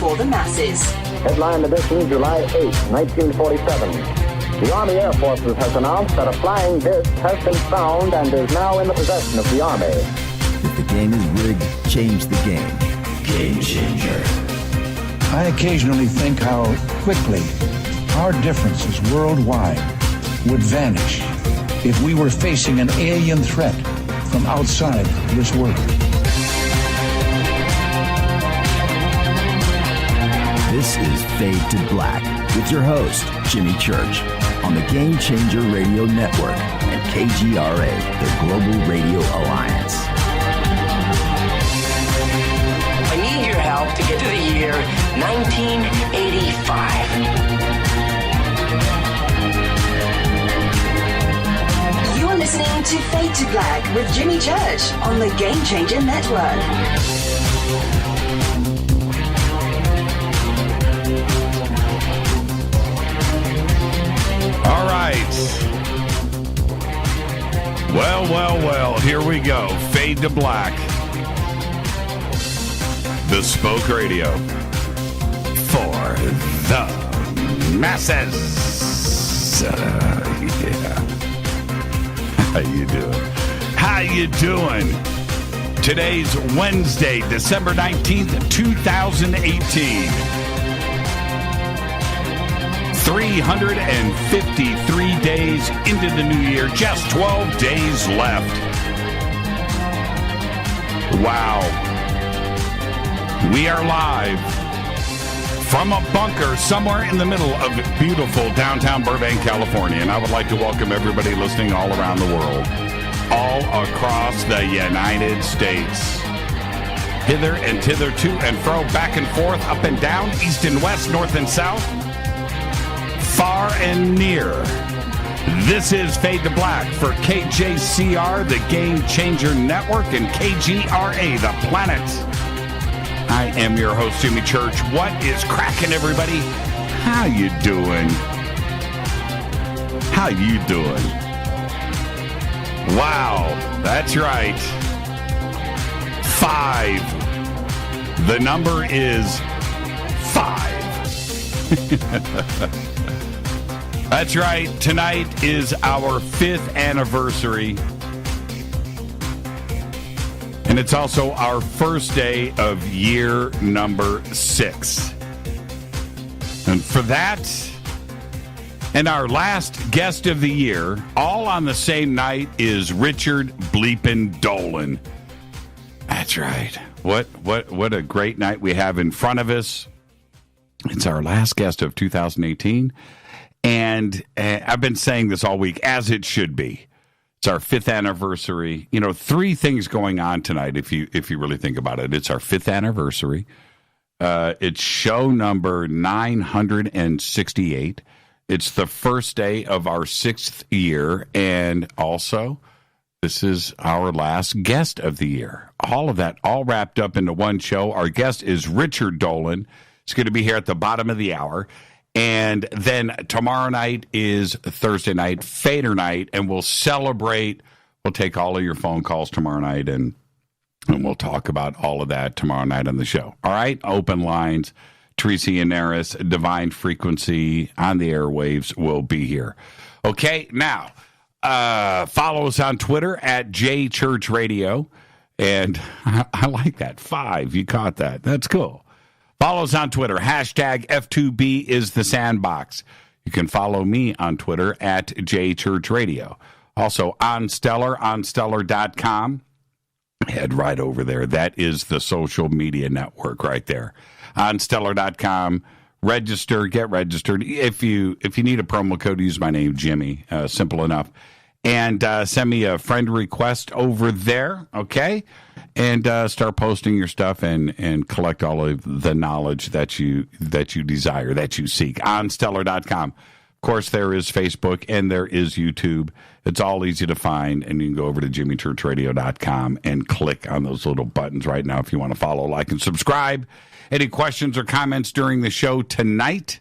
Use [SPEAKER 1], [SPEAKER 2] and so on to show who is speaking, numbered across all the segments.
[SPEAKER 1] for the masses.
[SPEAKER 2] Headline edition, July 8, 1947. The Army Air Forces has announced that a flying disc has been found and is now in the possession of the Army.
[SPEAKER 3] If the game is rigged, change the game. Game changer.
[SPEAKER 4] I occasionally think how quickly our differences worldwide would vanish if we were facing an alien threat from outside this world.
[SPEAKER 3] This is Fade to Black with your host, Jimmy Church, on the Game Changer Radio Network and KGRA, the Global Radio Alliance.
[SPEAKER 5] I need your help to get to the year 1985.
[SPEAKER 1] You're listening to Fade to Black with Jimmy Church on the Game Changer Network.
[SPEAKER 6] All right. Well, here we go. Fade to Black. Bespoke radio for the masses. Yeah. How you doing? Today's Wednesday, December 19th, 2018. 353 days into the new year, just 12 days left. Wow. We are live from a bunker somewhere in the middle of beautiful downtown Burbank, California. And I would like to welcome everybody listening all around the world, all across the United States. Hither and thither, to and fro, back and forth, up and down, east and west, north and south. Far and near. This is Fade to Black for KJCR, the Game Changer Network, and KGRA, the planet. I am your host, Jimmy Church. What is cracking, everybody? How you doing? How you doing? Wow, that's right. 5. The number is 5. That's right. Tonight is our 5th anniversary. And it's also our first day of year number 6. And for that, and our last guest of the year, all on the same night, is Richard bleepin' Dolan. That's right. What a great night we have in front of us. It's our last guest of 2018. And I've been saying this all week, as it should be. It's our 5th anniversary. You know, 3 things going on tonight, if you really think about it. It's our 5th anniversary. It's show number 968. It's the first day of our 6th year. And also, this is our last guest of the year. All of that, all wrapped up into one show. Our guest is Richard Dolan. He's going to be here at the bottom of the hour. And then tomorrow night is Thursday night, Fader night, and we'll celebrate. We'll take all of your phone calls tomorrow night, and we'll talk about all of that tomorrow night on the show. All right? Open lines. Teresa Yannaris, Divine Frequency on the airwaves will be here. Okay, now, follow us on Twitter at JChurchRadio. And I like that. 5, you caught that. That's cool. Follow us on Twitter. Hashtag F2B is the sandbox. You can follow me on Twitter at JChurchRadio. Also on Stellar, on Stellar.com. Head right over there. That is the social media network right there. On Stellar.com. Register, get registered. If you need a promo code, use my name, Jimmy. Simple enough. And send me a friend request over there, okay? And start posting your stuff and collect all of the knowledge that you desire, that you seek on Stellar.com. Of course, there is Facebook and there is YouTube. It's all easy to find, and you can go over to JimmyChurchRadio.com and click on those little buttons right now if you want to follow, like, and subscribe. Any questions or comments during the show tonight?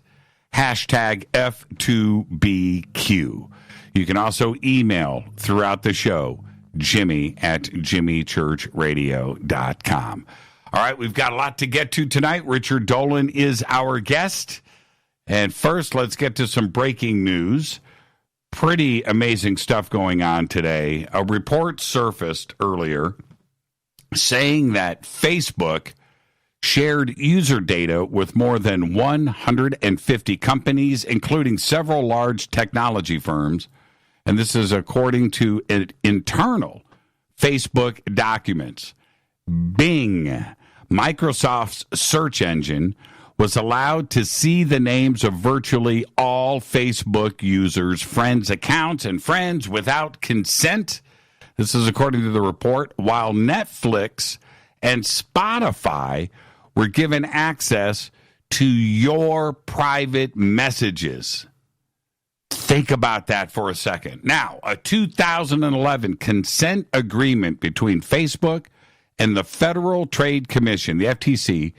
[SPEAKER 6] Hashtag F2BQ. You can also email throughout the show, Jimmy at JimmyChurchRadio.com. All right, we've got a lot to get to tonight. Richard Dolan is our guest. And first, let's get to some breaking news. Pretty amazing stuff going on today. A report surfaced earlier saying that Facebook shared user data with more than 150 companies, including several large technology firms. And this is according to internal Facebook documents. Bing, Microsoft's search engine, was allowed to see the names of virtually all Facebook users' friends' accounts and friends without consent. This is according to the report, while Netflix and Spotify were given access to your private messages. Think about that for a second. Now, a 2011 consent agreement between Facebook and the Federal Trade Commission, the FTC,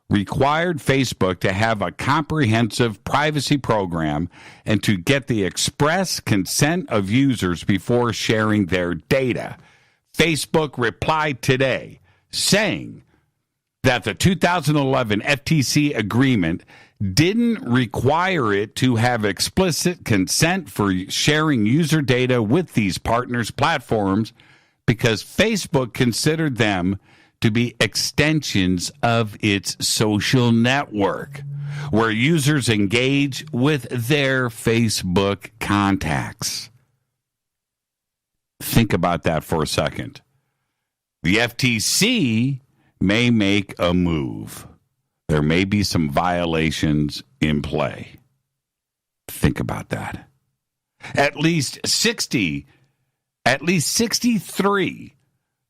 [SPEAKER 6] required Facebook to have a comprehensive privacy program and to get the express consent of users before sharing their data. Facebook replied today saying that the 2011 FTC agreement didn't require it to have explicit consent for sharing user data with these partners' platforms because Facebook considered them to be extensions of its social network, where users engage with their Facebook contacts. Think about that for a second. The FTC may make a move. There may be some violations in play. Think about that. At least 63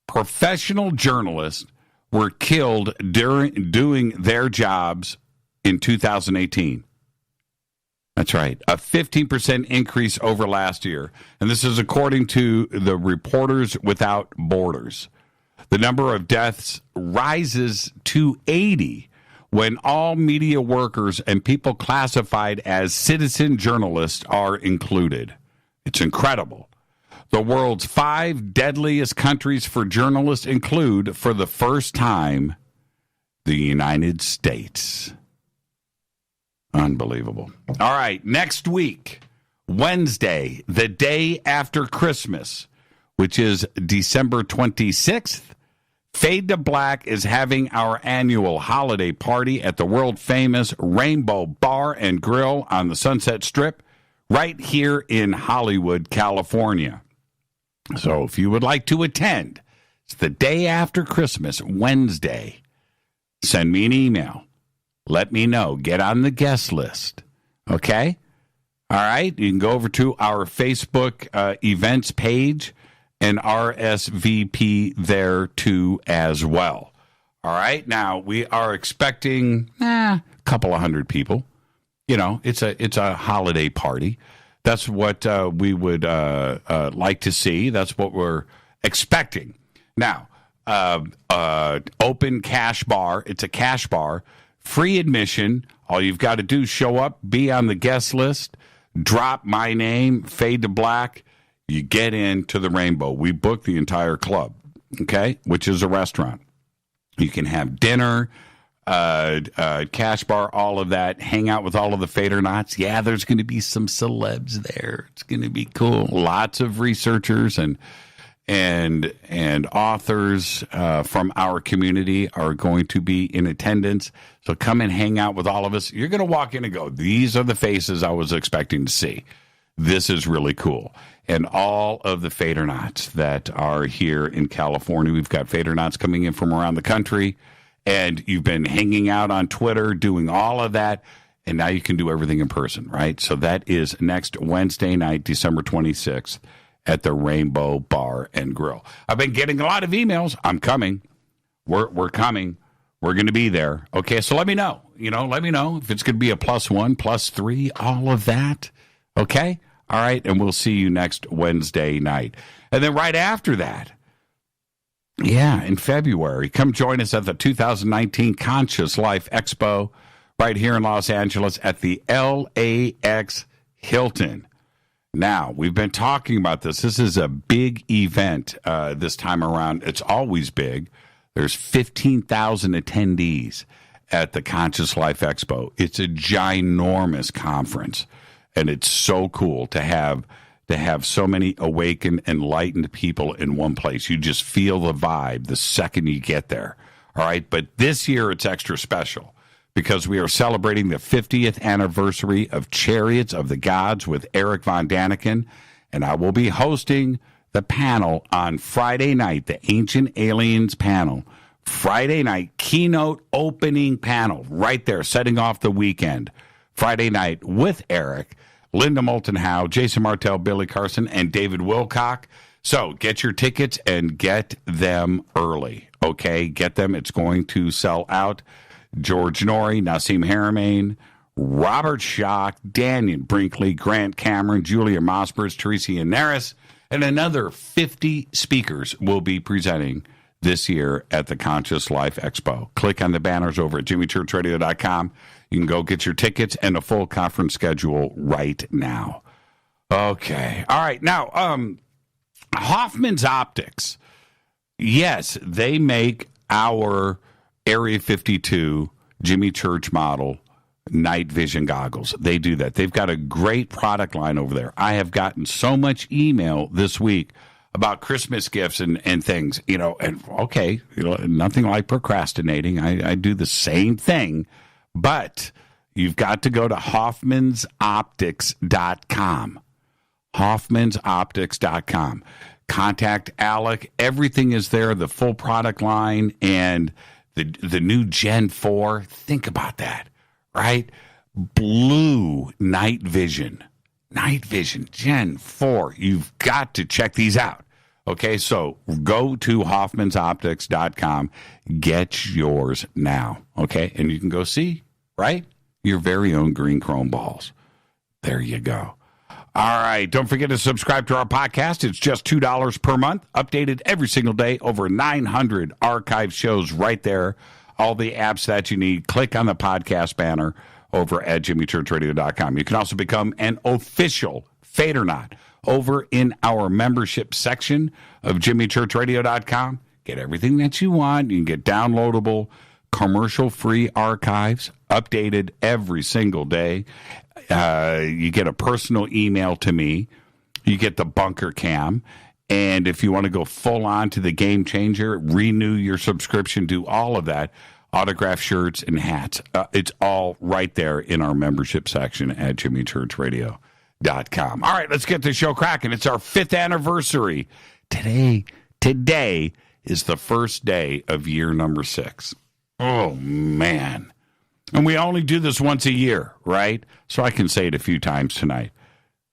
[SPEAKER 6] professional journalists were killed during doing their jobs in 2018. That's right, a 15% increase over last year. And this is according to the Reporters Without Borders. The number of deaths rises to 80 when all media workers and people classified as citizen journalists are included. It's incredible. The world's 5 deadliest countries for journalists include, for the first time, the United States. Unbelievable. All right, next week, Wednesday, the day after Christmas, which is December 26th, Fade to Black is having our annual holiday party at the world-famous Rainbow Bar and Grill on the Sunset Strip right here in Hollywood, California. So if you would like to attend, it's the day after Christmas, Wednesday. Send me an email. Let me know. Get on the guest list. Okay? All right? You can go over to our Facebook events page and RSVP there too as well. All right? Now, we are expecting a couple of hundred people. You know, it's a holiday party. That's what we would like to see. That's what we're expecting. Now, open cash bar. It's a cash bar. Free admission. All you've got to do is show up, be on the guest list, drop my name, Fade to Black. You get into the Rainbow. We book the entire club, okay, which is a restaurant. You can have dinner, cash bar, all of that, hang out with all of the Fadernauts. Yeah, there's going to be some celebs there. It's going to be cool. Lots of researchers and authors from our community are going to be in attendance. So come and hang out with all of us. You're going to walk in and go, these are the faces I was expecting to see. This is really cool. And all of the Fadernauts that are here in California, we've got Fadernauts coming in from around the country. And you've been hanging out on Twitter, doing all of that, and now you can do everything in person, right? So that is next Wednesday night, December 26th, at the Rainbow Bar and Grill. I've been getting a lot of emails. I'm coming. We're coming. We're going to be there. Okay, so let me know. Let me know if it's going to be a +1, +3, all of that. Okay? All right, and we'll see you next Wednesday night. And then right after that, yeah, in February, come join us at the 2019 Conscious Life Expo right here in Los Angeles at the LAX Hilton. Now, we've been talking about this. This is a big event this time around. It's always big. There's 15,000 attendees at the Conscious Life Expo. It's a ginormous conference, and it's so cool to have so many awakened, enlightened people in one place. You just feel the vibe the second you get there. All right, but this year it's extra special because we are celebrating the 50th anniversary of Chariots of the Gods with Eric Von Daniken, and I will be hosting the panel on Friday night, the Ancient Aliens panel. Friday night, keynote opening panel, right there, setting off the weekend. Friday night with Eric, Linda Moulton Howe, Jason Martell, Billy Carson, and David Wilcock. So get your tickets and get them early, okay? Get them. It's going to sell out. George Norrie, Nassim Haramein, Robert Schock, Daniel Brinkley, Grant Cameron, Julia Mossberg, Teresa Yannaris, and another 50 speakers will be presenting this year at the Conscious Life Expo. Click on the banners over at jimmychurchradio.com. You can go get your tickets and a full conference schedule right now. Okay. All right. Now, Hoffman's Optics. Yes, they make our Area 52 Jimmy Church model night vision goggles. They do that. They've got a great product line over there. I have gotten so much email this week about Christmas gifts and things, and okay, nothing like procrastinating. I do the same thing, but you've got to go to hoffmansoptics.com. hoffmansoptics.com. Contact Alec. Everything is there, the full product line, and the new Gen 4. Think about that, right? Blue night vision. Night vision, Gen 4. You've got to check these out. Okay, so go to hoffmansoptics.com. Get yours now, okay? And you can go see, right? Your very own green chrome balls. There you go. All right, don't forget to subscribe to our podcast. It's just $2 per month, updated every single day, over 900 archive shows right there, all the apps that you need. Click on the podcast banner over at jimmychurchradio.com. You can also become an official Fade or Not over in our membership section of jimmychurchradio.com. Get everything that you want. You can get downloadable, commercial-free archives, updated every single day. You get a personal email to me. You get the bunker cam. And if you want to go full on to the Game Changer, renew your subscription, do all of that, autographed shirts and hats. It's all right there in our membership section at jimmychurchradio.com. All right, let's get the show cracking. It's our 5th anniversary. Today is the first day of year number 6. Oh, man. And we only do this once a year, right? So I can say it a few times tonight.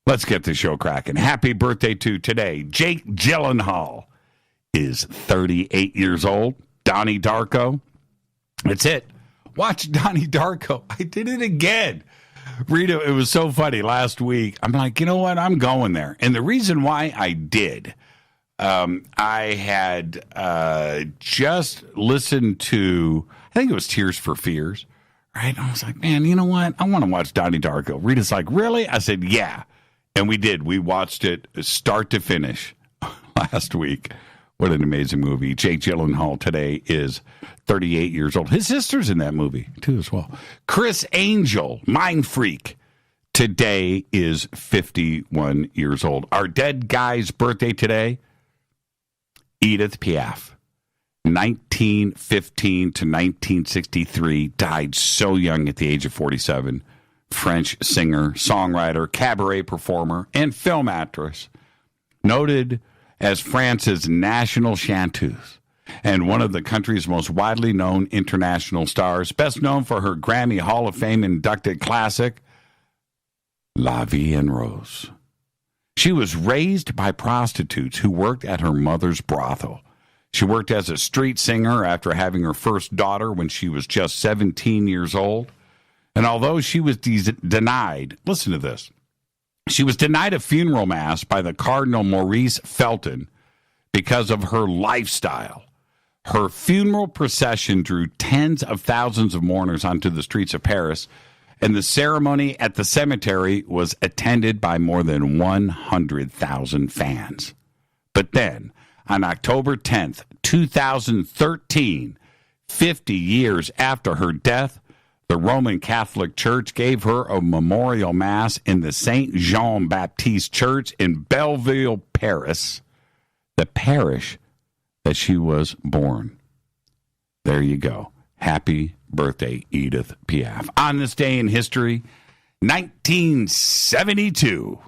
[SPEAKER 6] Let's get the show cracking. Happy birthday to today. Jake Gyllenhaal is 38 years old. Donnie Darko. That's it. Watch Donnie Darko. I did it again. Rita, it was so funny last week. I'm like, you know what? I'm going there. And the reason why I did, I had just listened to, I think it was Tears for Fears, right? I was like, man, you know what? I want to watch Donnie Darko. Rita's like, really? I said, yeah. And we did. We watched it start to finish last week. What an amazing movie. Jake Gyllenhaal today is 38 years old. His sister's in that movie, too, as well. Chris Angel, Mind Freak, today is 51 years old. Our dead guy's birthday today, Edith Piaf, 1915 to 1963, died so young at the age of 47. French singer, songwriter, cabaret performer, and film actress. Noted as France's national chanteuse and one of the country's most widely known international stars, best known for her Grammy Hall of Fame inducted classic, La Vie en Rose. She was raised by prostitutes who worked at her mother's brothel. She worked as a street singer after having her first daughter when she was just 17 years old. And although she was denied, listen to this, she was denied a funeral mass by the Cardinal Maurice Felton because of her lifestyle. Her funeral procession drew tens of thousands of mourners onto the streets of Paris, and the ceremony at the cemetery was attended by more than 100,000 fans. But then, on October 10th, 2013, 50 years after her death, the Roman Catholic Church gave her a memorial mass in the Saint Jean Baptiste Church in Belleville, Paris, the parish that she was born. There you go. Happy birthday, Edith Piaf. On this day in history, 1972.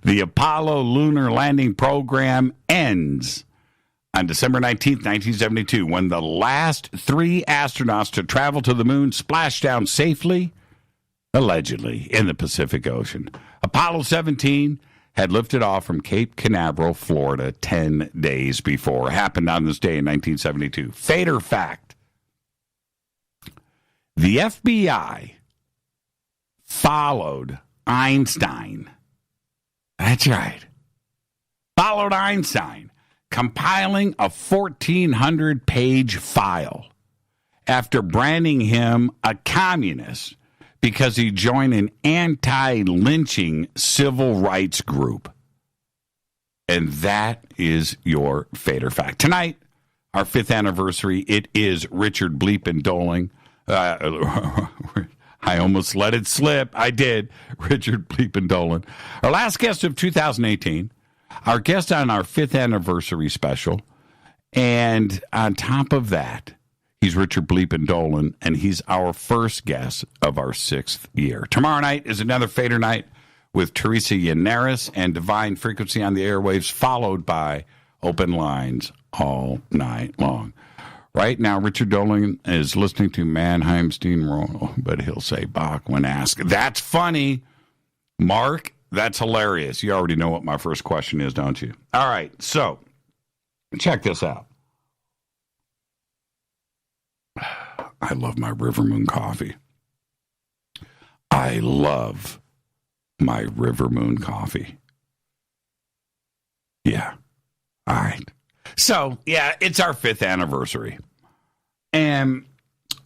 [SPEAKER 6] The Apollo lunar landing program ends on December 19th, 1972, when the last 3 astronauts to travel to the moon splashed down safely, allegedly, in the Pacific Ocean. Apollo 17 had lifted off from Cape Canaveral, Florida, 10 days before. Happened on this day in 1972. Fate or fact? The FBI followed Einstein. That's right. Followed Einstein, compiling a 1,400-page file after branding him a communist because he joined an anti-lynching civil rights group. And that is your fate or fact. Tonight, our 5th anniversary, it is Richard Bleepin' Dolan. I almost let it slip. I did. Richard Bleepin' Dolan. Our last guest of 2018. Our guest on our 5th anniversary special. And on top of that, he's Richard Bleepin' Dolan, and he's our first guest of our 6th year. Tomorrow night is another Fader night with Teresa Yannaris and Divine Frequency on the airwaves, followed by Open Lines all night long. Right now, Richard Dolan is listening to Mannheim Steamroll, but he'll say Bach when asked. That's funny. Mark, that's hilarious. You already know what my first question is, don't you? All right, so check this out. I love my River Moon coffee. I love my River Moon coffee. Yeah. All right. So, yeah, it's our 5th anniversary. And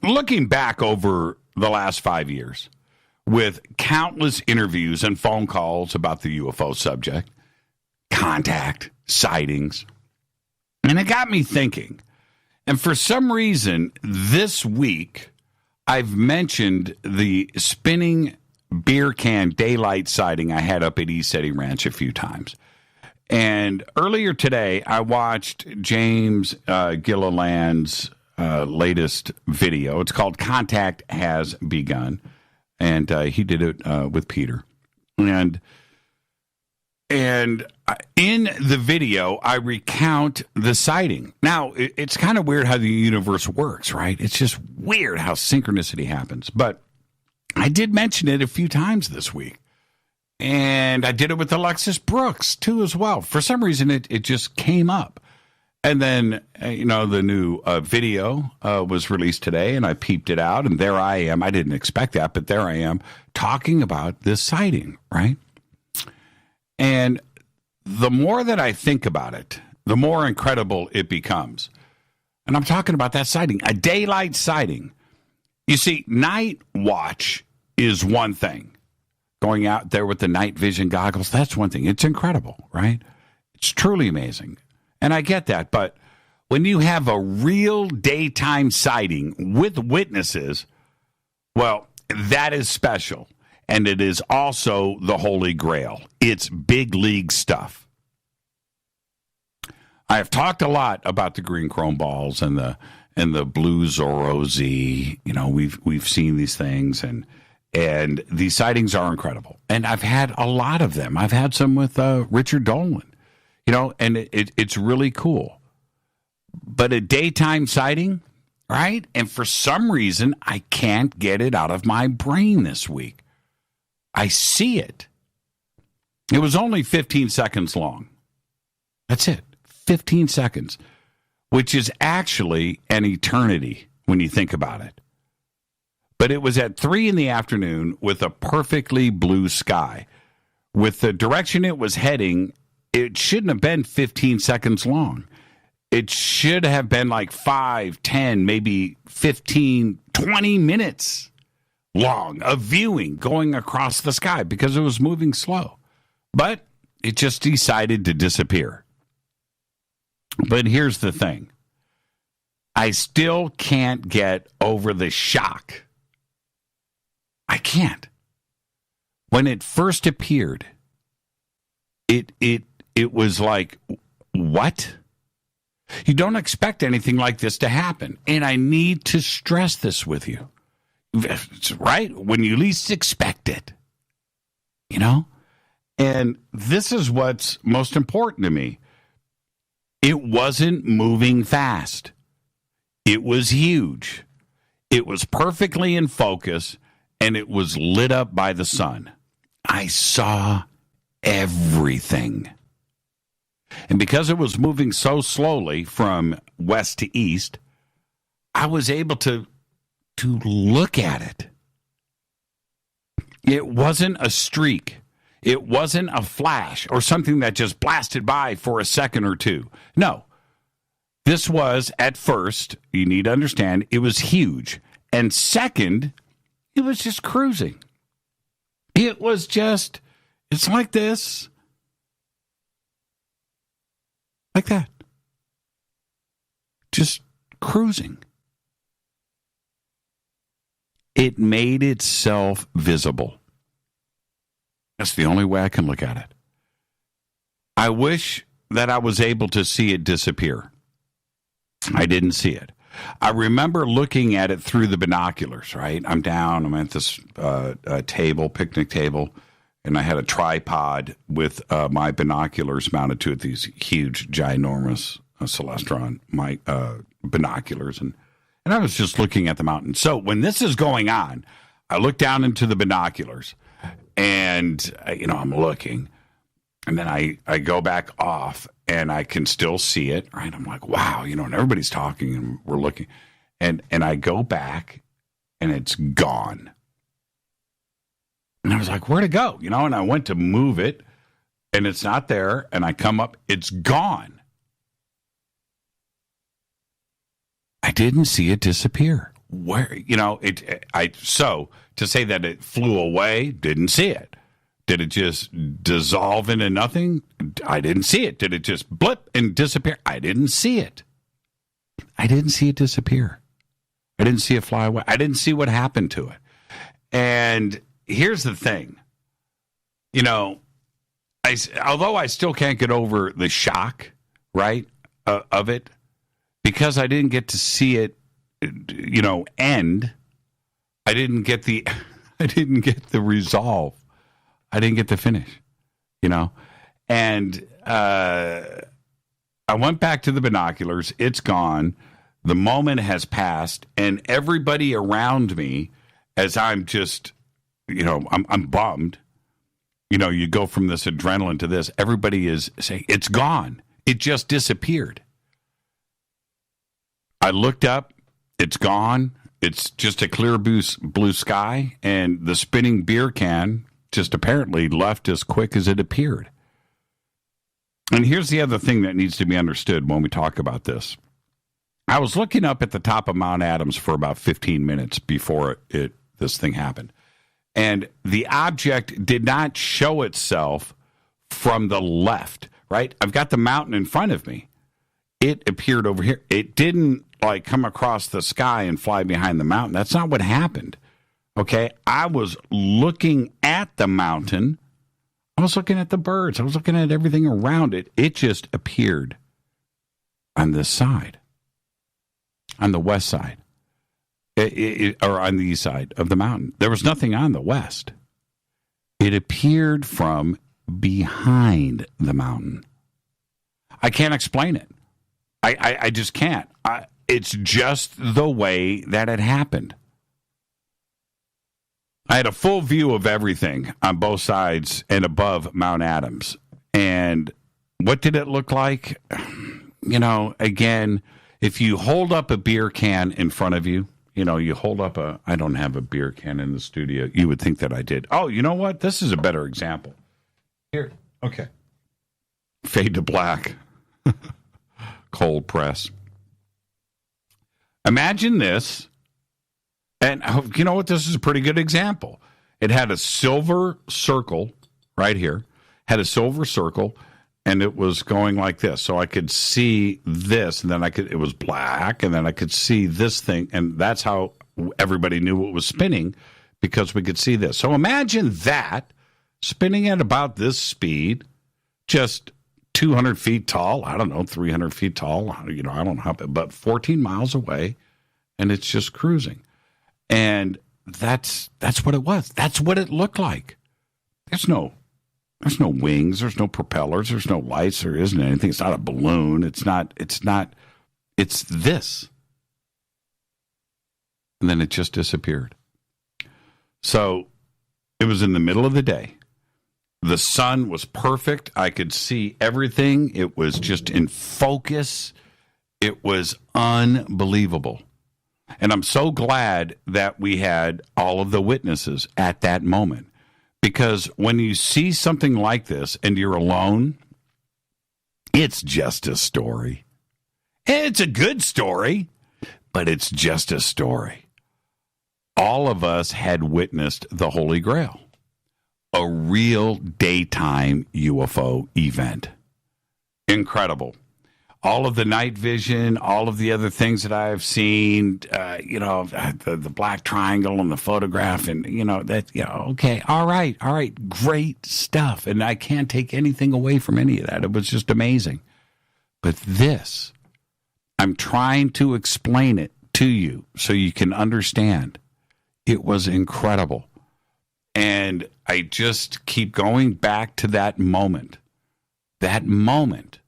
[SPEAKER 6] looking back over the last 5 years with countless interviews and phone calls about the UFO subject, contact, sightings, and it got me thinking. And for some reason, this week, I've mentioned the spinning beer can daylight sighting I had up at East City Ranch a few times. And earlier today, I watched James Gilliland's latest video. It's called Contact Has Begun. And he did it with Peter. And in the video, I recount the sighting. Now, it's kind of weird how the universe works, right? It's just weird how synchronicity happens. But I did mention it a few times this week. And I did it with Alexis Brooks, too, as well. For some reason, it just came up. And then, the new video was released today, and I peeped it out, and there I am. I didn't expect that, but there I am talking about this sighting, right? And the more that I think about it, the more incredible it becomes. And I'm talking about that sighting, a daylight sighting. You see, night watch is one thing. Going out there with the night vision goggles, that's one thing. It's incredible, right? It's truly amazing. And I get that. But when you have a real daytime sighting with witnesses, well, that is special. And it is also the Holy Grail. It's big league stuff. I have talked a lot about the green chrome balls and the blue Zorro Z. We've seen these things, and these sightings are incredible. And I've had a lot of them. I've had some with Richard Dolan, and it's really cool. But a daytime sighting, right? And for some reason, I can't get it out of my brain this week. I see it. It was only 15 seconds long. That's it. 15 seconds, which is actually an eternity when you think about it. But it was at 3 p.m. with a perfectly blue sky. With the direction it was heading, it shouldn't have been 15 seconds long. It should have been like 5, 10, maybe 15, 20 minutes long of viewing going across the sky because it was moving slow. But it just decided to disappear. But here's the thing. I still can't get over the shock. I can't. When it first appeared, it was like, what? You don't expect anything like this to happen. And I need to stress this with you. Right? When you least expect it. You know? And this is what's most important to me. It wasn't moving fast. It was huge. It was perfectly in focus, and it was lit up by the sun. I saw everything. And because it was moving so slowly from west to east, I was able to look at it. It wasn't a streak. It wasn't a flash or something that just blasted by for a second or two. No. This was, at first, you need to understand, it was huge. And second, it was just cruising. It was just, it's like this. Like that. Just cruising. It made itself visible. That's the only way I can look at it. I wish that I was able to see it disappear. I didn't see it. I remember looking at it through the binoculars, right? I'm at this table, picnic table, and I had a tripod with my binoculars mounted to it, these huge, ginormous Celestron binoculars. And I was just looking at the mountain. So when this is going on, I look down into the binoculars, and, I'm looking. And then I go back off, and I can still see it, right? I'm like, wow, and everybody's talking, and we're looking. And I go back, and it's gone. And I was like, where'd it go? And I went to move it, and it's not there. And I come up, it's gone. I didn't see it disappear. Where, so to say that it flew away, didn't see it. Did it just dissolve into nothing? I didn't see it. Did it just blip and disappear? I didn't see it. I didn't see it disappear. I didn't see it fly away. I didn't see what happened to it. And here's the thing. Although I still can't get over the shock, right, of it, because I didn't get to see it, end. I didn't get the resolve. I didn't get to finish, and I went back to the binoculars. It's gone. The moment has passed, and everybody around me, as I'm just, I'm bummed. You go from this adrenaline to this. Everybody is saying, it's gone. It just disappeared. I looked up. It's gone. It's just a clear blue sky, and the spinning beer can just apparently left as quick as it appeared. And here's the other thing that needs to be understood when we talk about this. I was looking up at the top of Mount Adams for about 15 minutes before this thing happened. And the object did not show itself from the left, right? I've got the mountain in front of me. It appeared over here. It didn't come across the sky and fly behind the mountain. That's not what happened. Okay, I was looking at the mountain. I was looking at the birds. I was looking at everything around it. It just appeared on this side, on the west side, or on the east side of the mountain. There was nothing on the west. It appeared from behind the mountain. I can't explain it. I just can't. It's just the way that it happened. I had a full view of everything on both sides and above Mount Adams. And what did it look like? Again, if you hold up a beer can in front of you, you hold up I don't have a beer can in the studio. You would think that I did. Oh, you know what? This is a better example. Here. Okay. Fade to black. Cold press. Imagine this. And you know what? This is a pretty good example. It had a silver circle right here, had a silver circle, and it was going like this. So I could see this, and then it was black, and then I could see this thing, and that's how everybody knew it was spinning, because we could see this. So imagine that spinning at about this speed, just 200 feet tall, I don't know, 300 feet tall, I don't know how, but 14 miles away, and it's just cruising. And that's what it was. That's what it looked like. There's no wings, there's no propellers, there's no lights, there isn't anything. It's not a balloon. It's this. And then it just disappeared. So it was in the middle of the day. The sun was perfect. I could see everything. It was just in focus. It was unbelievable. And I'm so glad that we had all of the witnesses at that moment. Because when you see something like this and you're alone, it's just a story. It's a good story, but it's just a story. All of us had witnessed the Holy Grail, a real daytime UFO event. Incredible. All of the night vision, all of the other things that I have seen, the black triangle and the photograph, and, okay, all right, great stuff. And I can't take anything away from any of that. It was just amazing. But this, I'm trying to explain it to you so you can understand. It was incredible. And I just keep going back to that moment. That moment.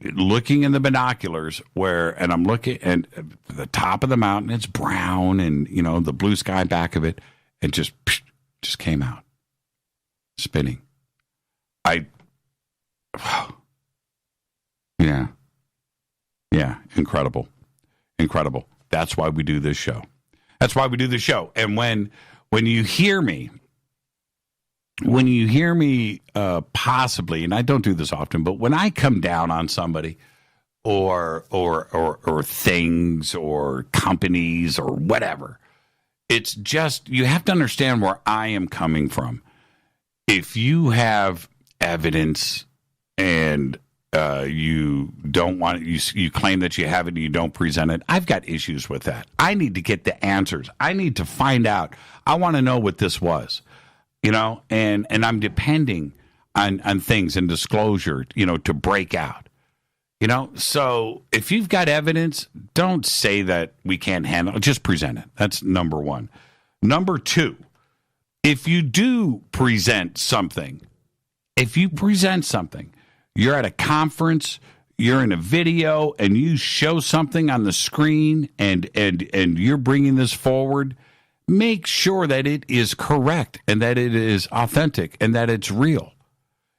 [SPEAKER 6] Looking in the binoculars and I'm looking at the top of the mountain, it's brown, and, the blue sky back of it, and just came out, spinning. Yeah, incredible. That's why we do this show. And when you hear me, possibly, and I don't do this often, but when I come down on somebody or things or companies or whatever, it's just, you have to understand where I am coming from. If you have evidence and you don't want it, you claim that you have it and you don't present it, I've got issues with that. I need to get the answers. I need to find out. I want to know what this was. And I'm depending on things and disclosure, to break out, So if you've got evidence, don't say that we can't handle it. Just present it. That's number one. Number two, if you do present something, you're at a conference, you're in a video, and you show something on the screen, and you're bringing this forward, make sure that it is correct and that it is authentic and that it's real.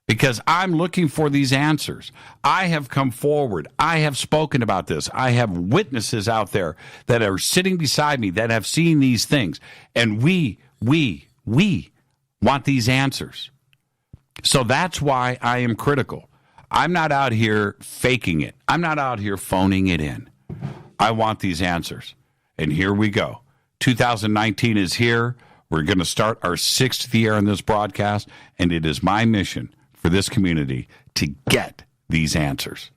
[SPEAKER 6] Because I'm looking for these answers. I have come forward. I have spoken about this. I have witnesses out there that are sitting beside me that have seen these things. And we want these answers. So that's why I am critical. I'm not out here faking it. I'm not out here phoning it in. I want these answers. And here we go. 2019 is here. We're going to start our 6th year on this broadcast, and it is my mission for this community to get these answers.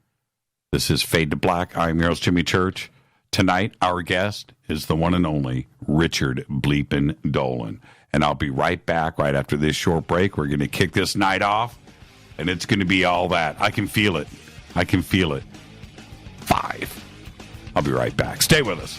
[SPEAKER 6] This is Fade to Black. I'm your host, Jimmy Church. Tonight, our guest is the one and only Richard Bleepin' Dolan. And I'll be right back right after this short break. We're going to kick this night off, and it's going to be all that. I can feel it. 5. I'll be right back. Stay with us.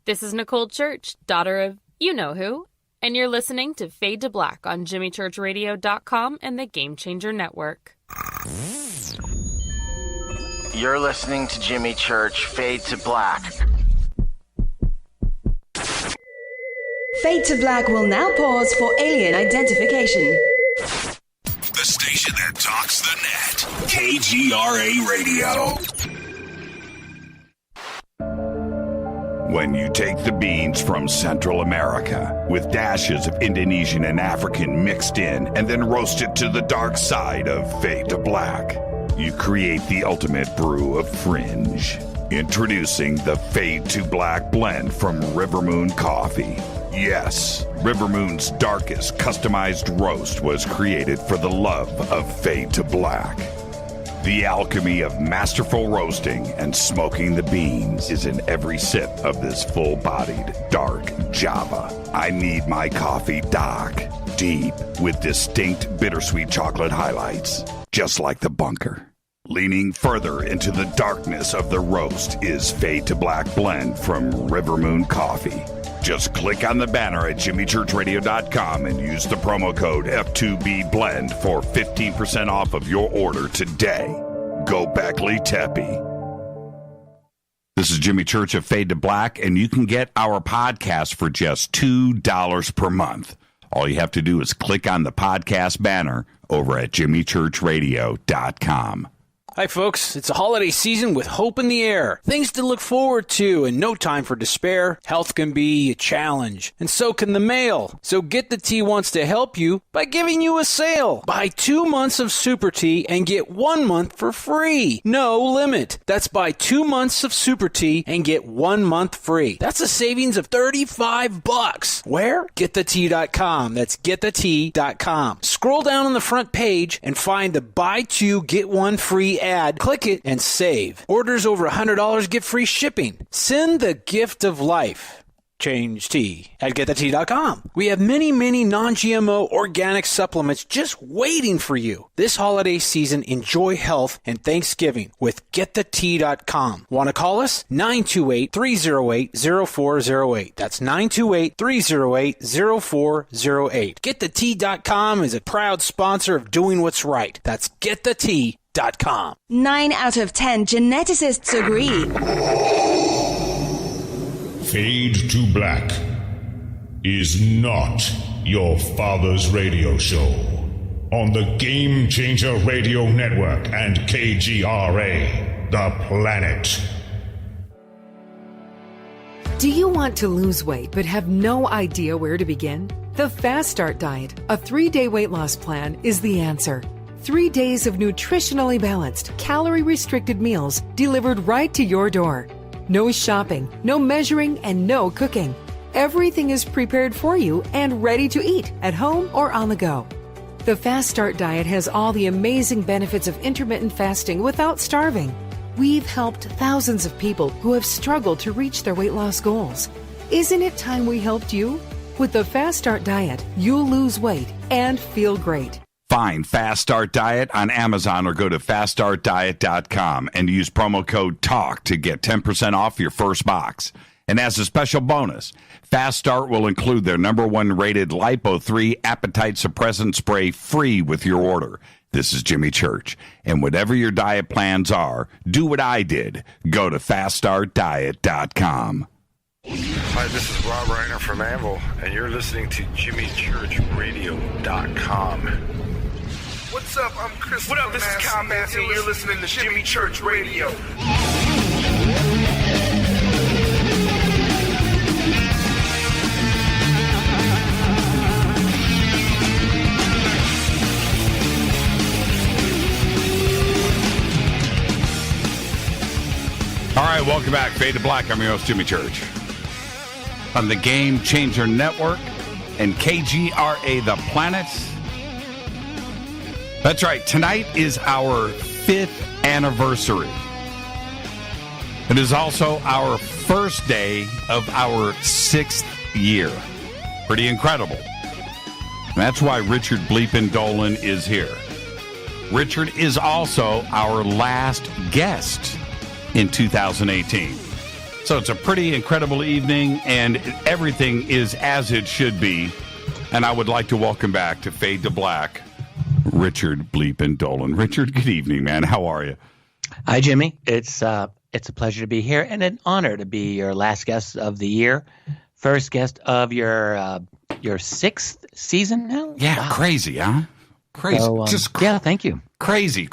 [SPEAKER 7] This is Nicole Church, daughter of you-know-who, and you're listening to Fade to Black on JimmyChurchRadio.com and the Game Changer Network.
[SPEAKER 5] You're listening to Jimmy Church, Fade to Black.
[SPEAKER 1] Fade to Black will now pause for alien identification.
[SPEAKER 3] The station that talks the net. KGRA Radio. When you take the beans from Central America with dashes of Indonesian and African mixed in and then roast it to the dark side of Fade to Black, you create the ultimate brew of fringe. Introducing the Fade to Black blend from Rivermoon Coffee. Yes, Rivermoon's darkest customized roast was created for the love of Fade to Black. The alchemy of masterful roasting and smoking the beans is in every sip of this full-bodied, dark Java. I need my coffee dark, deep, with distinct bittersweet chocolate highlights, just like the bunker. Leaning further into the darkness of the roast is Fade to Black blend from Rivermoon Coffee. Just click on the banner at jimmychurchradio.com and use the promo code F2BBLEND for 15% off of your order today. Go Beckley Teppy. This is Jimmy Church of Fade to Black, and you can get our podcast for just $2 per month. All you have to do is click on the podcast banner over at jimmychurchradio.com.
[SPEAKER 8] Hi, folks. It's a holiday season with hope in the air. Things to look forward to and no time for despair. Health can be a challenge, and so can the mail. So Get the Tea wants to help you by giving you a sale. Buy 2 months of Super Tea and get 1 month for free. No limit. That's buy 2 months of Super Tea and get 1 month free. That's a savings of $35. Where? GetTheTea.com. That's GetTheTea.com. Scroll down on the front page and find the buy 2, get 1 free ad. Click it and save. Orders over $100 get free shipping. Send the gift of life. Change tea at GetTheTea.com. We have many, many non-GMO organic supplements just waiting for you. This holiday season, enjoy health and Thanksgiving with GetTheTea.com. Want to call us? 928-308-0408. That's 928-308-0408. GetTheTea.com is a proud sponsor of Doing What's Right. That's GetTheTea.com.
[SPEAKER 1] 9 out of 10 geneticists agree.
[SPEAKER 9] Fade to Black is not your father's radio show on the Game Changer Radio Network and KGRA, the planet.
[SPEAKER 10] Do you want to lose weight but have no idea where to begin? The Fast Start Diet, a 3-day weight loss plan, is the answer. 3 days of nutritionally balanced, calorie-restricted meals delivered right to your door. No shopping, no measuring, and no cooking. Everything is prepared for you and ready to eat at home or on the go. The Fast Start Diet has all the amazing benefits of intermittent fasting without starving. We've helped thousands of people who have struggled to reach their weight loss goals. Isn't it time we helped you? With the Fast Start Diet, you'll lose weight and feel great.
[SPEAKER 6] Find Fast Start Diet on Amazon or go to faststartdiet.com and use promo code TALK to get 10% off your first box. And as a special bonus, Fast Start will include their #1 rated Lipo3 appetite suppressant spray free with your order. This is Jimmy Church. And whatever your diet plans are, do what I did. Go to faststartdiet.com.
[SPEAKER 11] Hi, this is Rob Reiner from Anvil, and you're listening to JimmyChurchRadio.com.
[SPEAKER 12] What's up? I'm Chris. What up? This is Kyle Massey, and you're listening to Jimmy Church Radio.
[SPEAKER 6] All right, welcome back. Fade to Black. I'm your host, Jimmy Church. On the Game Changer Network and KGRA, the planet. That's right. Tonight is our 5th anniversary. It is also our first day of our 6th year. Pretty incredible. And that's why Richard Bleepin' Dolan is here. Richard is also our last guest in 2018. So it's a pretty incredible evening, and everything is as it should be. And I would like to welcome back to Fade to Black, Richard Bleepin' Dolan. Richard, good evening, man. How are you?
[SPEAKER 13] Hi, Jimmy. It's a pleasure to be here and an honor to be your last guest of the year, first guest of your 6th season now.
[SPEAKER 6] Yeah, wow. Crazy, huh? Crazy.
[SPEAKER 13] So, yeah, thank you.
[SPEAKER 6] Crazy.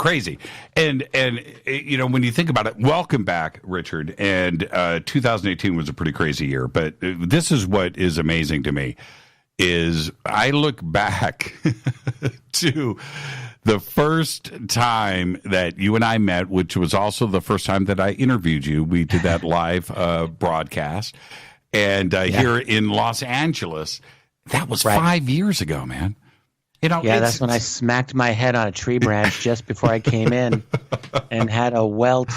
[SPEAKER 6] And when you think about it, welcome back, Richard. And 2018 was a pretty crazy year, but this is what is amazing to me is I look back to the first time that you and I met, which was also the first time that I interviewed you. We did that live broadcast. And here in Los Angeles, that was 5 years ago, man.
[SPEAKER 13] That's when I smacked my head on a tree branch just before I came in and had a welt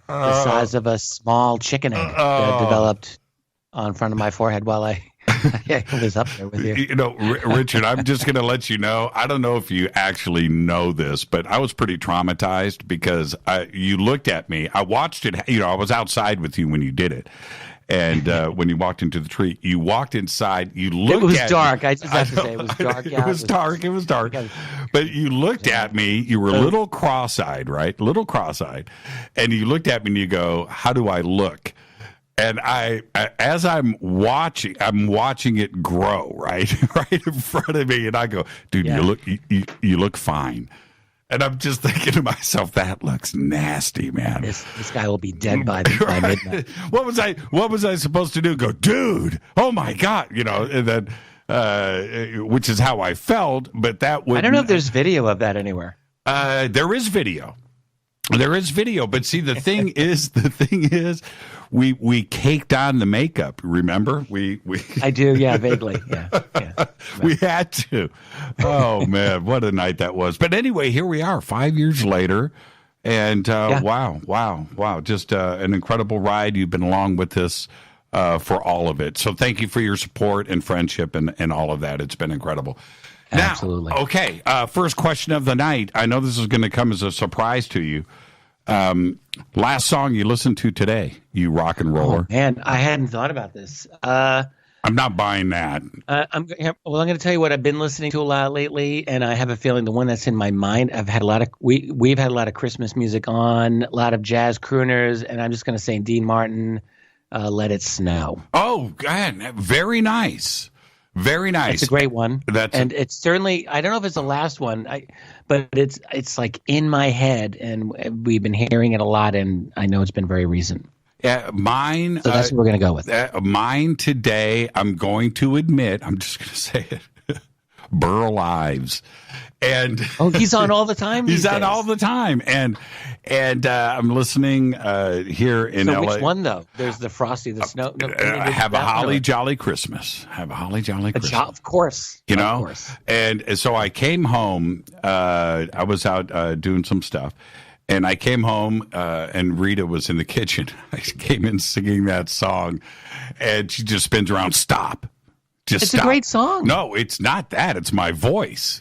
[SPEAKER 13] the size of a small chicken egg that developed on front of my forehead while I was up there with you.
[SPEAKER 6] Richard, I'm just going to let you know, I don't know if you actually know this, but I was pretty traumatized because you looked at me. I watched it. I was outside with you when you did it. And when you walked into the tree, you walked inside, you looked at me.
[SPEAKER 13] It was dark. I just have to say it was dark.
[SPEAKER 6] Yeah, it was dark. But you looked at me. You were a little cross-eyed, right? A little cross-eyed. And you looked at me and you go, how do I look? And as I'm watching it grow, right in front of me. And I go, dude, you look fine. And I'm just thinking to myself, that looks nasty, man.
[SPEAKER 13] This guy will be dead by midnight.
[SPEAKER 6] What was I supposed to do? Go, dude, oh my God, and then, which is how I felt, but that would.
[SPEAKER 13] I don't know if there's video of that anywhere.
[SPEAKER 6] There is video. But see, the thing is, we caked on the makeup. Remember,
[SPEAKER 13] I do, yeah, vaguely, yeah. Right.
[SPEAKER 6] We had to. Oh man, what a night that was! But anyway, here we are, 5 years later, and wow, just an incredible ride. You've been along with this for all of it. So thank you for your support and friendship and all of that. It's been incredible.
[SPEAKER 13] Absolutely.
[SPEAKER 6] Now, okay, first question of the night. I know this is going to come as a surprise to you. Last song you listened to today, you rock and roller.
[SPEAKER 13] Oh, man, I hadn't thought about this.
[SPEAKER 6] I'm not buying that.
[SPEAKER 13] I'm going to tell you what I've been listening to a lot lately, and I have a feeling the one that's in my mind. We've had a lot of Christmas music on, a lot of jazz crooners, and I'm just going to say Dean Martin, "Let It Snow."
[SPEAKER 6] Oh, God, very nice. Very nice.
[SPEAKER 13] It's a great one. And it's certainly, I don't know if it's the last one, but it's like in my head, and we've been hearing it a lot, and I know it's been very recent.
[SPEAKER 6] Yeah, mine.
[SPEAKER 13] So that's what we're going to go with.
[SPEAKER 6] Mine today, I'm going to admit, I'm just going to say it, Burl Ives. And
[SPEAKER 13] he's on all the time.
[SPEAKER 6] He's on all the time, and I'm listening here in LA.
[SPEAKER 13] Which one though? There's the Frosty, the Snow.
[SPEAKER 6] Have a holly jolly Christmas. Have a holly jolly Christmas.
[SPEAKER 13] Of course,
[SPEAKER 6] Of course. And so I came home. I was out doing some stuff, and I came home, and Rita was in the kitchen. I came in singing that song, and she just spins around. Stop. Just
[SPEAKER 13] it's
[SPEAKER 6] stop.
[SPEAKER 13] A great song.
[SPEAKER 6] No, it's not that. It's my voice.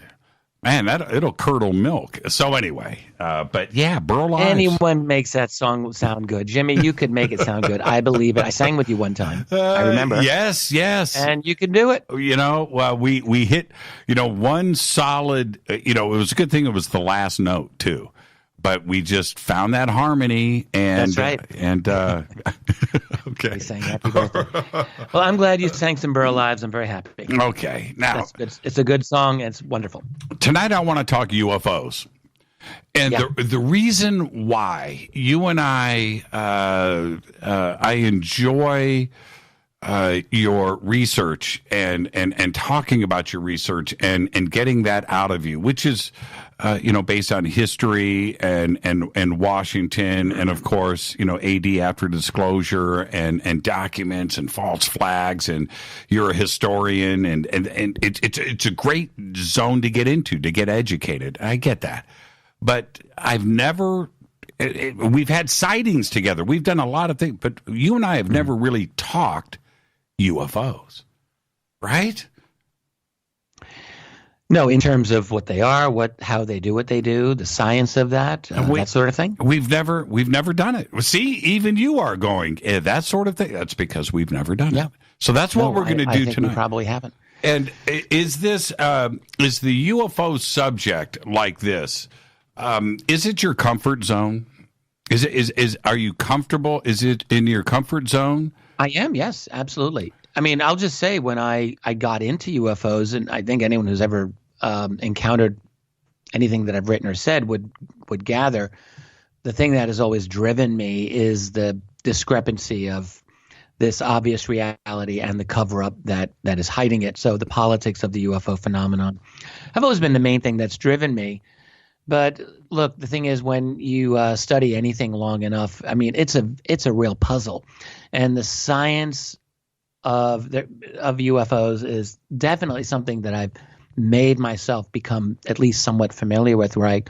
[SPEAKER 6] Man, it'll curdle milk. So anyway, but yeah, Burl Ives.
[SPEAKER 13] Anyone makes that song sound good. Jimmy, you could make it sound good. I believe it. I sang with you one time. I remember.
[SPEAKER 6] Yes.
[SPEAKER 13] And you can do it.
[SPEAKER 6] We hit, one solid, it was a good thing it was the last note too. But we just found that harmony, and
[SPEAKER 13] that's right.
[SPEAKER 6] Okay.
[SPEAKER 13] We sang Happy Birthday. Well, I'm glad you sang some Burl Ives. I'm very happy.
[SPEAKER 6] Okay, now
[SPEAKER 13] it's a good song. And it's wonderful.
[SPEAKER 6] Tonight, I want to talk UFOs, and the reason why you and I enjoy your research and talking about your research and getting that out of you, which is. Based on history and Washington and of course, AD after disclosure and documents and false flags, and you're a historian and it's a great zone to get into, to get educated. I get that. But I've never, we've had sightings together. We've done a lot of things, but you and I have never really talked UFOs, right?
[SPEAKER 13] No, in terms of what they are, how they do what they do, the science of that, that sort of thing.
[SPEAKER 6] We've never done it. See, even you are going that sort of thing. That's because we've never done it. So that's what we're going to do
[SPEAKER 13] I think
[SPEAKER 6] tonight.
[SPEAKER 13] We probably haven't.
[SPEAKER 6] And is the UFO subject like this? Is it your comfort zone? Are you comfortable? Is it in your comfort zone?
[SPEAKER 13] I am, yes, absolutely. I mean, I'll just say when I got into UFOs, and I think anyone who's ever encountered anything that I've written or said would gather, the thing that has always driven me is the discrepancy of this obvious reality and the cover-up that is hiding it. So the politics of the UFO phenomenon have always been the main thing that's driven me. But look, the thing is, when you study anything long enough, I mean, it's a real puzzle, and the science of UFOs is definitely something that I've made myself become at least somewhat familiar with, where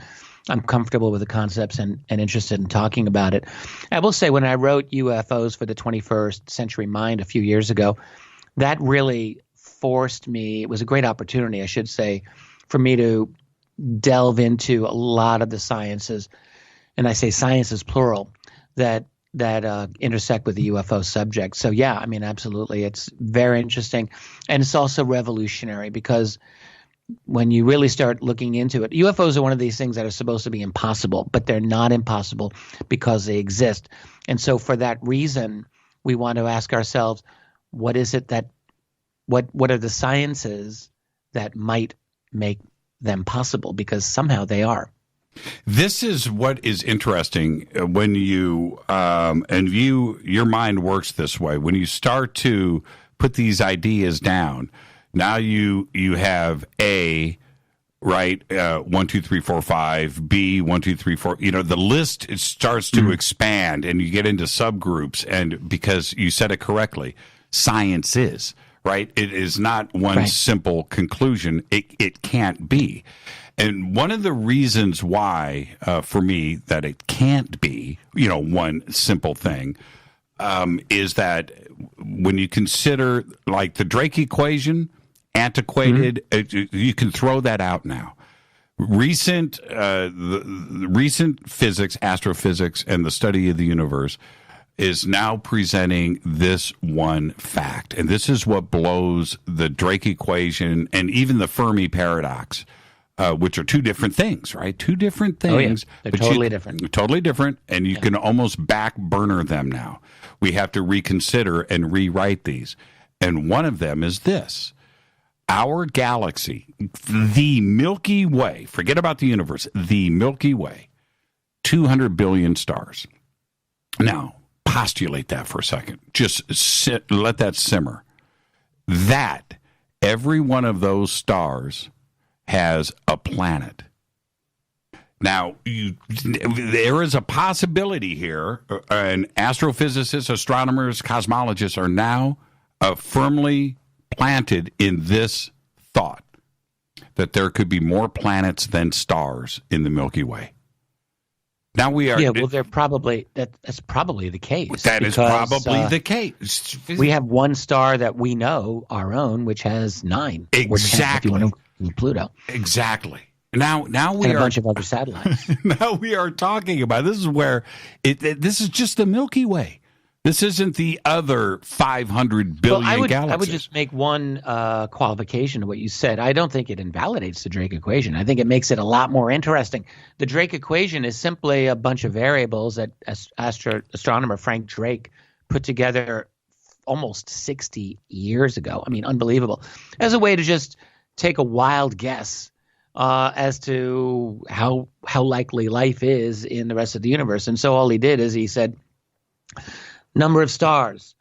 [SPEAKER 13] I'm comfortable with the concepts and interested in talking about it. I will say, when I wrote UFOs for the 21st Century Mind a few years ago, that really forced me, it was a great opportunity, I should say, for me to delve into a lot of the sciences, and I say sciences plural, that intersect with the UFO subject. So yeah, I mean, absolutely, it's very interesting, and it's also revolutionary, because when you really start looking into it, UFOs are one of these things that are supposed to be impossible, but they're not impossible because they exist. And so for that reason, we want to ask ourselves, what is it that what are the sciences that might make them possible, because somehow they are.
[SPEAKER 6] This is what is interesting when you your mind works this way. When you start to put these ideas down, now you have A, right? 1, 2, 3, 4, 5. B, 1, 2, 3, 4. You know, the list starts to expand, and you get into subgroups. And because you said it correctly, science is. Right? It is not one simple conclusion. It can't be. And one of the reasons why, for me, that it can't be, one simple thing, is that when you consider, like, the Drake equation, antiquated, you can throw that out now. Recent physics, astrophysics, and the study of the universe is now presenting this one fact. And this is what blows the Drake equation and even the Fermi paradox, which are two different things, right? Two different things.
[SPEAKER 13] Oh, yeah. They're totally different.
[SPEAKER 6] Totally different, and you can almost back burner them now. We have to reconsider and rewrite these. And one of them is this. Our galaxy, the Milky Way, forget about the universe, the Milky Way, 200 billion stars. Now, postulate that for a second. Just let that simmer. That every one of those stars has a planet. Now, there is a possibility here, and astrophysicists, astronomers, cosmologists are now firmly planted in this thought that there could be more planets than stars in the Milky Way. Now we are.
[SPEAKER 13] Yeah, well, that's probably the case.
[SPEAKER 6] That is probably the case.
[SPEAKER 13] We have one star that we know, our own, which has 9.
[SPEAKER 6] Exactly.
[SPEAKER 13] Or 10, if you want to include Pluto.
[SPEAKER 6] Exactly. Now we
[SPEAKER 13] and
[SPEAKER 6] are
[SPEAKER 13] a bunch of other satellites.
[SPEAKER 6] Now we are talking about this is where this is just the Milky Way. This isn't the other 500 billion galaxies.
[SPEAKER 13] I would just make one qualification to what you said. I don't think it invalidates the Drake equation. I think it makes it a lot more interesting. The Drake equation is simply a bunch of variables that astronomer Frank Drake put together almost 60 years ago. I mean, unbelievable. As a way to just take a wild guess as to how likely life is in the rest of the universe. And so all he did is he said, number of stars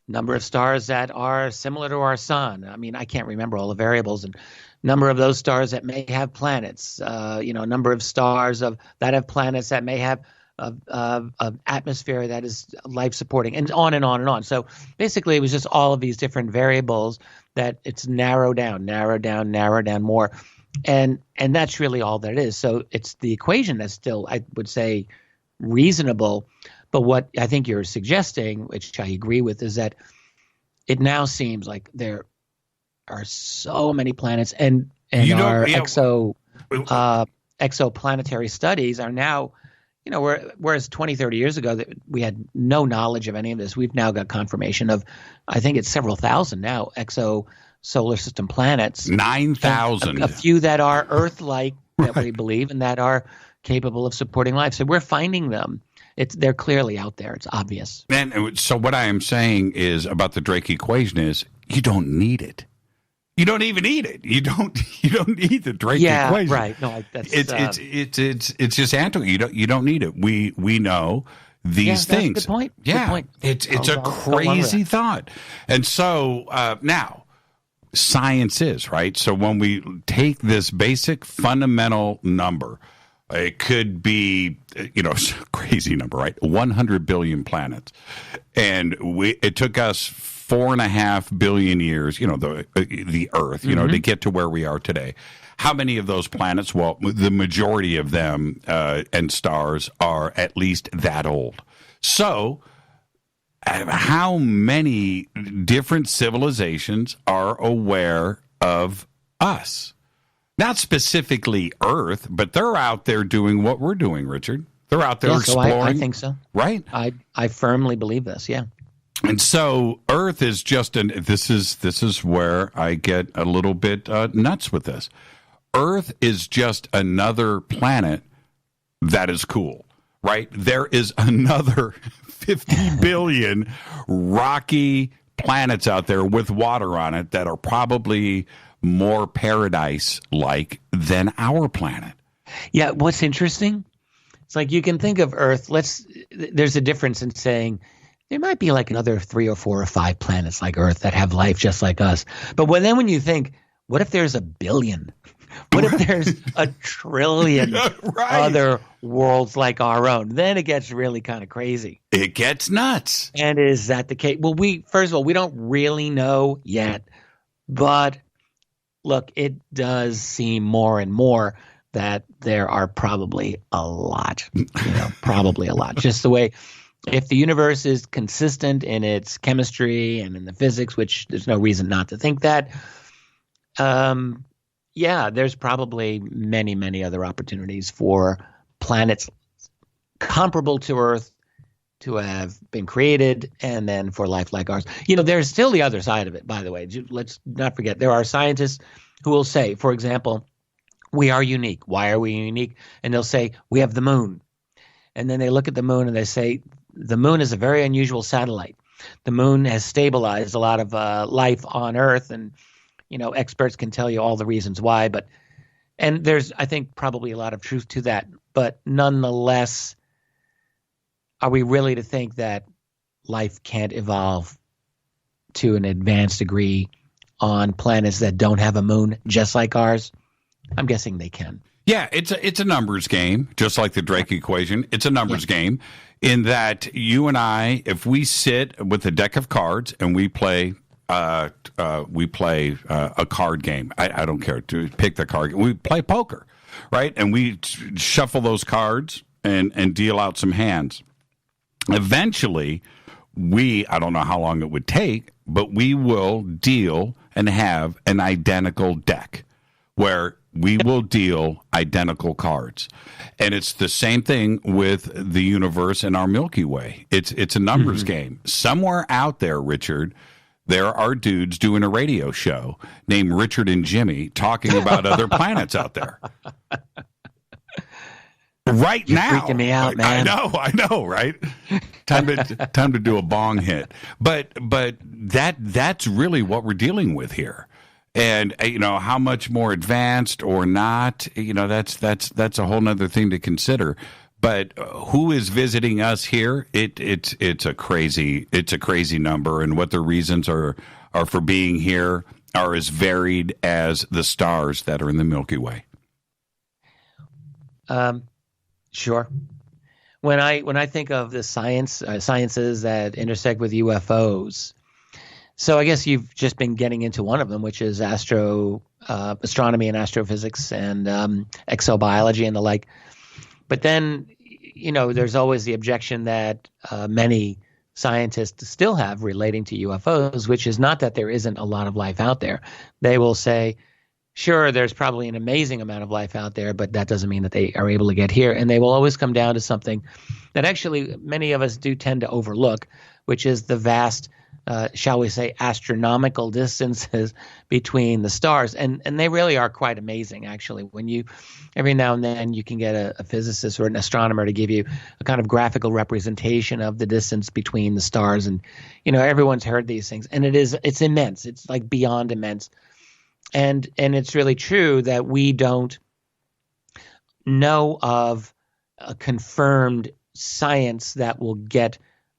[SPEAKER 13] that are similar to our sun. I mean, I can't remember all the variables, and number of those stars that may have planets. Number of stars that have planets that may have atmosphere that is life supporting, and on and on and on. So basically, it was just all of these different variables that it's narrowed down more, and that's really all that it is. So it's the equation that's still, I would say, reasonable. But what I think you're suggesting, which I agree with, is that it now seems like there are so many planets, and our exoplanetary studies are now, whereas 20, 30 years ago that we had no knowledge of any of this, we've now got confirmation of, I think it's several thousand now, solar system planets.
[SPEAKER 6] 9,000.
[SPEAKER 13] A few that are Earth-like that we believe and that are capable of supporting life. So we're finding them. they're clearly out there. It's obvious.
[SPEAKER 6] And so what I am saying is about the Drake equation is you don't need it. You don't even need it. You don't need the Drake equation.
[SPEAKER 13] Right. No, that's
[SPEAKER 6] it's just antiquated. You don't need it. We know these things.
[SPEAKER 13] That's a good point.
[SPEAKER 6] Yeah.
[SPEAKER 13] Good point.
[SPEAKER 6] It's a crazy thought. And so now science is, right? So when we take this basic fundamental number, it could be, crazy number, right? 100 billion planets. And it took us 4.5 billion years, the Earth, to get to where we are today. How many of those planets? Well, the majority of them and stars are at least that old. So how many different civilizations are aware of us? Not specifically Earth, but they're out there doing what we're doing, Richard. They're out there exploring.
[SPEAKER 13] I think so.
[SPEAKER 6] Right?
[SPEAKER 13] I firmly believe this, yeah.
[SPEAKER 6] And so Earth is just this is where I get a little bit nuts with this. Earth is just another planet that is cool, right? There is another 50 billion rocky planets out there with water on it that are probably more paradise-like than our planet.
[SPEAKER 13] Yeah, what's interesting? It's like you can think of Earth. There's a difference in saying there might be like another 3 or 4 or 5 planets like Earth that have life just like us. But when you think, what if there's a billion? What if there's a trillion other worlds like our own? Then it gets really kind of crazy.
[SPEAKER 6] It gets nuts.
[SPEAKER 13] And is that the case? Well, first of all, we don't really know yet. But look, it does seem more and more that there are probably a lot, probably a lot. Just the way, if the universe is consistent in its chemistry and in the physics, which there's no reason not to think that, there's probably many, many other opportunities for planets comparable to Earth to have been created, and then for life like ours. There's still the other side of it, by the way. Let's not forget. There are scientists who will say, for example, we are unique. Why are we unique? And they'll say, we have the moon. And then they look at the moon and they say, the moon is a very unusual satellite. The moon has stabilized a lot of life on Earth, and experts can tell you all the reasons why. And there's, I think, probably a lot of truth to that. But nonetheless, are we really to think that life can't evolve to an advanced degree on planets that don't have a moon, just like ours? I'm guessing they can.
[SPEAKER 6] Yeah, it's a numbers game, just like the Drake equation. It's a numbers game in that you and I, if we sit with a deck of cards and we play a card game. I don't care to pick the card. We play poker, right? And we shuffle those cards and deal out some hands. Eventually, I don't know how long it would take, but we will deal and have an identical deck where we will deal identical cards. And it's the same thing with the universe and our Milky Way. It's a numbers game. Somewhere out there, Richard, there are dudes doing a radio show named Richard and Jimmy talking about other planets out there. Right
[SPEAKER 13] You're
[SPEAKER 6] now.
[SPEAKER 13] Freaking me out, man.
[SPEAKER 6] I know, right? Time to do a bong hit. But that's really what we're dealing with here. And how much more advanced or not, that's a whole nother thing to consider. But who is visiting us here? It's a crazy number, and what the reasons are for being here are as varied as the stars that are in the Milky Way.
[SPEAKER 13] Sure. When I think of the sciences that intersect with UFOs, so I guess you've just been getting into one of them, which is astronomy and astrophysics and exobiology and the like. But then, there's always the objection that many scientists still have relating to UFOs, which is not that there isn't a lot of life out there. They will say, Sure, there's probably an amazing amount of life out there, but that doesn't mean that they are able to get here. And they will always come down to something that actually many of us do tend to overlook, which is the vast, shall we say, astronomical distances between the stars. And they really are quite amazing, actually. When you, every now and then, you can get a physicist or an astronomer to give you a kind of graphical representation of the distance between the stars. And, everyone's heard these things. And it's immense. It's like beyond immense. And it's really true that we don't know of a confirmed science that will get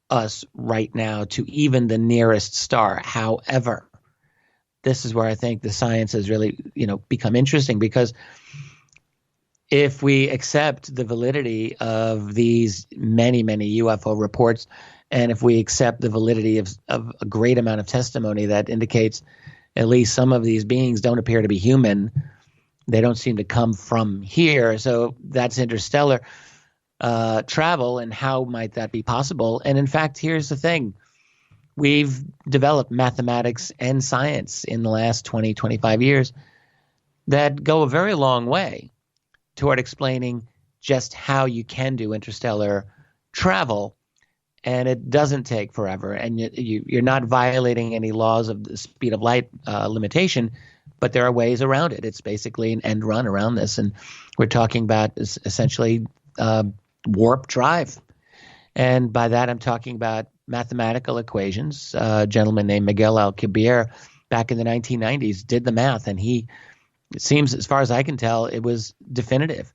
[SPEAKER 13] us right now to even the nearest star. However, this is where I think the science has really, become interesting, because if we accept the validity of these many, many UFO reports, and if we accept the validity of a great amount of testimony that indicates at least some of these beings don't appear to be human, they don't seem to come from here. So that's interstellar travel, and how might that be possible? And in fact, here's the thing. We've developed mathematics and science in the last 20, 25 years that go a very long way toward explaining just how you can do interstellar travel, and it doesn't take forever, and you're not violating any laws of the speed of light limitation, but there are ways around it. It's basically an end run around this, and we're talking about essentially warp drive. And by that, I'm talking about mathematical equations. A gentleman named Miguel Alcubierre back in the 1990s did the math, and it seems, as far as I can tell, it was definitive.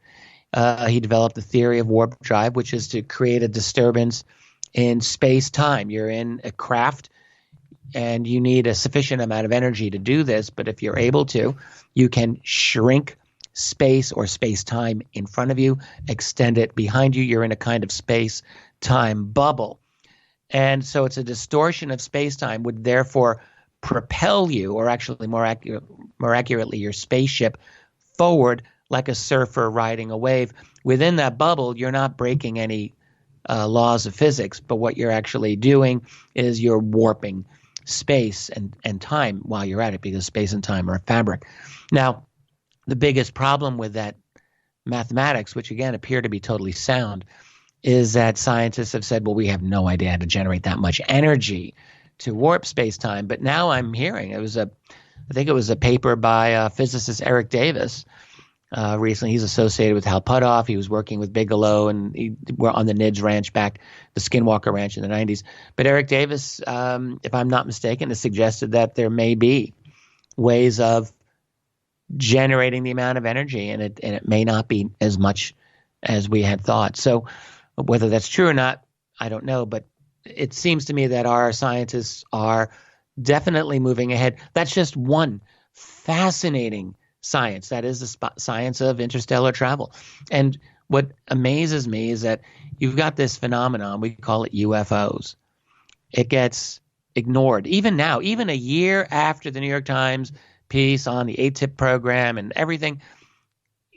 [SPEAKER 13] He developed the theory of warp drive, which is to create a disturbance in space-time. You're in a craft, and you need a sufficient amount of energy to do this, but if you're able to, you can shrink space or space-time in front of you, extend it behind you. You're in a kind of space-time bubble. And so it's a distortion of space-time would therefore propel you, or actually more accurately, your spaceship forward like a surfer riding a wave. Within that bubble, you're not breaking any laws of physics, but what you're actually doing is you're warping space and time while you're at it, because space and time are a fabric. Now, the biggest problem with that mathematics, which again appear to be totally sound, is that scientists have said, well, we have no idea how to generate that much energy to warp space-time. But now I'm hearing, I think it was a paper by physicist Eric Davis. Recently, he's associated with Hal Puthoff. He was working with Bigelow, and we're on the NIDS ranch back, the Skinwalker Ranch in the 90s. But Eric Davis, if I'm not mistaken, has suggested that there may be ways of generating the amount of energy, and it may not be as much as we had thought. So whether that's true or not, I don't know. But it seems to me that our scientists are definitely moving ahead. That's just one fascinating science. That is the science of interstellar travel. And what amazes me is that you've got this phenomenon, we call it UFOs. It gets ignored. Even now, even a year after the New York Times piece on the ATIP program and everything,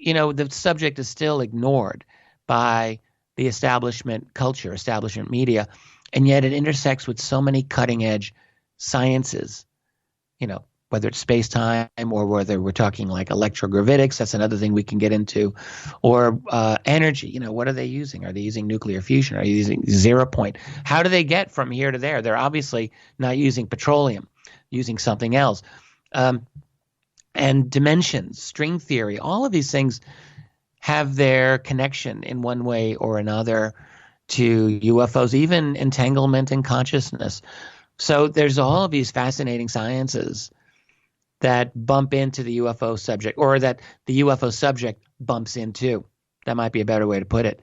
[SPEAKER 13] the subject is still ignored by the establishment culture, establishment media, and yet it intersects with so many cutting-edge sciences, whether it's space-time or whether we're talking like electrogravitics, that's another thing we can get into, or energy. What are they using? Are they using nuclear fusion? Are they using 0 point? How do they get from here to there? They're obviously not using petroleum, using something else. And dimensions, string theory, all of these things have their connection in one way or another to UFOs, even entanglement in consciousness. So there's all of these fascinating sciences that bump into the UFO subject, or that the UFO subject bumps into. That might be a better way to put it.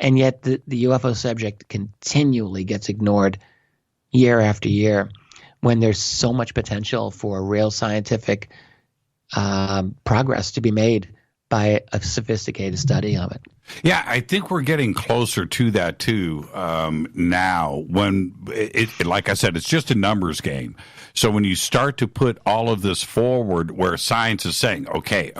[SPEAKER 13] And yet the UFO subject continually gets ignored year after year, when there's so much potential for real scientific progress to be made by a sophisticated study of it.
[SPEAKER 6] Yeah, I think we're getting closer to that too now. When like I said, it's just a numbers game. So when you start to put all of this forward, where science is saying, okay,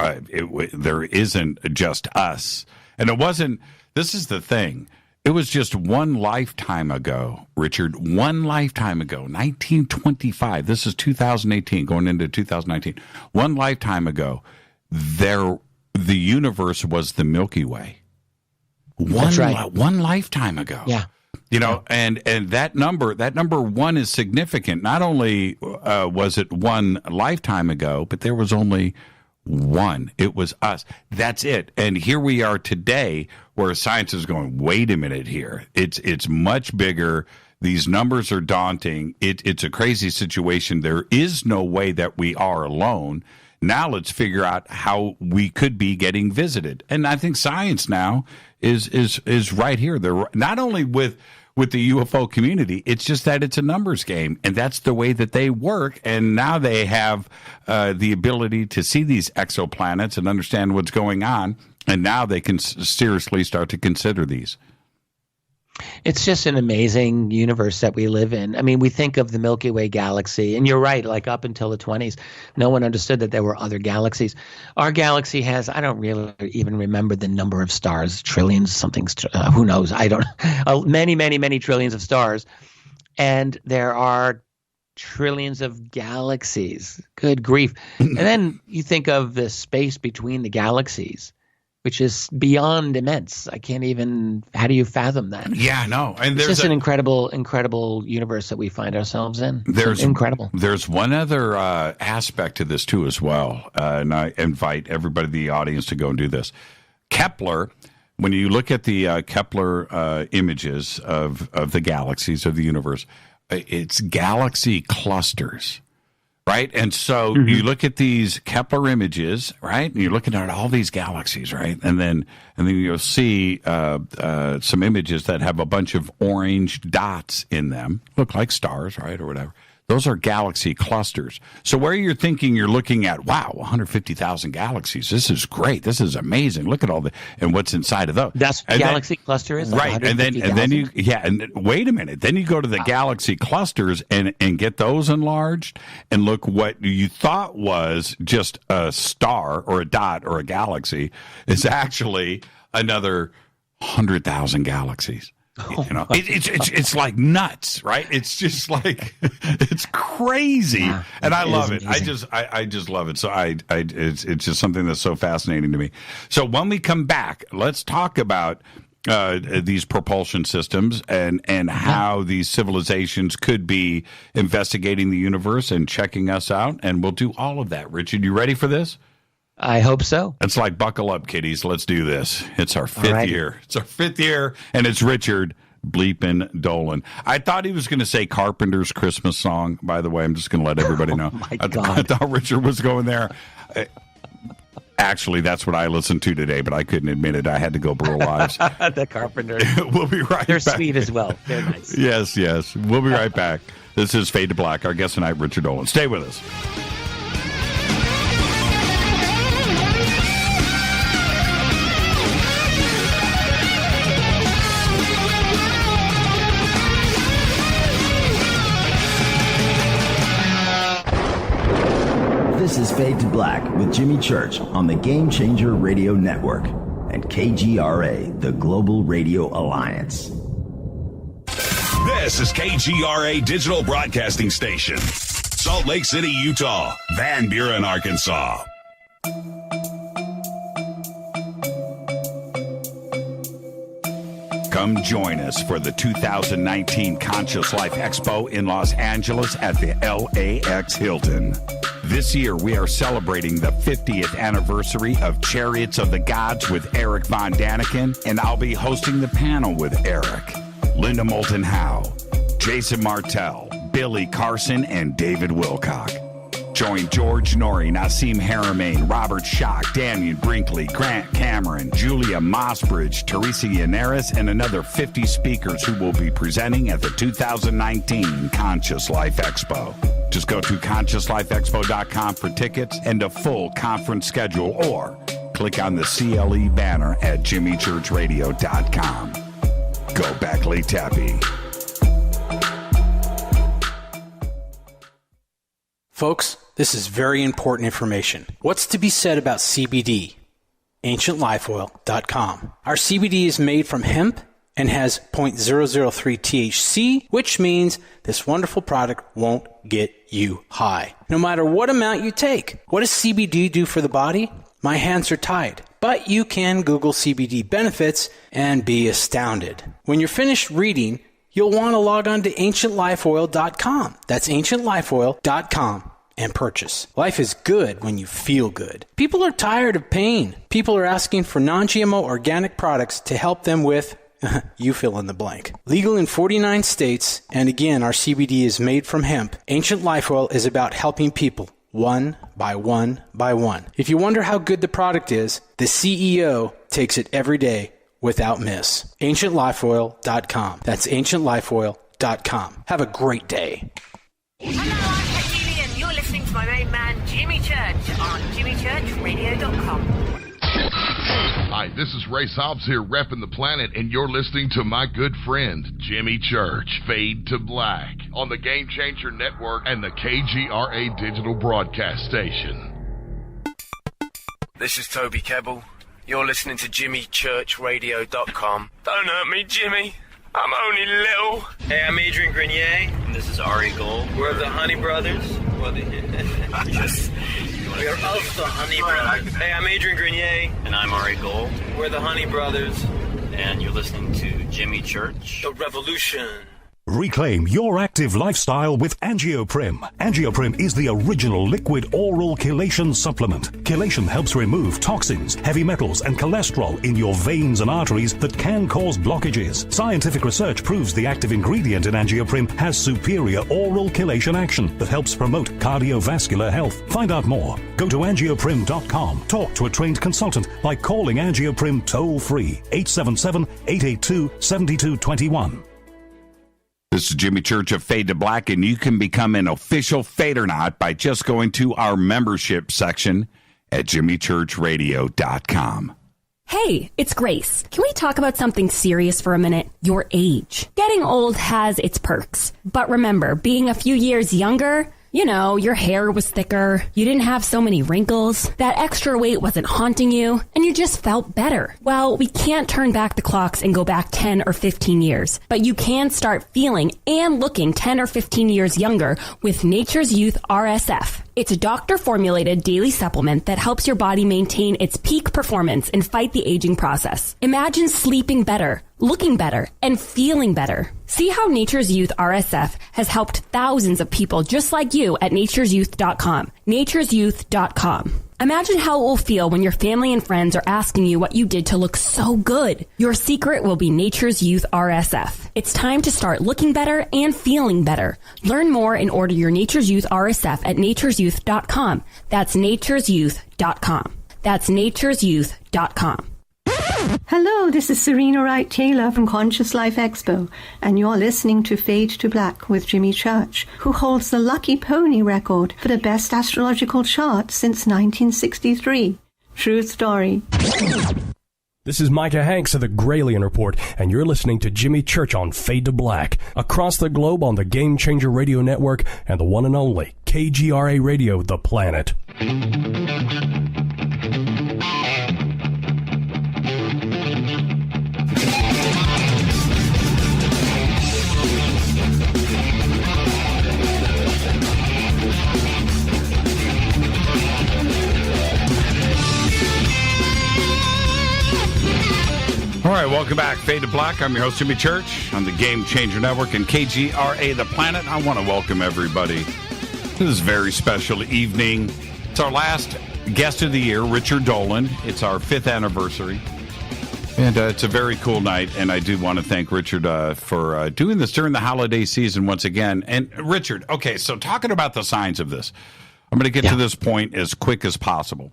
[SPEAKER 6] there isn't just us, and it wasn't. This is the thing. It was just one lifetime ago, Richard, 1925. This is 2018, going into 2019. One lifetime ago, the universe was the Milky Way.
[SPEAKER 13] That's right.
[SPEAKER 6] One lifetime ago.
[SPEAKER 13] Yeah.
[SPEAKER 6] And that number one is significant. Not only was it one lifetime ago, but there was only one. It was us. That's it. And here we are today, where science is going, wait a minute here. It's much bigger. These numbers are daunting. It's a crazy situation. There is no way that we are alone. Now let's figure out how we could be getting visited. And I think science now is right here. They're not only with the UFO community, it's just that it's a numbers game, and that's the way that they work. And now they have the ability to see these exoplanets and understand what's going on, and now they can seriously start to consider these.
[SPEAKER 13] It's just an amazing universe that we live in. I mean, we think of the Milky Way galaxy, and you're right, like up until the 20s, no one understood that there were other galaxies. Our galaxy has, I don't really even remember the number of stars, trillions, something, who knows? I don't, many, many, many trillions of stars. And there are trillions of galaxies. Good grief. And then you think of the space between the galaxies, which is beyond immense. I can't even, how do you fathom that?
[SPEAKER 6] Yeah, no. And
[SPEAKER 13] it's just an incredible, incredible universe that we find ourselves in.
[SPEAKER 6] There's
[SPEAKER 13] incredible.
[SPEAKER 6] There's one other aspect to this too as well. And I invite everybody in the audience to go and do this. Kepler, when you look at the Kepler images of the galaxies of the universe, it's galaxy clusters. Right. And so you look at these Kepler images, right? And you're looking at all these galaxies, right? And then you'll see some images that have a bunch of orange dots in them, look like stars, right? Or whatever. Those are galaxy clusters. So where you're thinking you're looking at, wow, 150,000 galaxies. This is great. This is amazing. Look at all and what's inside of those.
[SPEAKER 13] That's what galaxy cluster is?
[SPEAKER 6] Right. And then wait a minute. Then you go to the galaxy clusters and get those enlarged and look what you thought was just a star or a dot or a galaxy is actually another 100,000 galaxies. It's like nuts, right? It's just like it's crazy, and I love it. I just love it. So it's just something that's so fascinating to me. So when we come back, let's talk about these propulsion systems and how these civilizations could be investigating the universe and checking us out, and we'll do all of that. Richard, you ready for this?
[SPEAKER 13] I hope so.
[SPEAKER 6] It's like, buckle up, kiddies. Let's do this. It's our fifth year. It's our 5th year, and it's Richard bleeping Dolan. I thought he was going to say Carpenter's Christmas song. By the way, I'm just going to let everybody know.
[SPEAKER 13] My God.
[SPEAKER 6] I thought Richard was going there. Actually, that's what I listened to today, but I couldn't admit it. I had to go Burl Ives.
[SPEAKER 13] The Carpenters.
[SPEAKER 6] We'll be right back.
[SPEAKER 13] They're sweet as well. They're nice.
[SPEAKER 6] Yes. We'll be right back. This is Fade to Black. Our guest tonight, Richard Dolan. Stay with us.
[SPEAKER 14] This is Fade to Black with Jimmy Church on the Game Changer Radio Network and KGRA, the Global Radio Alliance.
[SPEAKER 3] This is KGRA Digital Broadcasting Station, Salt Lake City, Utah, Van Buren, Arkansas. Come join us for the 2019 Conscious Life Expo in Los Angeles at the LAX Hilton. This year, we are celebrating the 50th anniversary of Chariots of the Gods with Eric Von Daniken, and I'll be hosting the panel with Eric, Linda Moulton Howe, Jason Martell, Billy Carson, and David Wilcock. Join George Norrie, Nassim Haramein, Robert Schock, Daniel Brinkley, Grant Cameron, Julia Mossbridge, Teresa Yannaris, and another 50 speakers who will be presenting at the 2019 Conscious Life Expo. Just go to ConsciousLifeExpo.com for tickets and a full conference schedule, or click on the CLE banner at JimmyChurchRadio.com. Go back, Lee Tappy.
[SPEAKER 8] Folks, this is very important information. What's to be said about CBD? AncientLifeOil.com. Our CBD is made from hemp and has 0.003 THC, which means this wonderful product won't get you high, no matter what amount you take. What does CBD do for the body? My hands are tied. But you can Google CBD benefits and be astounded. When you're finished reading, you'll want to log on to ancientlifeoil.com. That's ancientlifeoil.com and purchase. Life is good when you feel good. People are tired of pain. People are asking for non-GMO organic products to help them with you fill in the blank. Legal in 49 states, and again, our CBD is made from hemp. Ancient Life Oil is about helping people one by one by one. If you wonder how good the product is, the CEO takes it every day without miss. AncientLifeOil.com. That's AncientLifeOil.com. Have a great day.
[SPEAKER 15] Hello, I'm Katie, and you're listening to my main man, Jimmy Church, on JimmyChurchRadio.com.
[SPEAKER 16] Hi, this is Ray Hobbs here, repping the planet, and you're listening to my good friend, Jimmy Church, Fade to Black, on the Game Changer Network and the KGRA digital broadcast station.
[SPEAKER 12] This is Toby Kebbell. You're listening to JimmyChurchRadio.com. Don't hurt me, Jimmy. I'm only little.
[SPEAKER 17] Hey, I'm Adrian Grenier. And this is Ari Gold. We're the Honey Brothers. We are of the Honey Brothers. Hey, I'm Adrian Grenier. And I'm Ari Gold. We're the Honey Brothers. And you're listening to Jimmy Church. The Revolution.
[SPEAKER 18] Reclaim your active lifestyle with Angioprim. Angioprim is the original liquid oral chelation supplement. Chelation helps remove toxins, heavy metals, and cholesterol in your veins and arteries that can cause blockages. Scientific research proves the active ingredient in Angioprim has superior oral chelation action that helps promote cardiovascular health. Find out more. Go to angioprim.com. Talk to a trained consultant by calling Angioprim toll-free 877-882-7221.
[SPEAKER 6] This is Jimmy Church of Fade to Black, and you can become an official Fadernaut by just going to our membership section at jimmychurchradio.com.
[SPEAKER 19] Hey, it's Grace. Can we talk about something serious for a minute? Your age. Getting old has its perks. But remember, being a few years younger, you know, your hair was thicker, you didn't have so many wrinkles, that extra weight wasn't haunting you, and you just felt better. Well, we can't turn back the clocks and go back 10 or 15 years, but you can start feeling and looking 10 or 15 years younger with Nature's Youth RSF. It's a doctor-formulated daily supplement that helps your body maintain its peak performance and fight the aging process. Imagine sleeping better, looking better, and feeling better. See how Nature's Youth RSF has helped thousands of people just like you at nature'syouth.com. nature'syouth.com. Imagine how it will feel when your family and friends are asking you what you did to look so good. Your secret will be Nature's Youth RSF. It's time to start looking better and feeling better. Learn more and order your Nature's Youth RSF at nature'syouth.com. That's nature'syouth.com. That's nature'syouth.com.
[SPEAKER 20] Hello, this is Serena Wright Taylor from Conscious Life Expo, and you're listening to Fade to Black with Jimmy Church, who holds the Lucky Pony record for the best astrological chart since 1963. True story.
[SPEAKER 21] This is Micah Hanks of the Gralien Report, and you're listening to Jimmy Church on Fade to Black, across the globe on the Game Changer Radio Network and the one and only KGRA Radio, The Planet.
[SPEAKER 6] All right, welcome back. Fade to Black. I'm your host, Jimmy Church, on the Game Changer Network and KGRA The Planet. I want to welcome everybody to this very special evening. It's our last guest of the year, Richard Dolan. It's our 5th anniversary. And it's a very cool night, and I do want to thank Richard for doing this during the holiday season once again. And Richard, okay, so talking about the signs of this, I'm going to get to this point as quick as possible.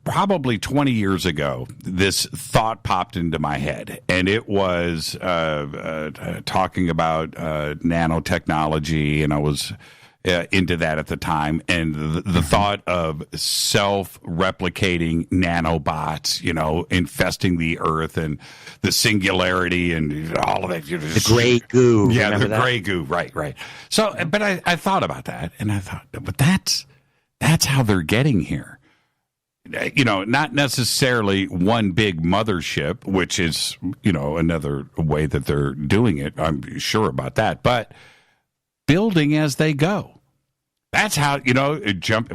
[SPEAKER 6] Probably 20 years ago, this thought popped into my head, and it was talking about nanotechnology, and I was into that at the time, and the thought of self-replicating nanobots, you know, infesting the earth and the singularity and all of that.
[SPEAKER 13] The gray goo.
[SPEAKER 6] Yeah, the gray goo. Right. So, but I thought about that, and I thought, but that's how they're getting here. not necessarily one big mothership, which is, another way that they're doing it. I'm sure about that. But building as they go. That's how,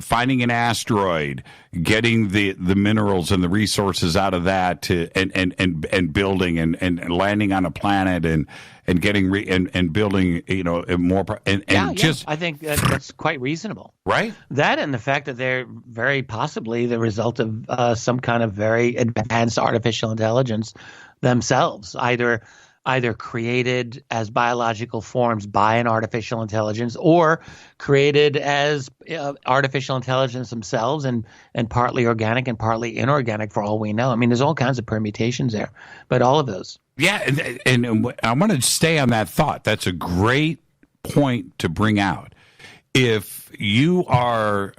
[SPEAKER 6] finding an asteroid, getting the minerals and the resources out of that and building and landing on a planet and getting and building, more.
[SPEAKER 13] I think that's quite reasonable.
[SPEAKER 6] Right.
[SPEAKER 13] That and the fact that they're very possibly the result of some kind of very advanced artificial intelligence themselves, either created as biological forms by an artificial intelligence or created as artificial intelligence themselves and partly organic and partly inorganic for all we know. I mean, there's all kinds of permutations there, but all of those.
[SPEAKER 6] Yeah, and I want to stay on that thought. That's a great point to bring out. If you are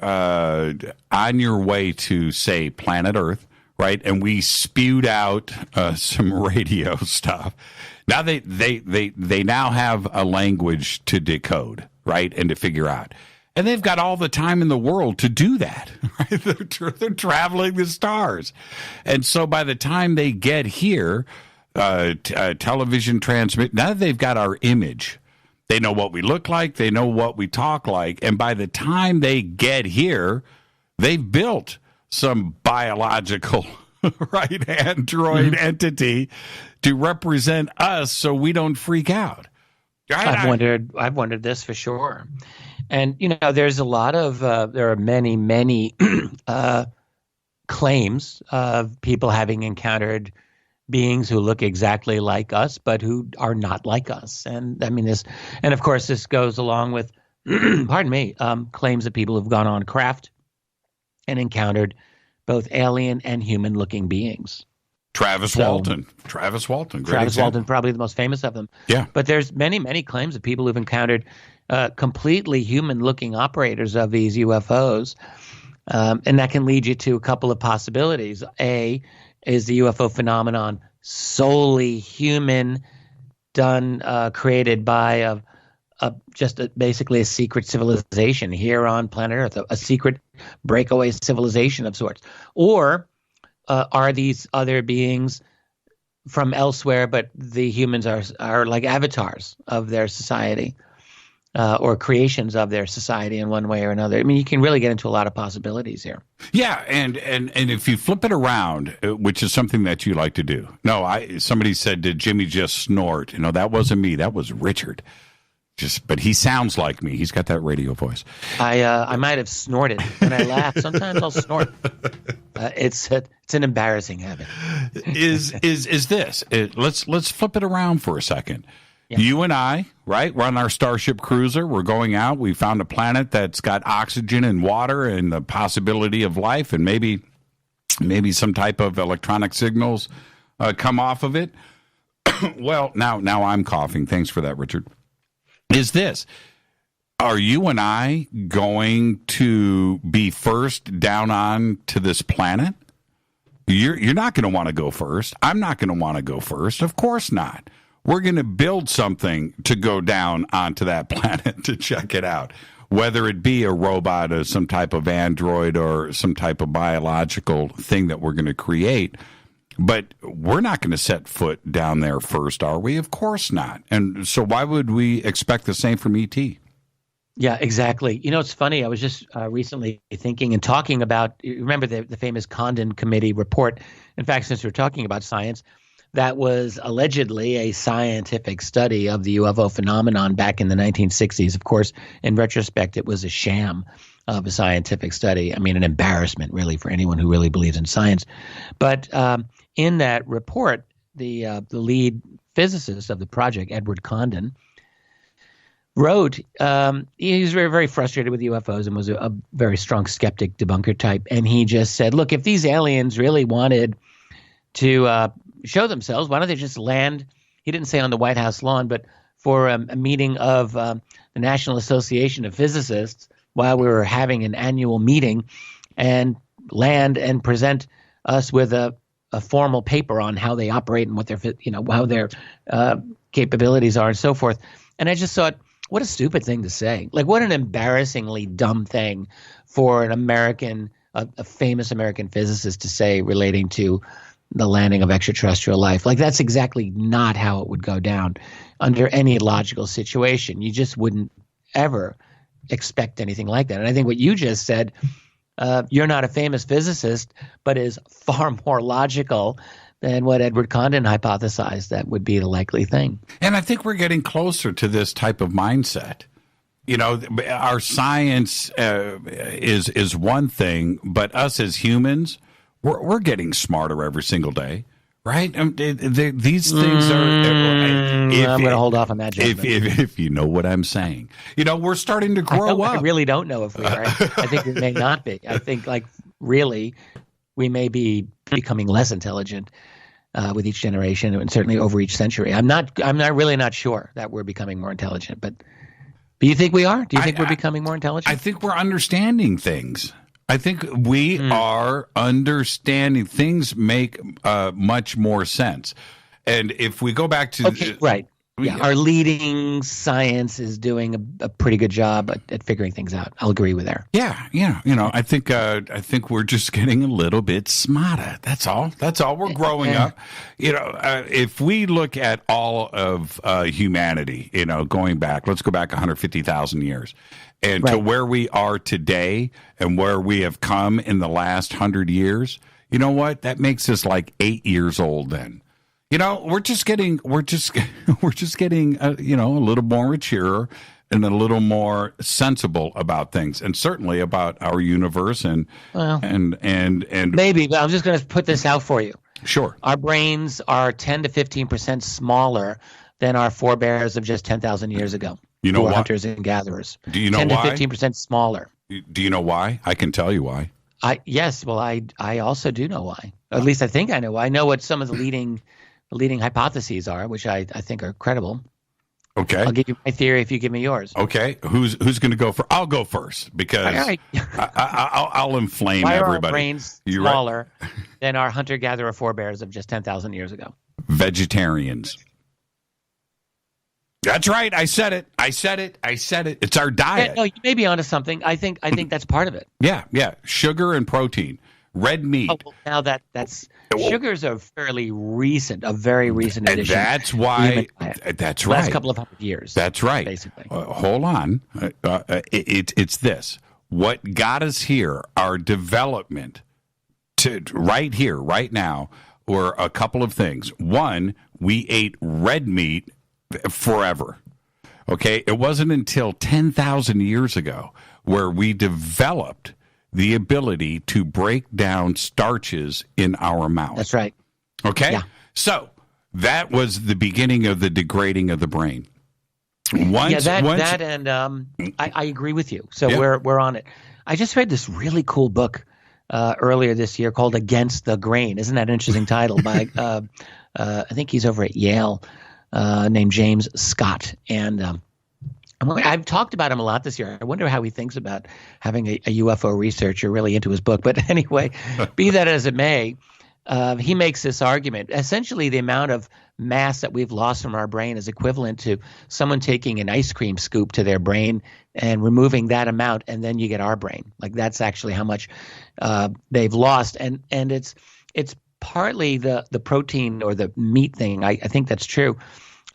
[SPEAKER 6] on your way to, say, planet Earth, right, and we spewed out some radio stuff, now they now have a language to decode, right, and to figure out. And they've got all the time in the world to do that. Right? They're traveling the stars. And so by the time they get here, television transmit, now they've got our image. They know what we look like. They know what we talk like. And by the time they get here, they've built some biological right android entity to represent us so we don't freak out.
[SPEAKER 13] I've wondered this for sure. And there's a lot of there are many claims of people having encountered beings who look exactly like us but who are not like us. And I mean this, and of course this goes along with pardon me, claims of people who've gone on craft and encountered both alien and human-looking beings.
[SPEAKER 6] Travis Walton, probably the most famous of them.
[SPEAKER 13] Yeah. But there's many claims of people who've encountered completely human-looking operators of these UFOs, and that can lead you to a couple of possibilities. A, is the UFO phenomenon solely human, created by basically a secret civilization here on planet Earth, a secret breakaway civilization of sorts? Or are these other beings from elsewhere, but the humans are like avatars of their society, or creations of their society in one way or another? I mean, you can really get into a lot of possibilities here.
[SPEAKER 6] Yeah, and if you flip it around, which is something that you like to do. No, somebody said, did Jimmy just snort? That wasn't me. That was Richard. But he sounds like me. He's got that radio voice.
[SPEAKER 13] I might have snorted when I laugh. Sometimes I'll snort. It's an embarrassing habit.
[SPEAKER 6] Is this? Let's flip it around for a second. Yeah. You and I, right? We're on our Starship Cruiser. We're going out. We found a planet that's got oxygen and water and the possibility of life, and maybe some type of electronic signals come off of it. Well, now I'm coughing. Thanks for that, Richard. Are you and I going to be first down on to this planet? You're not going to want to go first. I'm not going to want to go first. Of course not. We're going to build something to go down onto that planet to check it out, whether it be a robot or some type of android or some type of biological thing that we're going to create. But we're not going to set foot down there first, are we? Of course not. And so why would we expect the same from ET?
[SPEAKER 13] Yeah, exactly. It's funny. I was just recently thinking and talking about, remember the famous Condon Committee report. In fact, since we're talking about science, that was allegedly a scientific study of the UFO phenomenon back in the 1960s. Of course, in retrospect, it was a sham of a scientific study. I mean, an embarrassment, really, for anyone who really believes in science. But in that report, the lead physicist of the project, Edward Condon, wrote, he was very, very frustrated with UFOs and was a very strong skeptic debunker type. And he just said, look, if these aliens really wanted to show themselves, why don't they just land, he didn't say on the White House lawn, but for a meeting of the National Association of Physicists while we were having an annual meeting, and land and present us with a formal paper on how they operate and what their, how their capabilities are and so forth. And I just thought, what a stupid thing to say. Like, what an embarrassingly dumb thing for an American a famous American physicist to say relating to the landing of extraterrestrial life. Like, that's exactly not how it would go down under any logical situation. You just wouldn't ever expect anything like that. And I think what you just said, you're not a famous physicist, but is far more logical than what Edward Condon hypothesized that would be the likely thing.
[SPEAKER 6] And I think we're getting closer to this type of mindset. You know, our science is one thing, but us as humans, we're getting smarter every single day, right? These things are.
[SPEAKER 13] I'm going to hold off on that judgment.
[SPEAKER 6] If you know what I'm saying, you know, we're starting to grow up.
[SPEAKER 13] I really don't know if we are. I think we may not be. I think, like, really, we may be becoming less intelligent with each generation, and certainly over each century. I'm really not sure that we're becoming more intelligent, but do you think we are? Do you think we're becoming more intelligent?
[SPEAKER 6] I think we're understanding things. I think we are understanding things. Make much more sense. And if we go back to
[SPEAKER 13] right. Yeah, our leading science is doing a pretty good job at figuring things out. I'll agree with that.
[SPEAKER 6] Yeah. You know, I think we're just getting a little bit smarter. That's all. We're growing up. You know, if we look at all of humanity, you know, going back, let's go back 150,000 years, and to where we are today and where we have come in the last 100 years. You know what? That makes us like 8 years old then. You know, we're just getting, you know, a little more mature and a little more sensible about things, and certainly about our universe and
[SPEAKER 13] maybe. But I'm just going to put this out for you.
[SPEAKER 6] Sure.
[SPEAKER 13] Our brains are 10 to 15% smaller than our forebears of just 10,000 years ago.
[SPEAKER 6] You know why?
[SPEAKER 13] Hunters and gatherers.
[SPEAKER 6] Do you know
[SPEAKER 13] 10
[SPEAKER 6] why?
[SPEAKER 13] 10 to 15% smaller.
[SPEAKER 6] Do you know why? I can tell you why.
[SPEAKER 13] Yes. Well, I also do know why. At least I think I know why. I know what some of the leading hypotheses are, which I think are credible.
[SPEAKER 6] Okay.
[SPEAKER 13] I'll give you my theory if you give me yours.
[SPEAKER 6] Okay. Who's going to go first? I'll go first because I'll inflame
[SPEAKER 13] Why
[SPEAKER 6] everybody.
[SPEAKER 13] Are our brains smaller than our hunter-gatherer forebears of just 10,000 years ago?
[SPEAKER 6] Vegetarians. That's right. I said it. It's our diet.
[SPEAKER 13] Yeah, no, you may be onto something. I think that's part of it.
[SPEAKER 6] Yeah. Sugar and protein. Red meat.
[SPEAKER 13] Oh, well, now that's sugars are fairly recent, a very recent addition.
[SPEAKER 6] And that's why. That's right.
[SPEAKER 13] Last couple of 100 years.
[SPEAKER 6] That's right.
[SPEAKER 13] Basically.
[SPEAKER 6] Hold on. It's this. What got us here, our development to right here, right now, were a couple of things. One, we ate red meat forever. Okay, it wasn't until 10,000 years ago where we developed the ability to break down starches in our mouth.
[SPEAKER 13] That's right.
[SPEAKER 6] Okay?
[SPEAKER 13] Yeah.
[SPEAKER 6] So that was the beginning of the degrading of the brain.
[SPEAKER 13] I agree with you. So we're on it. I just read this really cool book earlier this year called Against the Grain. Isn't that an interesting title? By I think he's over at Yale, named James Scott. And I've talked about him a lot this year. I wonder how he thinks about having a UFO researcher really into his book. But anyway, be that as it may, he makes this argument. Essentially, the amount of mass that we've lost from our brain is equivalent to someone taking an ice cream scoop to their brain and removing that amount, and then you get our brain. Like, that's actually how much they've lost. And it's partly the protein or the meat thing. I think that's true.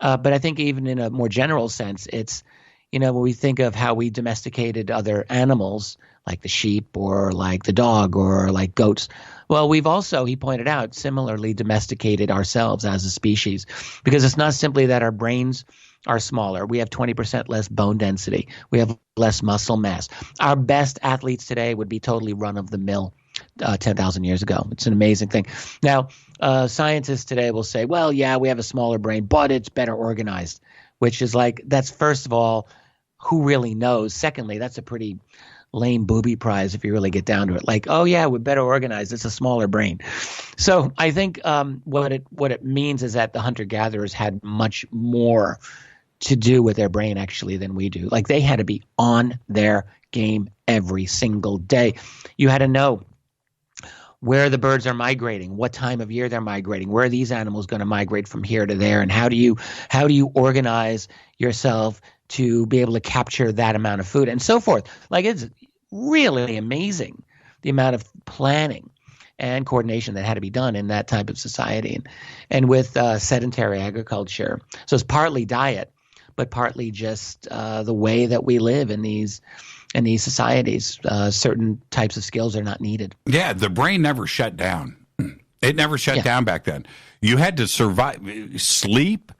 [SPEAKER 13] But I think even in a more general sense, it's, you know, when we think of how we domesticated other animals, like the sheep or like the dog or like goats, well, we've also, he pointed out, similarly domesticated ourselves as a species, because it's not simply that our brains are smaller. We have 20% less bone density. We have less muscle mass. Our best athletes today would be totally run-of-the-mill 10,000 years ago. It's an amazing thing. Now, scientists today will say, well, yeah, we have a smaller brain, but it's better organized, which is like, that's first of all, who really knows? Secondly, that's a pretty lame booby prize if you really get down to it. Like, oh yeah, we're better organized. It's a smaller brain. So I think what it means is that the hunter-gatherers had much more to do with their brain actually than we do. Like, they had to be on their game every single day. You had to know where the birds are migrating, what time of year they're migrating, where are these animals going to migrate from here to there, and how do you organize yourself to be able to capture that amount of food and so forth. Like, it's really amazing the amount of planning and coordination that had to be done in that type of society, and with sedentary agriculture. So it's partly diet, but partly just the way that we live in these societies. Certain types of skills are not needed.
[SPEAKER 6] Yeah, the brain never shut down. It never shut down back then. You had to survive. Sleep.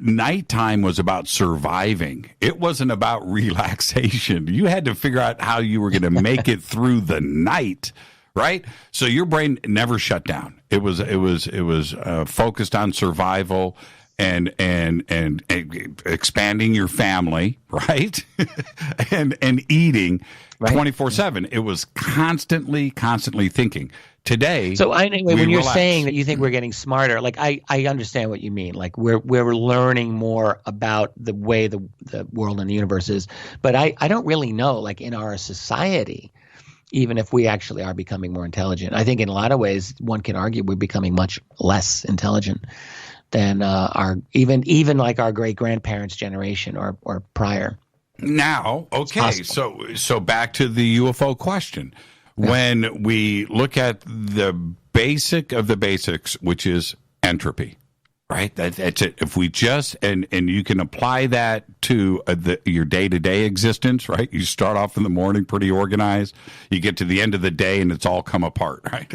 [SPEAKER 6] Nighttime was about surviving. It wasn't about relaxation. You had to figure out how you were going to make it through the night, right? So your brain never shut down. It was focused on survival and expanding your family, right? and eating 24/7. It was constantly thinking. Today,
[SPEAKER 13] so anyway, when you're
[SPEAKER 6] relax.
[SPEAKER 13] saying that you think we're getting smarter, like I understand what you mean. Like we're learning more about the way the world and the universe is, but I don't really know. Like in our society, even if we actually are becoming more intelligent, I think in a lot of ways one can argue we're becoming much less intelligent than our even like our great grandparents' generation or prior.
[SPEAKER 6] Now, okay, so back to the UFO question. When we look at the basic of the basics, which is entropy, right? That's it. If we just and you can apply that to your day-to-day existence, right? You start off in the morning pretty organized. You get to the end of the day and it's all come apart, right?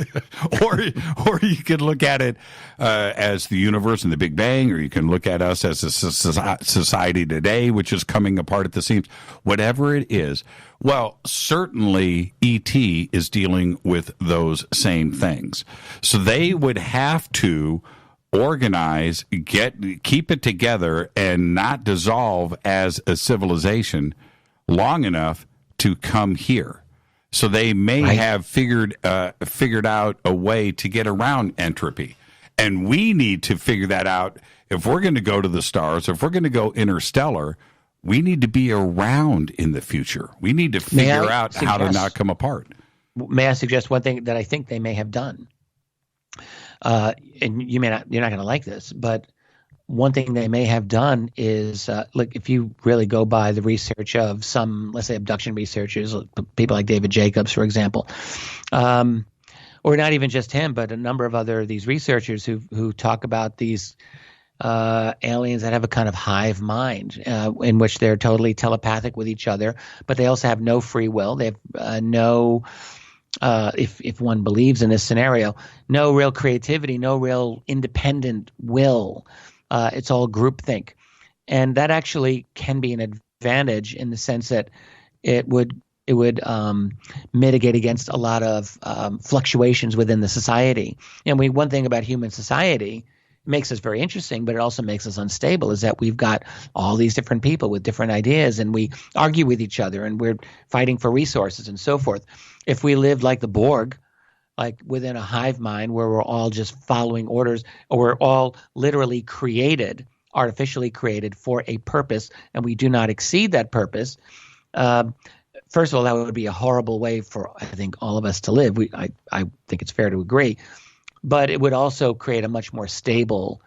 [SPEAKER 6] or you could look at it as the universe and the Big Bang, or you can look at us as a society today, which is coming apart at the seams. Whatever it is. Well, certainly E.T. is dealing with those same things. So they would have to organize, keep it together, and not dissolve as a civilization long enough to come here. So they may have figured out a way to get around entropy. And we need to figure that out. If we're going to go to the stars, if we're going to go interstellar, we need to be around in the future. We need to figure out how to not come apart.
[SPEAKER 13] May I suggest one thing that I think they may have done? And you're not going to like this, but one thing they may have done is, look, if you really go by the research of some, let's say, abduction researchers, people like David Jacobs, for example, or not even just him, but a number of other these researchers who talk about these aliens that have a kind of hive mind in which they're totally telepathic with each other, but they also have no free will. They have no, if one believes in this scenario, no real creativity, no real independent will. It's all groupthink. And that actually can be an advantage in the sense that it would mitigate against a lot of fluctuations within the society. And one thing about human society makes us very interesting, but it also makes us unstable, is that we've got all these different people with different ideas, and we argue with each other, and we're fighting for resources and so forth. If we lived like the Borg, like within a hive mind where we're all just following orders, or we're all literally created, artificially created for a purpose, and we do not exceed that purpose, first of all, that would be a horrible way for, I think, all of us to live. I think it's fair to agree. But it would also create a much more stable,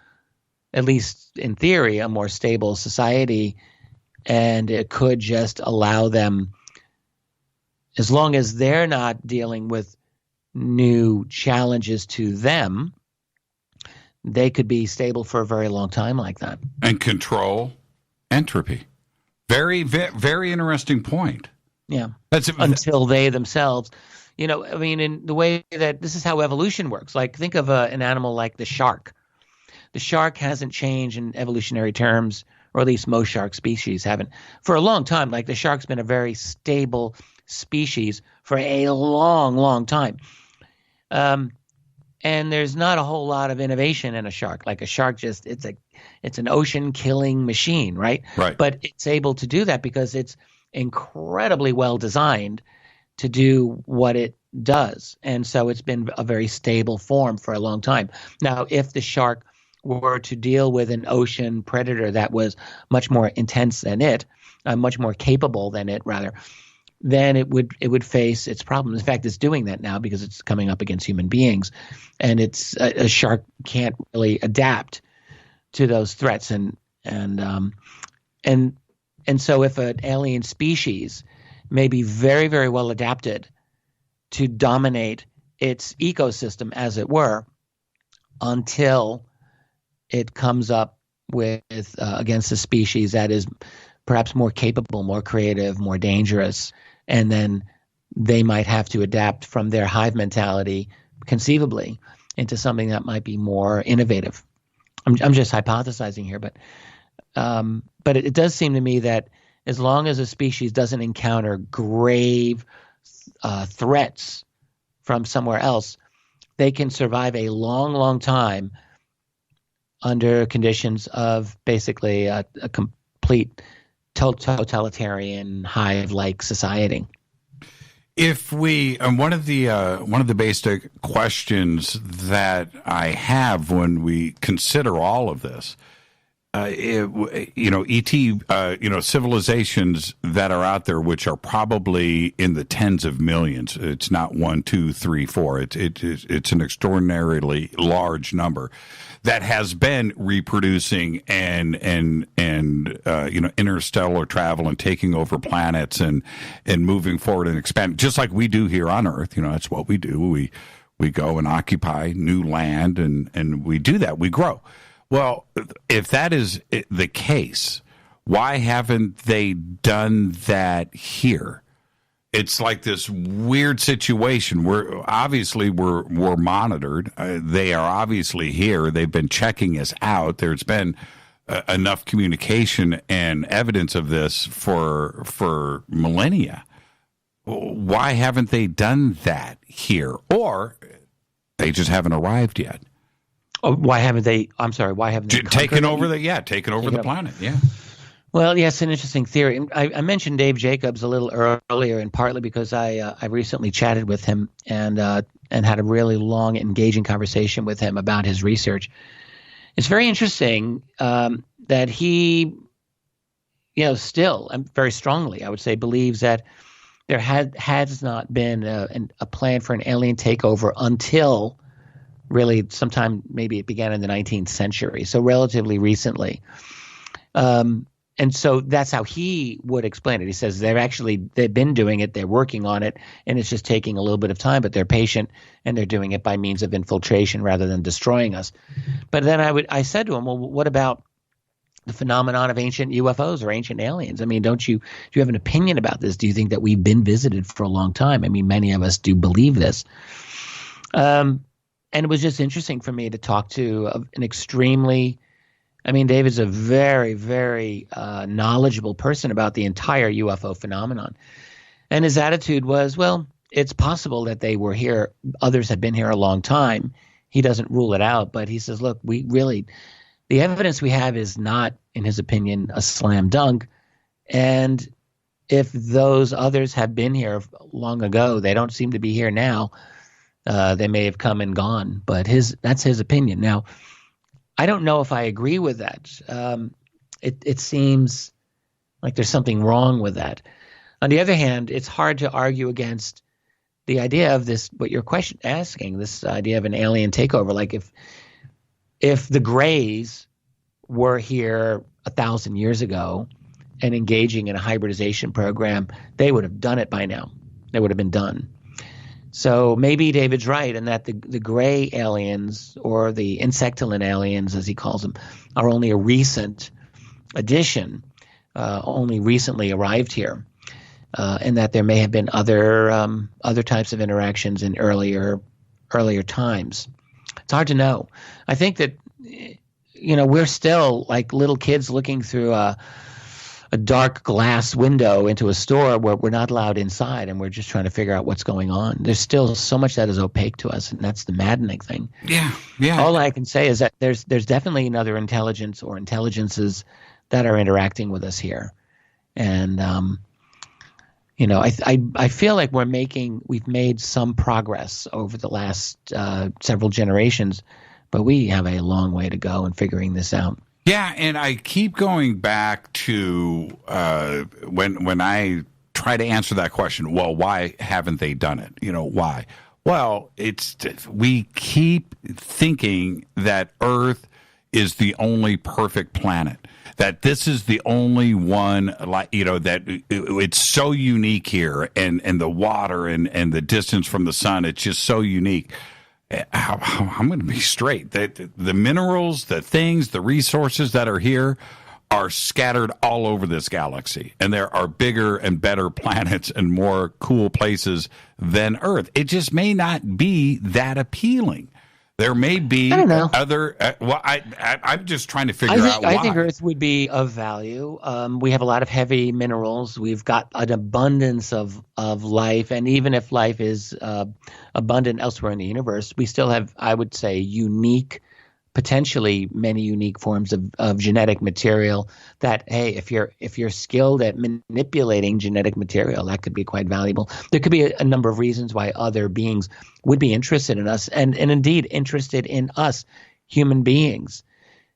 [SPEAKER 13] at least in theory, a more stable society. And it could just allow them, as long as they're not dealing with new challenges to them, they could be stable for a very long time like that.
[SPEAKER 6] And control entropy. Very, very, very interesting point.
[SPEAKER 13] Yeah. Until they themselves, I mean, in the way that this is how evolution works. Like, think of an animal like the shark. The shark hasn't changed in evolutionary terms, or at least most shark species haven't, for a long time. Like, the shark's been a very stable species for a long, long time. And there's not a whole lot of innovation in a shark. Like, a shark it's an ocean-killing machine, right?
[SPEAKER 6] Right.
[SPEAKER 13] But it's able to do that because it's incredibly well designed to do what it does. And so it's been a very stable form for a long time. Now, if the shark were to deal with an ocean predator that was much more intense than it, much more capable than it, rather, then it would face its problems. In fact, it's doing that now because it's coming up against human beings, and it's a shark can't really adapt to those threats. And so if an alien species may be very, very well adapted to dominate its ecosystem, as it were, until it comes up with against a species that is perhaps more capable, more creative, more dangerous, and then they might have to adapt from their hive mentality, conceivably, into something that might be more innovative. I'm just hypothesizing here, but it does seem to me that as long as a species doesn't encounter grave threats from somewhere else, they can survive a long, long time under conditions of basically a complete totalitarian hive-like society.
[SPEAKER 6] If we, one of the basic questions that I have when we consider all of this, civilizations that are out there, which are probably in the tens of millions. It's not 1, 2, 3, 4. It's an extraordinarily large number that has been reproducing and interstellar travel and taking over planets and moving forward and expanding, just like we do here on Earth. That's what we do. We go and occupy new land and we do that. We grow. Well, if that is the case, why haven't they done that here? It's like this weird situation where obviously we're monitored. They are obviously here. They've been checking us out. There's been enough communication and evidence of this for millennia. Why haven't they done that here? Or they just haven't arrived yet.
[SPEAKER 13] Oh, why haven't they? I'm sorry. Why haven't they
[SPEAKER 6] taken over the planet? Yeah.
[SPEAKER 13] Well, yes, an interesting theory. I mentioned Dave Jacobs a little earlier, and partly because I recently chatted with him and had a really long, engaging conversation with him about his research. It's very interesting that he, still, very strongly, I would say, believes that there has not been a plan for an alien takeover until really sometime, maybe it began in the 19th century, so relatively recently. And so that's how he would explain it. He says they've been doing it, they're working on it, and it's just taking a little bit of time, but they're patient and they're doing it by means of infiltration rather than destroying us. But then I said to him, well, what about the phenomenon of ancient UFOs or ancient aliens? I mean, do you have an opinion about this? Do you think that we've been visited for a long time? I mean, many of us do believe this. And it was just interesting for me to talk to an extremely, David's a very, very knowledgeable person about the entire UFO phenomenon. And his attitude was, well, it's possible that they were here. Others have been here a long time. He doesn't rule it out, but he says, look, the evidence we have is not, in his opinion, a slam dunk. And if those others have been here long ago, they don't seem to be here now. They may have come and gone, but that's his opinion. Now, I don't know if I agree with that. It seems like there's something wrong with that. On the other hand, it's hard to argue against the idea of this, what your question asking, this idea of an alien takeover. Like if the Greys were here 1,000 years ago and engaging in a hybridization program, they would have done it by now. They would have been done. So maybe David's right in that the gray aliens, or the insectilin aliens, as he calls them, are only a recent addition, only recently arrived here, and that there may have been other types of interactions in earlier times. It's hard to know. I think that we're still like little kids looking through a dark glass window into a store where we're not allowed inside, and we're just trying to figure out what's going on. There's still so much that is opaque to us, and that's the maddening thing.
[SPEAKER 6] Yeah.
[SPEAKER 13] All I can say is that there's definitely another intelligence or intelligences that are interacting with us here, and I feel like we've made some progress over the last several generations, but we have a long way to go in figuring this out.
[SPEAKER 6] Yeah, and I keep going back to when I try to answer that question, well, why haven't they done it? Why? Well, we keep thinking that Earth is the only perfect planet. That this is the only one, like, you know, that it's so unique here, and the water and the distance from the sun, it's just so unique. I'm going to be straight. That the minerals, the things, the resources that are here are scattered all over this galaxy, and there are bigger and better planets and more cool places than Earth. It just may not be that appealing. There may be other. I'm just trying to figure out why.
[SPEAKER 13] I think Earth would be of value. We have a lot of heavy minerals. We've got an abundance of life, and even if life is abundant elsewhere in the universe, we still have, I would say, potentially many unique forms of genetic material that, hey, if you're skilled at manipulating genetic material, that could be quite valuable. There could be a number of reasons why other beings would be interested in us, and indeed interested in us, human beings.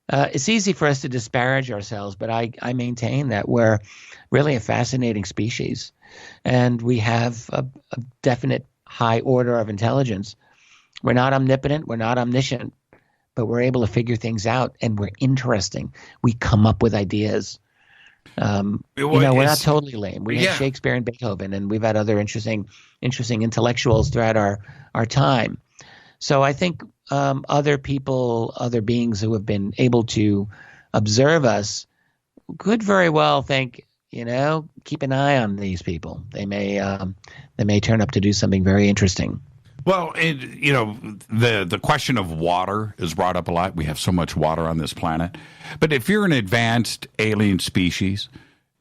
[SPEAKER 13] It's easy for us to disparage ourselves, but I maintain that we're really a fascinating species, and we have a definite high order of intelligence. We're not omnipotent, we're not omniscient, but we're able to figure things out, and we're interesting. We come up with ideas. We're not totally lame. We had Shakespeare and Beethoven, and we've had other interesting intellectuals throughout our time. So I think other people, other beings who have been able to observe us could very well think, keep an eye on these people. They may turn up to do something very interesting.
[SPEAKER 6] Well, the question of water is brought up a lot. We have so much water on this planet. But if you're an advanced alien species,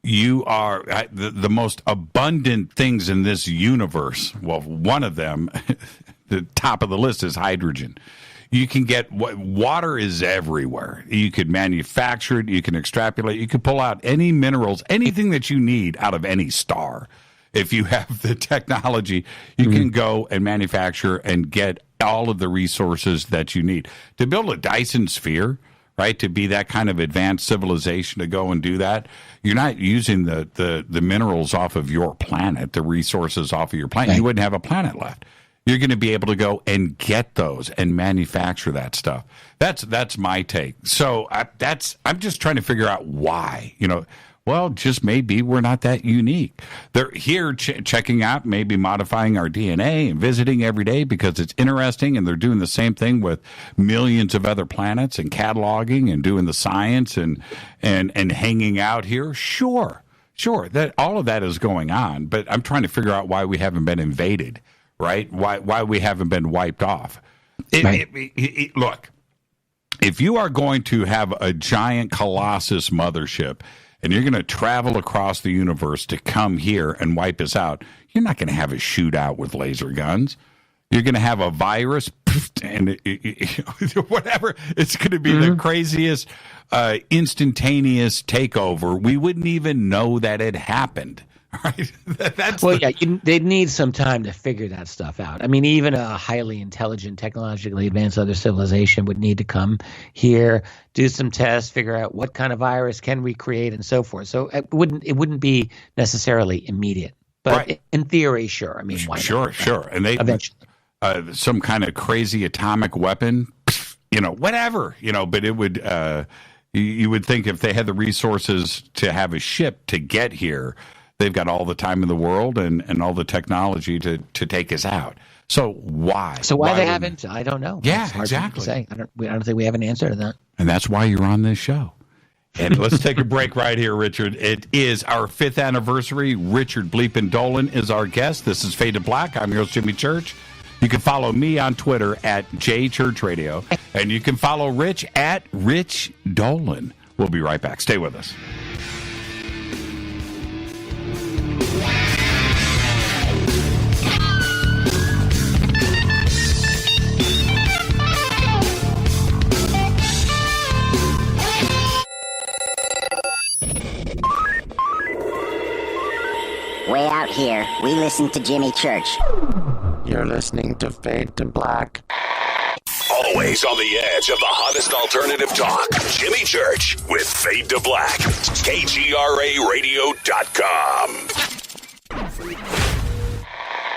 [SPEAKER 6] you are the most abundant things in this universe. Well, one of them, the top of the list, is hydrogen. You can get water is everywhere. You could manufacture it. You can extrapolate. You can pull out any minerals, anything that you need out of any star. If you have the technology, you can go and manufacture and get all of the resources that you need. To build a Dyson sphere, right, to be that kind of advanced civilization, to go and do that, you're not using the minerals off of your planet, the resources off of your planet. Right. You wouldn't have a planet left. You're going to be able to go and get those and manufacture that stuff. That's my take. So I'm just trying to figure out why, Well, just maybe we're not that unique. They're here checking out, maybe modifying our DNA and visiting every day because it's interesting, and they're doing the same thing with millions of other planets and cataloging and doing the science and hanging out here. Sure, that all of that is going on, but I'm trying to figure out why we haven't been invaded, right? Why we haven't been wiped off. Look, if you are going to have a giant Colossus mothership, and you're going to travel across the universe to come here and wipe us out, you're not going to have a shootout with laser guns. You're going to have a virus and whatever. It's going to be the craziest instantaneous takeover. We wouldn't even know that it happened. Right?
[SPEAKER 13] They'd need some time to figure that stuff out. I mean, even a highly intelligent, technologically advanced other civilization would need to come here, do some tests, figure out what kind of virus can we create, and so forth. So it wouldn't be necessarily immediate, but in theory, sure. I mean, why not?
[SPEAKER 6] Sure. And they eventually some kind of crazy atomic weapon, whatever, but it would. You would think if they had the resources to have a ship to get here, they've got all the time in the world and all the technology to take us out. So why?
[SPEAKER 13] Why they haven't? I don't know.
[SPEAKER 6] Yeah, exactly.
[SPEAKER 13] To say. I don't think we have an answer to that.
[SPEAKER 6] And that's why you're on this show. And let's take a break right here, Richard. It is our 5th anniversary. Richard Bleepin' Dolan is our guest. This is Fade to Black. I'm your host, Jimmy Church. You can follow me on Twitter at JChurchRadio. And you can follow Rich at Rich Dolan. We'll be right back. Stay with us.
[SPEAKER 2] Way out here, we listen to Jimmy Church.
[SPEAKER 13] You're listening to Fade to Black.
[SPEAKER 22] Always on the edge of the hottest alternative talk. Jimmy Church with Fade to Black. KGRARadio.com.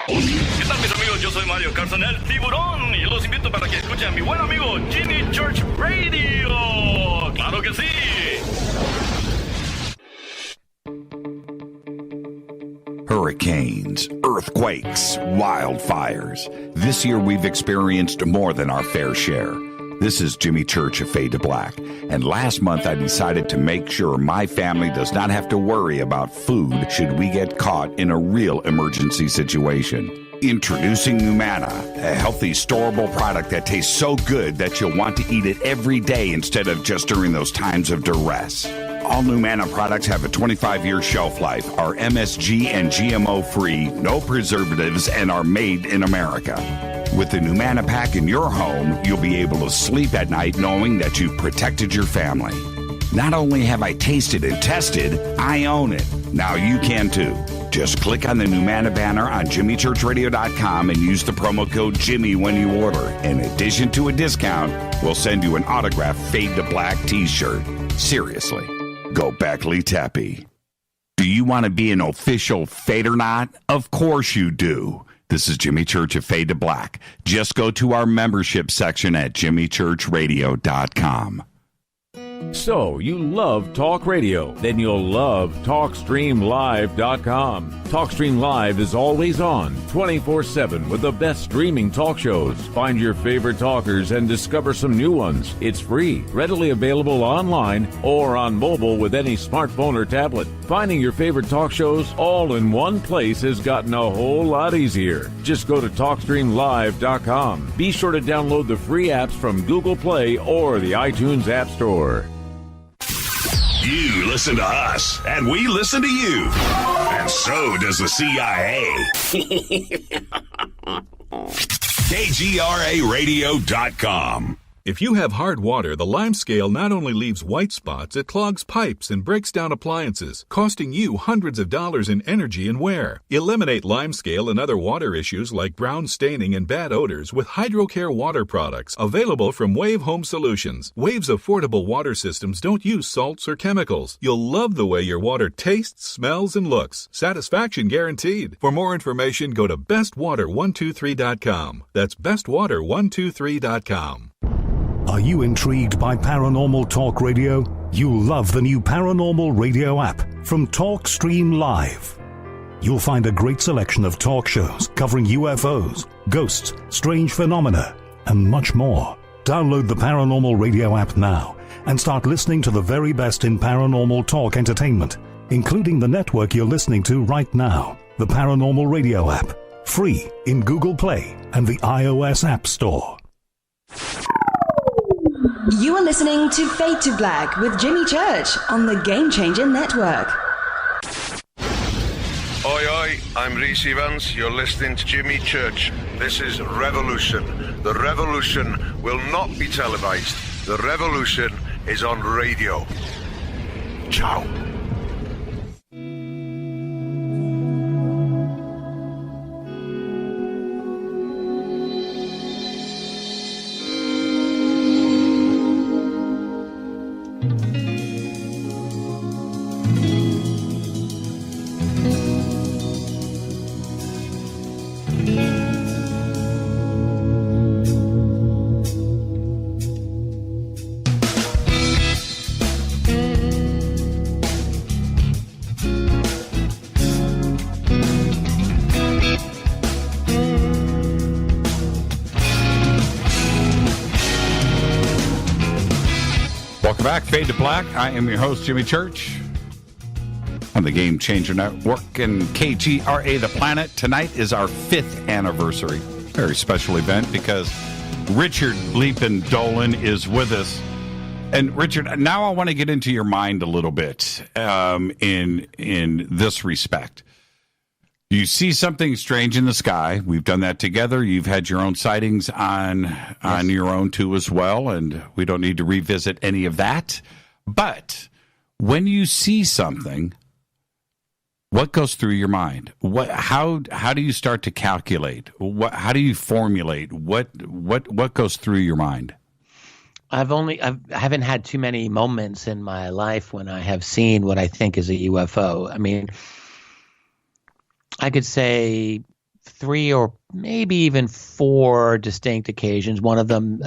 [SPEAKER 23] ¿Qué tal, mis amigos? Yo soy Mario Carson, el tiburón, y los invito para que escuchen a mi buen amigo Jimmy Church Radio.
[SPEAKER 3] Hurricanes, earthquakes, wildfires. This year we've experienced more than our fair share. This is Jimmy Church of Fade to Black, and last month I decided to make sure my family does not have to worry about food should we get caught in a real emergency situation. Introducing Numana, a healthy, storable product that tastes so good that you'll want to eat it every day instead of just during those times of duress. All Numana products have a 25-year shelf life, are MSG and GMO-free, no preservatives, and are made in America. With the Numana pack in your home, you'll be able to sleep at night knowing that you've protected your family. Not only have I tasted and tested, I own it. Now you can too. Just click on the Numana banner on JimmyChurchRadio.com and use the promo code Jimmy when you order. In addition to a discount, we'll send you an autographed Fade to Black t-shirt. Seriously, go Beckley Tappy. Do you want to be an official Fadernaut? Of course you do. This is Jimmy Church of Fade to Black. Just go to our membership section at JimmyChurchRadio.com.
[SPEAKER 4] So, you love talk radio? Then you'll love TalkStreamLive.com. TalkStream Live is always on, 24/7, with the best streaming talk shows. Find your favorite talkers and discover some new ones. It's free, readily available online or on mobile with any smartphone or tablet. Finding your favorite talk shows all in one place has gotten a whole lot easier. Just go to TalkStreamLive.com. Be sure to download the free apps from Google Play or the iTunes App Store.
[SPEAKER 22] You listen to us, and we listen to you. And so does the CIA. KGRARadio.com.
[SPEAKER 5] If you have hard water, the lime scale not only leaves white spots, it clogs pipes and breaks down appliances, costing you hundreds of dollars in energy and wear. Eliminate lime scale and other water issues like brown staining and bad odors with HydroCare water products, available from Wave Home Solutions. Wave's affordable water systems don't use salts or chemicals. You'll love the way your water tastes, smells, and looks. Satisfaction guaranteed. For more information, go to bestwater123.com. That's bestwater123.com.
[SPEAKER 18] Are you intrigued by paranormal talk radio? You'll love the new paranormal radio app from TalkStream Live. You'll find a great selection of talk shows covering UFOs, ghosts, strange phenomena, and much more. Download the paranormal radio app now and start listening to the very best in paranormal talk entertainment, including the network you're listening to right now, the Paranormal Radio app, free in Google Play and the iOS App Store.
[SPEAKER 1] You are listening to Fade to Black with Jimmy Church on the Game Changer Network.
[SPEAKER 11] Oi, oi, I'm Reese Evans. You're listening to Jimmy Church. This is Revolution. The revolution will not be televised. The revolution is on radio. Ciao.
[SPEAKER 6] Welcome back, Fade to Black. I am your host, Jimmy Church, on the Game Changer Network and KGRA The Planet. Tonight is our 5th anniversary. Very special event because Richard Bleepin Dolan is with us. And Richard, now I want to get into your mind a little bit in this respect. You see something strange in the sky. We've done that together. You've had your own sightings on your own too as well, and we don't need to revisit any of that. But when you see something, what goes through your mind? How do you start to calculate? How do you formulate? What goes through your mind?
[SPEAKER 13] I haven't had too many moments in my life when I have seen what I think is a UFO. I mean, I could say 3 or maybe even 4 distinct occasions. One of them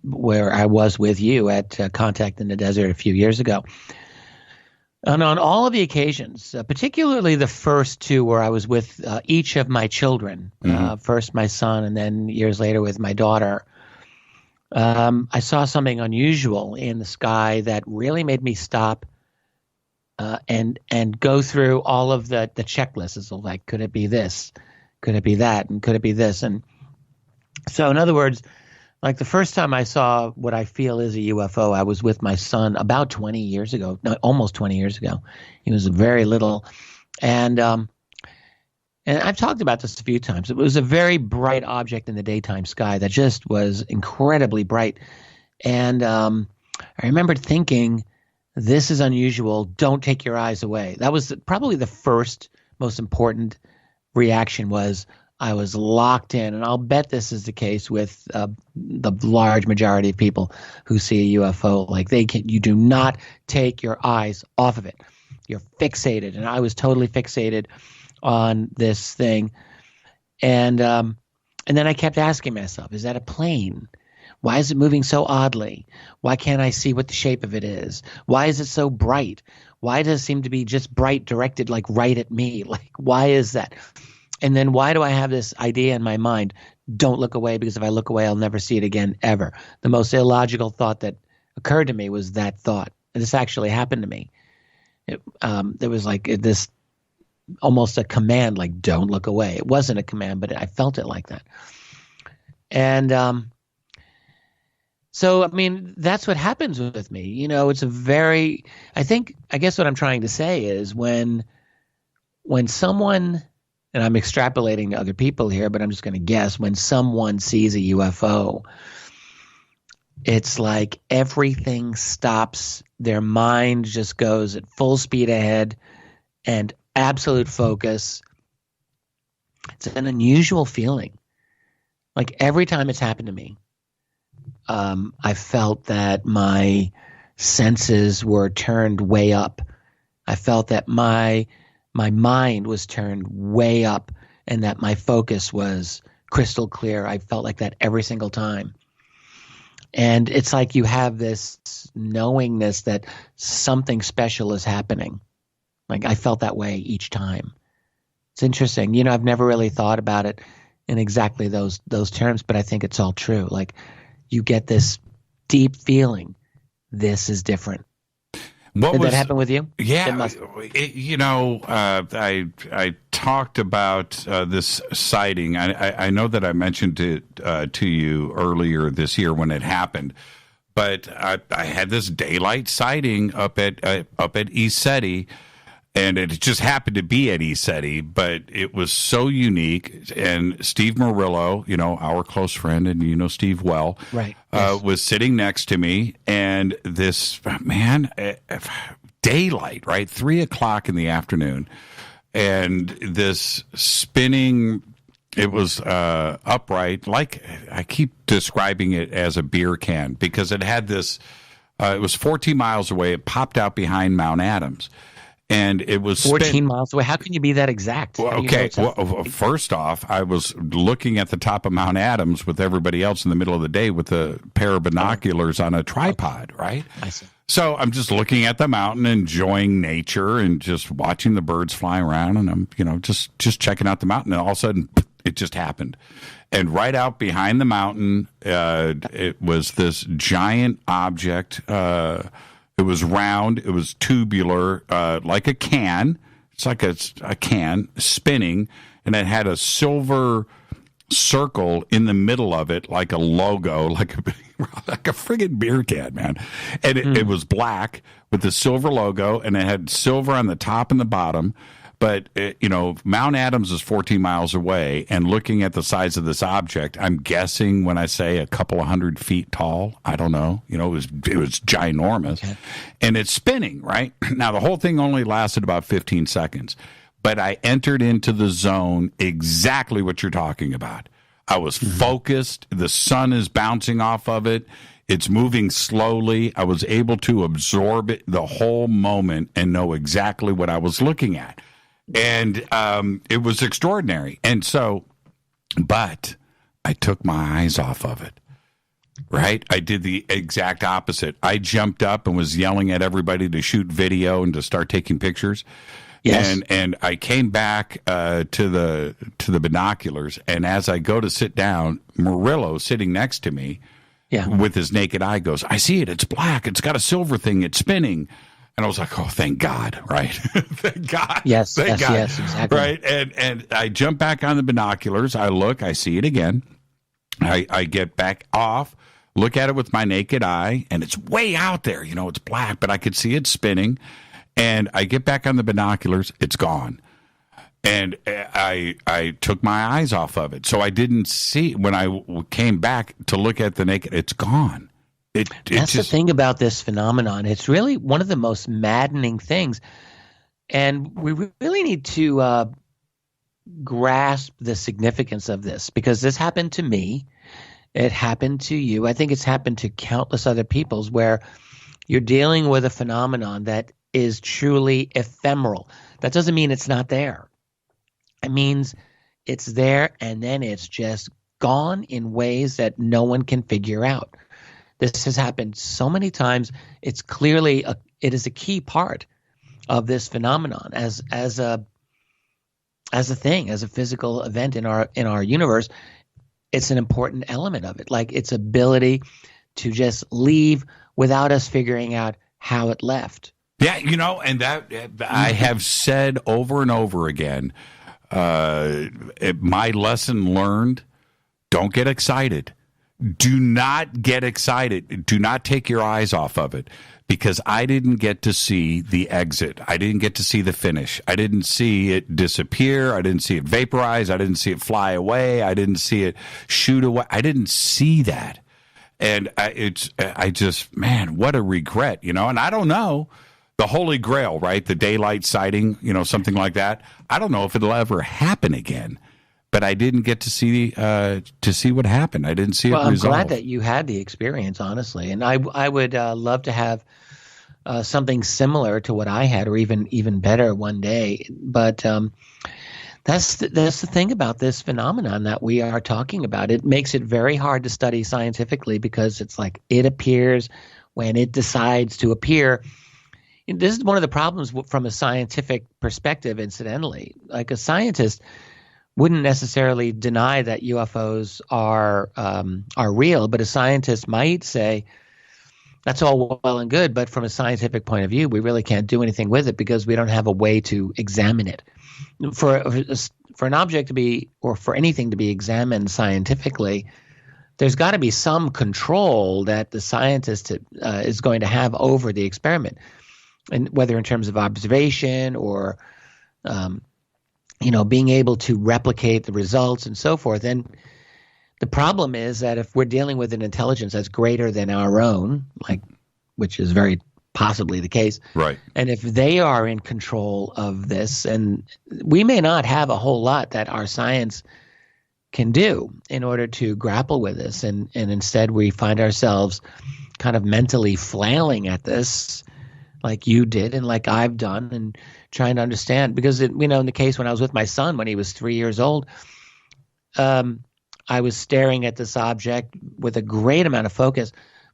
[SPEAKER 13] where I was with you at Contact in the Desert a few years ago. And on all of the occasions, particularly the first two where I was with each of my children, first my son and then years later with my daughter, I saw something unusual in the sky that really made me stop and go through all of the checklists of like, could it be this? Could it be that? And could it be this? And so in other words, like the first time I saw what I feel is a UFO, I was with my son about 20 years ago, no, almost 20 years ago. He was very little. And I've talked about this a few times. It was a very bright object in the daytime sky that just was incredibly bright. And I remember thinking, this is unusual. Don't take your eyes away. That was probably the first most important reaction was I was locked in. And I'll bet this is the case with the large majority of people who see a UFO. Like you do not take your eyes off of it. You're fixated. And I was totally fixated on this thing. And then I kept asking myself, is that a plane? Why is it moving so oddly? Why can't I see what the shape of it is? Why is it so bright? Why does it seem to be just bright directed like right at me? Like, why is that? And then why do I have this idea in my mind? Don't look away, because if I look away, I'll never see it again, ever. The most illogical thought that occurred to me was that thought. And this actually happened to me. There was like this almost a command, like, don't look away. It wasn't a command, but I felt it like that. And so, I mean, that's what happens with me. You know, it's a very, I guess what I'm trying to say is when someone, and I'm extrapolating to other people here, but I'm just going to guess, when someone sees a UFO, it's like everything stops. Their mind just goes at full speed ahead and absolute focus. It's an unusual feeling. Like every time it's happened to me, I felt that my senses were turned way up. I felt that my mind was turned way up and that my focus was crystal clear. I felt like that every single time. And it's like you have this knowingness that something special is happening. Like I felt that way each time. It's interesting. You know, I've never really thought about it in exactly those terms, but I think it's all true. Like you get this deep feeling, this is different. Did that happen with you?
[SPEAKER 6] Yeah, I talked about this sighting. I know that I mentioned it to you earlier this year when it happened, but I had this daylight sighting up at ECETI, and it just happened to be at ECETI, but it was so unique. And Steve Murillo, you know, our close friend, and you know Steve well,
[SPEAKER 13] right,
[SPEAKER 6] was sitting next to me, and this man, daylight, right, 3:00 in the afternoon, and this spinning. It was upright, like I keep describing it as a beer can, because it had this. It was 14 miles away. It popped out behind Mount Adams. And it was
[SPEAKER 13] 14 miles away. How can you be that exact?
[SPEAKER 6] Well, okay. Well, first off, I was looking at the top of Mount Adams with everybody else in the middle of the day with a pair of binoculars on a tripod, right?
[SPEAKER 13] I see.
[SPEAKER 6] So I'm just looking at the mountain, enjoying nature, and just watching the birds fly around, and I'm, you know, just checking out the mountain, and all of a sudden, it just happened. And right out behind the mountain, it was this giant object. It was round. It was tubular, like a can. It's like a can spinning, and it had a silver circle in the middle of it, like a logo, like a friggin' beer can, man. And it was black with the silver logo, and it had silver on the top and the bottom. But, you know, Mount Adams is 14 miles away, and looking at the size of this object, I'm guessing when I say a couple of 100 feet tall, I don't know, you know, it was ginormous. Okay. And it's spinning, right? Now, the whole thing only lasted about 15 seconds, but I entered into the zone exactly what you're talking about. I was focused. The sun is bouncing off of it. It's moving slowly. I was able to absorb it the whole moment and know exactly what I was looking at. And it was extraordinary. And so, but I took my eyes off of it. right? I did the exact opposite. I jumped up and was yelling at everybody to shoot video and to start taking pictures.
[SPEAKER 13] Yes.
[SPEAKER 6] And I came back to the binoculars, and as I go to sit down, Murillo sitting next to me, with his naked eye, goes, "I see it. It's black. It's got a silver thing. It's spinning." And I was like, "Oh, thank God!" Right? Thank God.
[SPEAKER 13] Yes.
[SPEAKER 6] Thank God.
[SPEAKER 13] Yes. Exactly.
[SPEAKER 6] Right. And I jump back on the binoculars. I look. I see it again. I get back off. Look at it with my naked eye, and it's way out there. You know, it's black, but I could see it spinning. And I get back on the binoculars. It's gone. And I took my eyes off of it. So I didn't see, when I came back to look at the naked, it's gone.
[SPEAKER 13] That's the thing about this phenomenon. It's really one of the most maddening things. And we really need to grasp the significance of this, because this happened to me. It happened to you. I think it's happened to countless other peoples, where you're dealing with a phenomenon that is truly ephemeral. That doesn't mean it's not there. It means it's there and then it's just gone in ways that no one can figure out. This has happened so many times. It's clearly it is a key part of this phenomenon as a thing, as a physical event in our universe. It's an important element of it, like its ability to just leave without us figuring out how it left.
[SPEAKER 6] Yeah, you know, and that I have said over and over again, my lesson learned, don't get excited. Do not get excited. Do not take your eyes off of it, because I didn't get to see the exit. I didn't get to see the finish. I didn't see it disappear. I didn't see it vaporize. I didn't see it fly away. I didn't see it shoot away. I didn't see that. And I just, man, what a regret, you know, and I don't know. The Holy Grail, right? The daylight sighting, you know, something like that. I don't know if it'll ever happen again, but I didn't get to see what happened. I didn't see it resolve.
[SPEAKER 13] I'm glad that you had the experience, honestly, and I would love to have something similar to what I had, or even better one day. But that's the thing about this phenomenon that we are talking about. It makes it very hard to study scientifically, because it's like it appears when it decides to appear. This is one of the problems from a scientific perspective, incidentally. Like, a scientist wouldn't necessarily deny that UFOs are real, but a scientist might say, that's all well and good, but from a scientific point of view, we really can't do anything with it because we don't have a way to examine it. For an object to be, or for anything to be examined scientifically, there's got to be some control that the scientist is going to have over the experiment. And whether in terms of observation or, being able to replicate the results and so forth. And the problem is that if we're dealing with an intelligence that's greater than our own, which is very possibly the case,
[SPEAKER 6] right? And
[SPEAKER 13] if they are in control of this, and we may not have a whole lot that our science can do in order to grapple with this, and instead we find ourselves kind of mentally flailing at this, like you did and like I've done, and trying to understand. Because, in the case when I was with my son when he was 3 years old, I was staring at this object with a great amount of focus,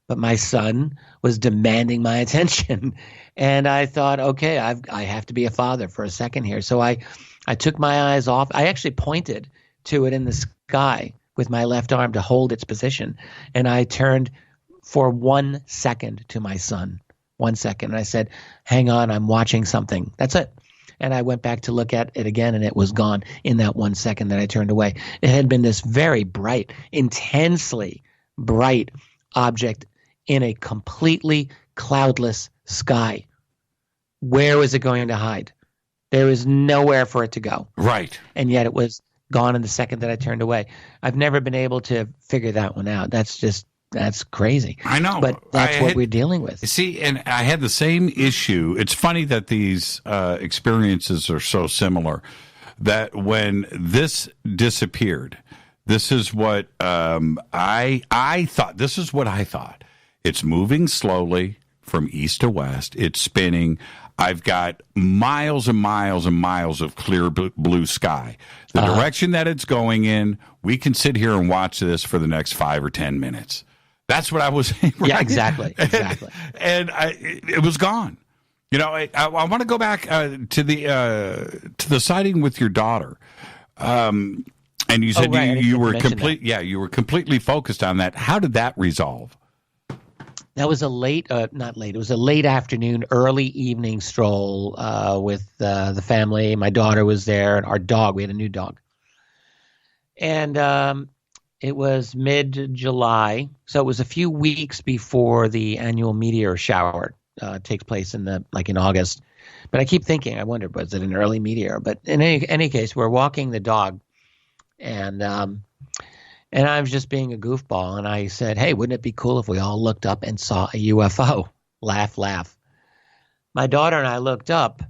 [SPEAKER 13] but my son was demanding my attention. And I thought, okay, I have to be a father for a second here. So I took my eyes off. I actually pointed to it in the sky with my left arm to hold its position. And I turned for 1 second to my son. 1 second. And I said, hang on, I'm watching something. That's it. And I went back to look at it again, and it was gone in that 1 second that I turned away. It had been this very bright, intensely bright object in a completely cloudless sky. Where was it going to hide? There was nowhere for it to go.
[SPEAKER 6] Right.
[SPEAKER 13] And yet it was gone in the second that I turned away. I've never been able to figure that one out. That's crazy.
[SPEAKER 6] I know.
[SPEAKER 13] But that's what we're dealing with.
[SPEAKER 6] See, and I had the same issue. It's funny that these experiences are so similar, that when this disappeared, this is what I thought. This is what I thought. It's moving slowly from east to west. It's spinning. I've got miles and miles and miles of clear blue sky. The direction that it's going in, we can sit here and watch this for the next 5 or 10 minutes. That's what I was saying. Right?
[SPEAKER 13] Yeah, exactly.
[SPEAKER 6] And it was gone. You know, I want to go back to the sighting with your daughter. And you said you were you were completely focused on that. How did that resolve?
[SPEAKER 13] That was it was a late afternoon, early evening stroll with the family. My daughter was there, and our dog. We had a new dog. And it was mid-July, so it was a few weeks before the annual meteor shower takes place in August. But I keep thinking, I wonder, was it an early meteor? But in any case, we're walking the dog, and I was just being a goofball, and I said, hey, wouldn't it be cool if we all looked up and saw a UFO? Laugh. My daughter and I looked up,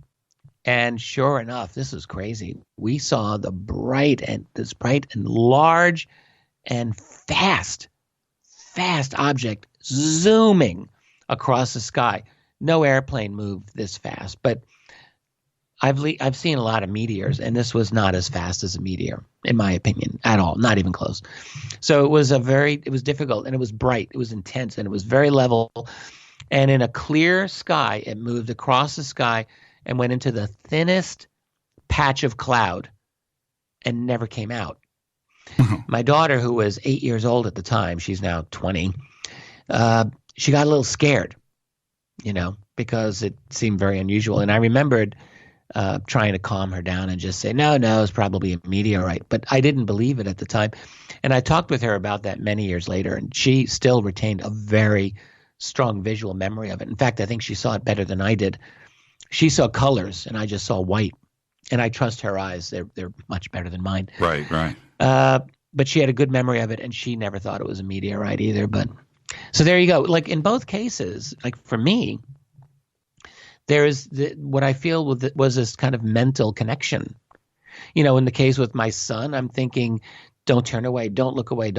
[SPEAKER 13] and sure enough, this is crazy. We saw this bright and large and fast object zooming across the sky. No airplane moved this fast, but I've seen a lot of meteors, and this was not as fast as a meteor, in my opinion, at all, not even close. So it was difficult, and it was bright, it was intense, and it was very level. And in a clear sky, it moved across the sky and went into the thinnest patch of cloud and never came out. My daughter, who was 8 years old at the time, she's now 20, she got a little scared, because it seemed very unusual. And I remembered trying to calm her down and just say, no, it's probably a meteorite. But I didn't believe it at the time. And I talked with her about that many years later, and she still retained a very strong visual memory of it. In fact, I think she saw it better than I did. She saw colors, and I just saw white. And I trust her eyes. They're much better than mine.
[SPEAKER 6] Right.
[SPEAKER 13] But she had a good memory of it, and she never thought it was a meteorite either. But so there you go. Like in both cases, like for me, there is what I feel was this kind of mental connection. In the case with my son, I'm thinking, don't turn away, don't look away,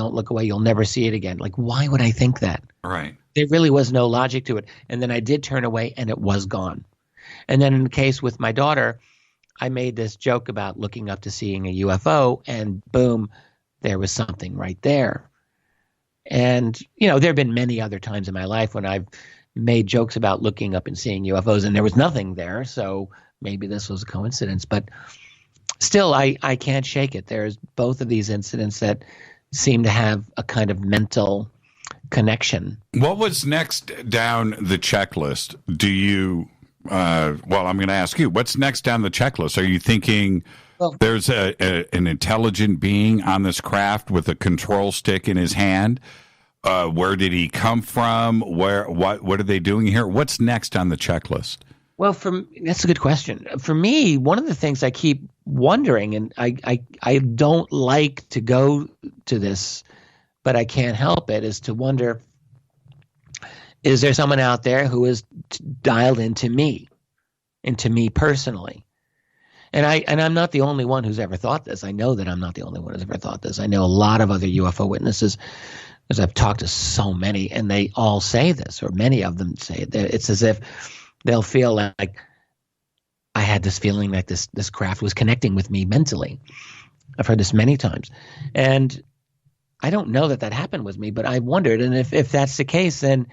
[SPEAKER 13] you'll never see it again. Like, why would I think that?
[SPEAKER 6] Right.
[SPEAKER 13] There really was no logic to it. And then I did turn away, and it was gone. And then in the case with my daughter, I made this joke about looking up to seeing a UFO, and boom, there was something right there. And, there have been many other times in my life when I've made jokes about looking up and seeing UFOs, and there was nothing there. So maybe this was a coincidence. But still, I can't shake it. There's both of these incidents that seem to have a kind of mental connection.
[SPEAKER 6] What was next down the checklist? Do you... I'm going to ask you, what's next down the checklist? Are you thinking there's an intelligent being on this craft with a control stick in his hand? Where did he come from? What are they doing here? What's next on the checklist?
[SPEAKER 13] Well, that's a good question. For me, one of the things I keep wondering, and I don't like to go to this, but I can't help it, is to wonder, is there someone out there who is dialed into me personally? And I'm not the only one who's ever thought this. I know that I'm not the only one who's ever thought this. I know a lot of other UFO witnesses, as I've talked to so many, and they all say this, or many of them say it. It's as if they'll feel like I had this feeling that this craft was connecting with me mentally. I've heard this many times. And I don't know that happened with me, but I wondered, and if that's the case, then,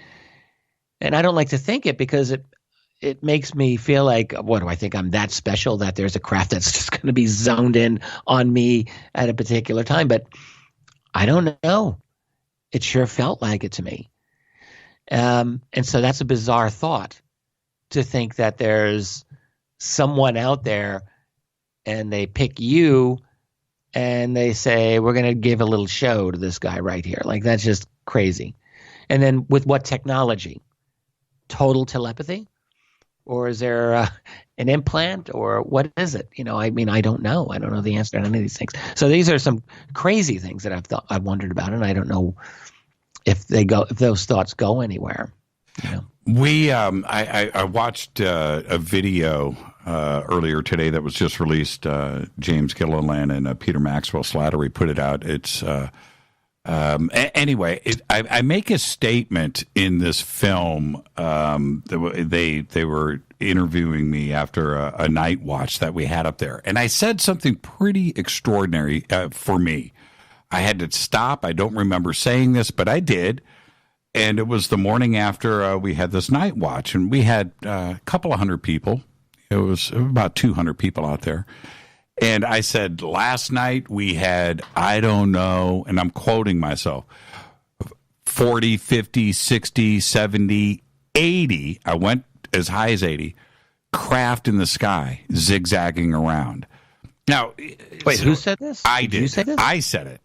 [SPEAKER 13] and I don't like to think it because it makes me feel like, what do I think? I'm that special that there's a craft that's just going to be zoned in on me at a particular time. But I don't know. It sure felt like it to me. And so that's a bizarre thought, to think that there's someone out there and they pick you and they say, we're going to give a little show to this guy right here. Like, that's just crazy. And then with what technology? Total telepathy? Or is there an implant, or what is it? I don't know. I don't know the answer to any of these things. So these are some crazy things that I've wondered about, and I don't know if those thoughts go anywhere.
[SPEAKER 6] I watched a video earlier today that was just released. James Gilliland and Peter Maxwell Slattery put it out. It's anyway. I make a statement in this film. They were interviewing me after a night watch that we had up there, and I said something pretty extraordinary for me. I had to stop. I don't remember saying this, but I did. And it was the morning after we had this night watch, and we had a couple of hundred people. It was about 200 people out there. And I said, last night we had, I don't know, and I'm quoting myself, 40, 50, 60, 70, 80. I went as high as 80. Craft in the sky, zigzagging around. Now,
[SPEAKER 13] wait, who said this?
[SPEAKER 6] I did.
[SPEAKER 13] You say this?
[SPEAKER 6] I said it.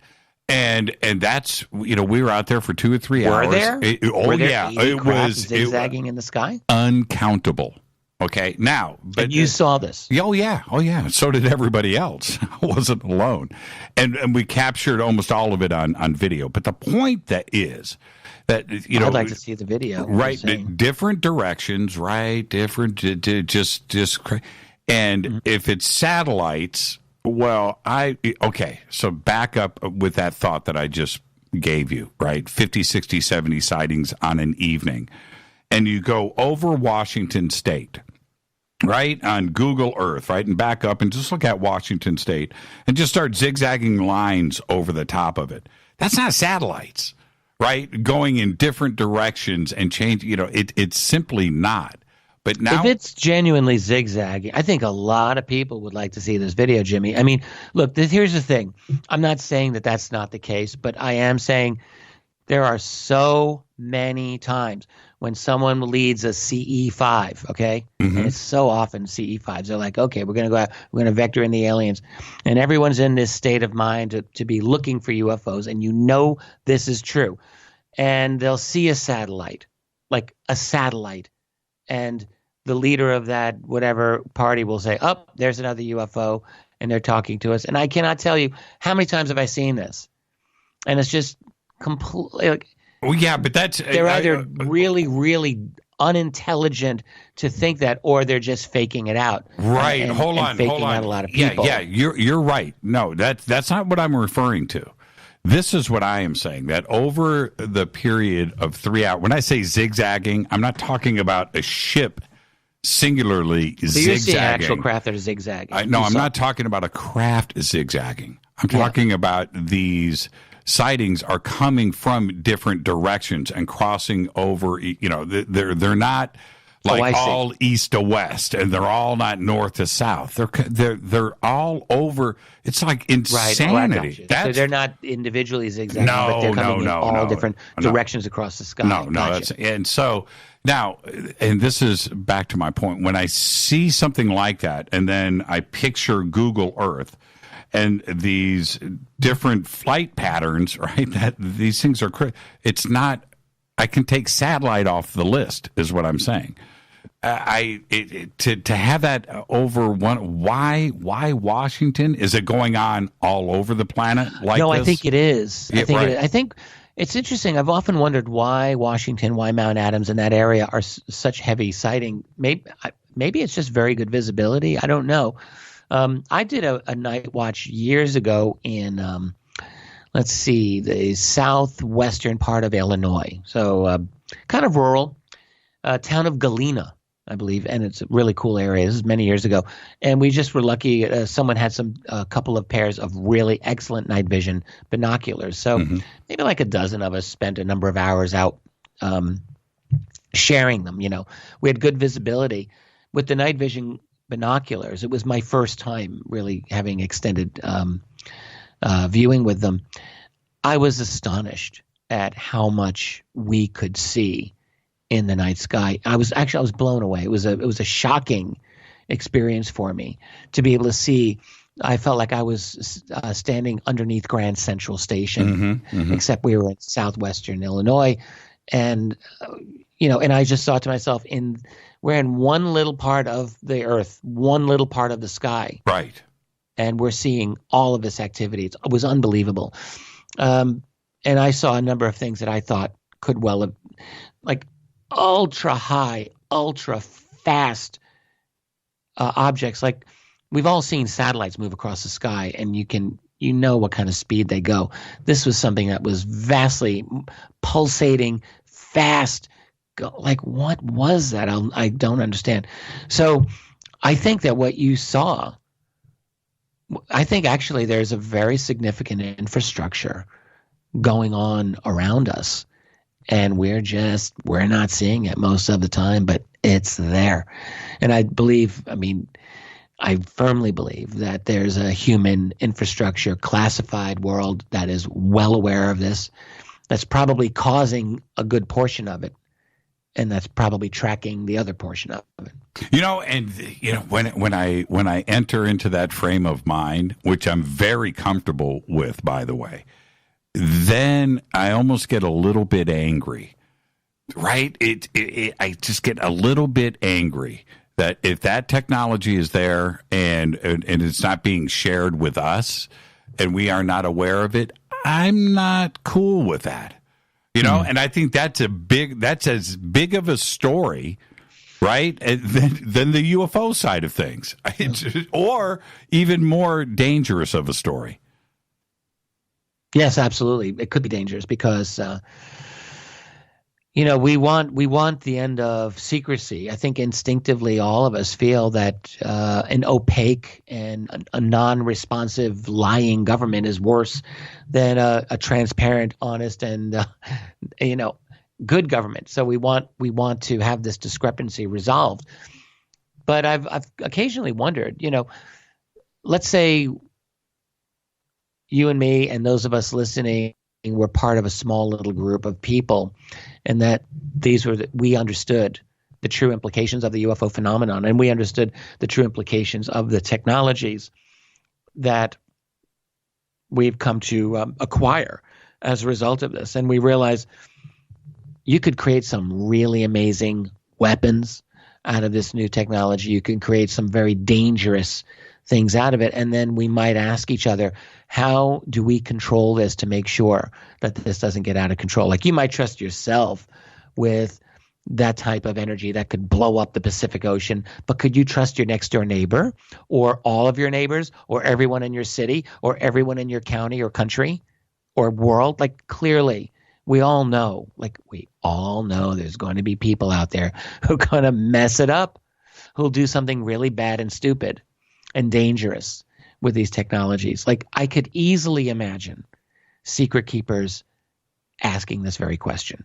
[SPEAKER 6] And that's, we were out there for 2 or 3 hours.
[SPEAKER 13] Were there?
[SPEAKER 6] Were there 80
[SPEAKER 13] craft zigzagging in the sky?
[SPEAKER 6] Uncountable. Okay, now, but
[SPEAKER 13] and you saw this?
[SPEAKER 6] Oh yeah. So did everybody else. I wasn't alone, and we captured almost all of it on video. But the point that is that
[SPEAKER 13] I'd like to see the video.
[SPEAKER 6] Right, different directions, right? Different, just, and if it's satellites, well, so back up with that thought that I just gave you, right? 50, 60, 70 sightings on an evening, and you go over Washington State. Right, on Google Earth, right, and back up and just look at Washington State and just start zigzagging lines over the top of it. That's not satellites, right, going in different directions and change, it's simply not. But now,
[SPEAKER 13] if it's genuinely zigzagging, I think a lot of people would like to see this video, Jimmy. I mean, look, here's the thing. I'm not saying that that's not the case, but I am saying there are so many times when someone leads a CE5, okay?
[SPEAKER 6] Mm-hmm.
[SPEAKER 13] And it's so often CE5s. They're like, okay, we're going to go out, we're going to vector in the aliens. And everyone's in this state of mind to be looking for UFOs, and this is true. And they'll see a satellite, and the leader of that whatever party will say, oh, there's another UFO, and they're talking to us. And I cannot tell you how many times have I seen this. And it's just completely
[SPEAKER 6] well, yeah, but
[SPEAKER 13] they're either really, really unintelligent to think that, or they're just faking it out.
[SPEAKER 6] Right. Hold on.
[SPEAKER 13] Faking out a lot of people.
[SPEAKER 6] Yeah. You're right. No, that's not what I'm referring to. This is what I am saying, that over the period of 3 hours, when I say zigzagging, I'm not talking about a ship singularly
[SPEAKER 13] so
[SPEAKER 6] zigzagging.
[SPEAKER 13] You're seeing actual craft that are zigzagging.
[SPEAKER 6] I'm not talking about a craft zigzagging. I'm talking about these sightings are coming from different directions and crossing over. They're not like all east to west, and they're all not north to south. They're all over. It's like insanity.
[SPEAKER 13] Right. So they're not individually zigzagging, but they're coming in all different directions across the sky.
[SPEAKER 6] And so now, and this is back to my point. When I see something like that, and then I picture Google Earth and these different flight patterns, right? That these things are, it's not. I can take satellite off the list, is what I'm saying. To have that over one. Why Washington? Is it going on all over the planet like
[SPEAKER 13] this? No,
[SPEAKER 6] I
[SPEAKER 13] think it is.
[SPEAKER 6] Yeah,
[SPEAKER 13] I think it's interesting. I've often wondered why Washington, why Mount Adams in that area are such heavy sighting. Maybe it's just very good visibility. I don't know. I did a night watch years ago in, the southwestern part of Illinois. So kind of rural, town of Galena, I believe, and it's a really cool area. This is many years ago. And we just were lucky. Someone had a couple of pairs of really excellent night vision binoculars. So maybe like a dozen of us spent a number of hours out sharing them. We had good visibility with the night vision binoculars. It was my first time really having extended viewing with them. I was astonished at how much we could see in the night sky. I was blown away. It was a shocking experience for me to be able to see. I felt like I was standing underneath Grand Central Station, except we were in southwestern Illinois, and and I just thought to myself, we're in one little part of the earth, one little part of the sky.
[SPEAKER 6] Right.
[SPEAKER 13] And we're seeing all of this activity. It was unbelievable. And I saw a number of things that I thought could well have, like ultra high, ultra fast objects. Like we've all seen satellites move across the sky, and you know what kind of speed they go. This was something that was vastly pulsating, fast. Like, what was that? I don't understand. So I think that what you saw, I think actually there's a very significant infrastructure going on around us. And we're not seeing it most of the time, but it's there. And I firmly believe that there's a human infrastructure, classified world that is well aware of this, that's probably causing a good portion of it, and that's probably tracking the other portion of it.
[SPEAKER 6] When I enter into that frame of mind, which I'm very comfortable with, by the way, then I almost get a little bit angry, right? I just get a little bit angry that if that technology is there and it's not being shared with us and we are not aware of it, I'm not cool with that. And I think that's as big of a story, right, than the UFO side of things, or even more dangerous of a story.
[SPEAKER 13] Yes, absolutely. It could be dangerous because, we want the end of secrecy. I think instinctively all of us feel that an opaque and a non-responsive lying government is worse than a transparent, honest, and good government. So we want to have this discrepancy resolved. But I've occasionally wondered, let's say you and me and those of us listening were part of a small little group of people, and that we understood the true implications of the UFO phenomenon, and we understood the true implications of the technologies that we've come to acquire as a result of this. And we realize you could create some really amazing weapons out of this new technology. You can create some very dangerous things out of it. And then we might ask each other, how do we control this to make sure that this doesn't get out of control? Like, you might trust yourself with that type of energy that could blow up the Pacific Ocean, but could you trust your next door neighbor, or all of your neighbors, or everyone in your city, or everyone in your county or country or world? Like, clearly we all know there's going to be people out there who are going to mess it up, who'll do something really bad and stupid and dangerous with these technologies. Like, I could easily imagine secret keepers asking this very question.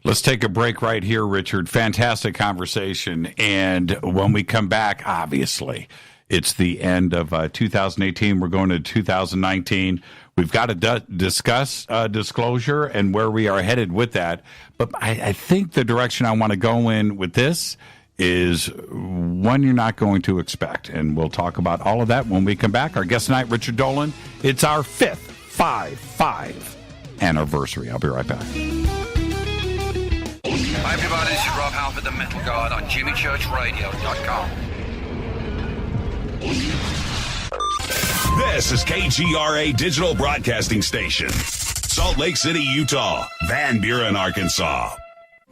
[SPEAKER 6] Let's take a break right here, Richard. Fantastic conversation. And when we come back, obviously, it's the end of 2018. We're going to 2019. We've got to discuss disclosure and where we are headed with that. But I think the direction I want to go in with this is one you're not going to expect. And we'll talk about all of that when we come back. Our guest tonight, Richard Dolan. It's our 5th 5-5 anniversary. I'll be right back.
[SPEAKER 7] Hi everybody, this is Rob Halford, the Metal Guard on JimmyChurchRadio.com.
[SPEAKER 22] This is KGRA Digital Broadcasting Station, Salt Lake City, Utah, Van Buren, Arkansas.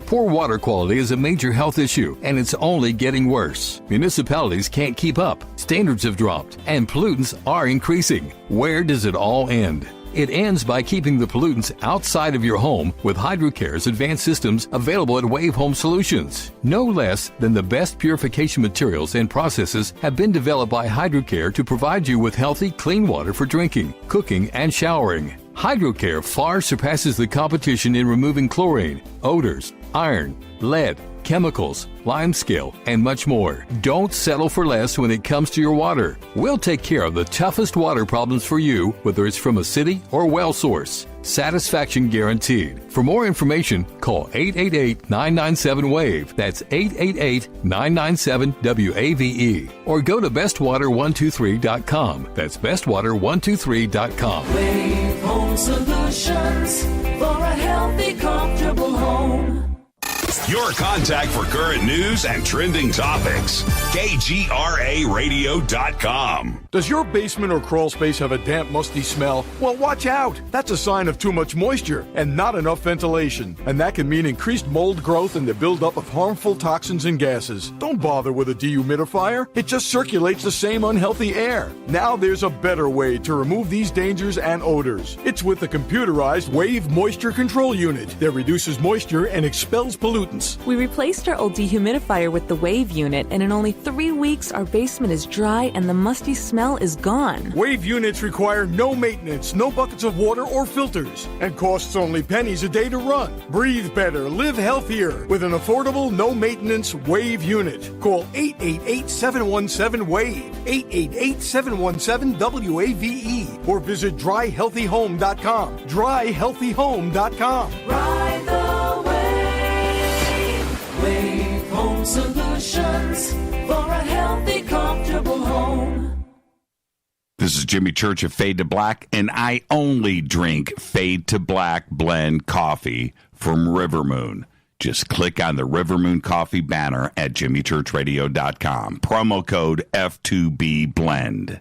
[SPEAKER 9] Poor water quality is a major health issue, and it's only getting worse. Municipalities can't keep up, standards have dropped, and pollutants are increasing. Where does it all end? It ends by keeping the pollutants outside of your home with HydroCare's advanced systems available at Wave Home Solutions. No less than the best purification materials and processes have been developed by HydroCare to provide you with healthy, clean water for drinking, cooking, and showering. HydroCare far surpasses the competition in removing chlorine, odors, iron, lead, chemicals, limescale, and much more. Don't settle for less when it comes to your water. We'll take care of the toughest water problems for you, whether it's from a city or well source. Satisfaction guaranteed. For more information, call 888-997-WAVE. That's 888-997-WAVE. Or go to bestwater123.com. That's bestwater123.com.
[SPEAKER 10] Wave Home Solutions for a healthy, comfortable home.
[SPEAKER 22] Your contact for current news and trending topics. KGRARadio.com.
[SPEAKER 24] Does your basement or crawl space have a damp, musty smell? Well, watch out. That's a sign of too much moisture and not enough ventilation. And that can mean increased mold growth and the buildup of harmful toxins and gases. Don't bother with a dehumidifier. It just circulates the same unhealthy air. Now there's a better way to remove these dangers and odors. It's with the computerized Wave Moisture Control Unit that reduces moisture and expels pollutants
[SPEAKER 8] pollutants.
[SPEAKER 14] We replaced our old dehumidifier with the Wave unit, and in only 3 weeks, our basement is dry and the musty smell is gone.
[SPEAKER 24] Wave units require no maintenance, no buckets of water or filters, and costs only pennies a day to run. Breathe better, live healthier with an affordable, no-maintenance Wave unit. Call 888-717-WAVE, 888-717-WAVE, or visit dryhealthyhome.com. dryhealthyhome.com.
[SPEAKER 10] Ride the wave. Wave Home Solutions for a healthy, comfortable home.
[SPEAKER 6] This is Jimmy Church of Fade to Black, and I only drink Fade to Black blend coffee from Rivermoon. Just click on the Rivermoon Coffee banner at jimmychurchradio.com. Promo code F2B Blend.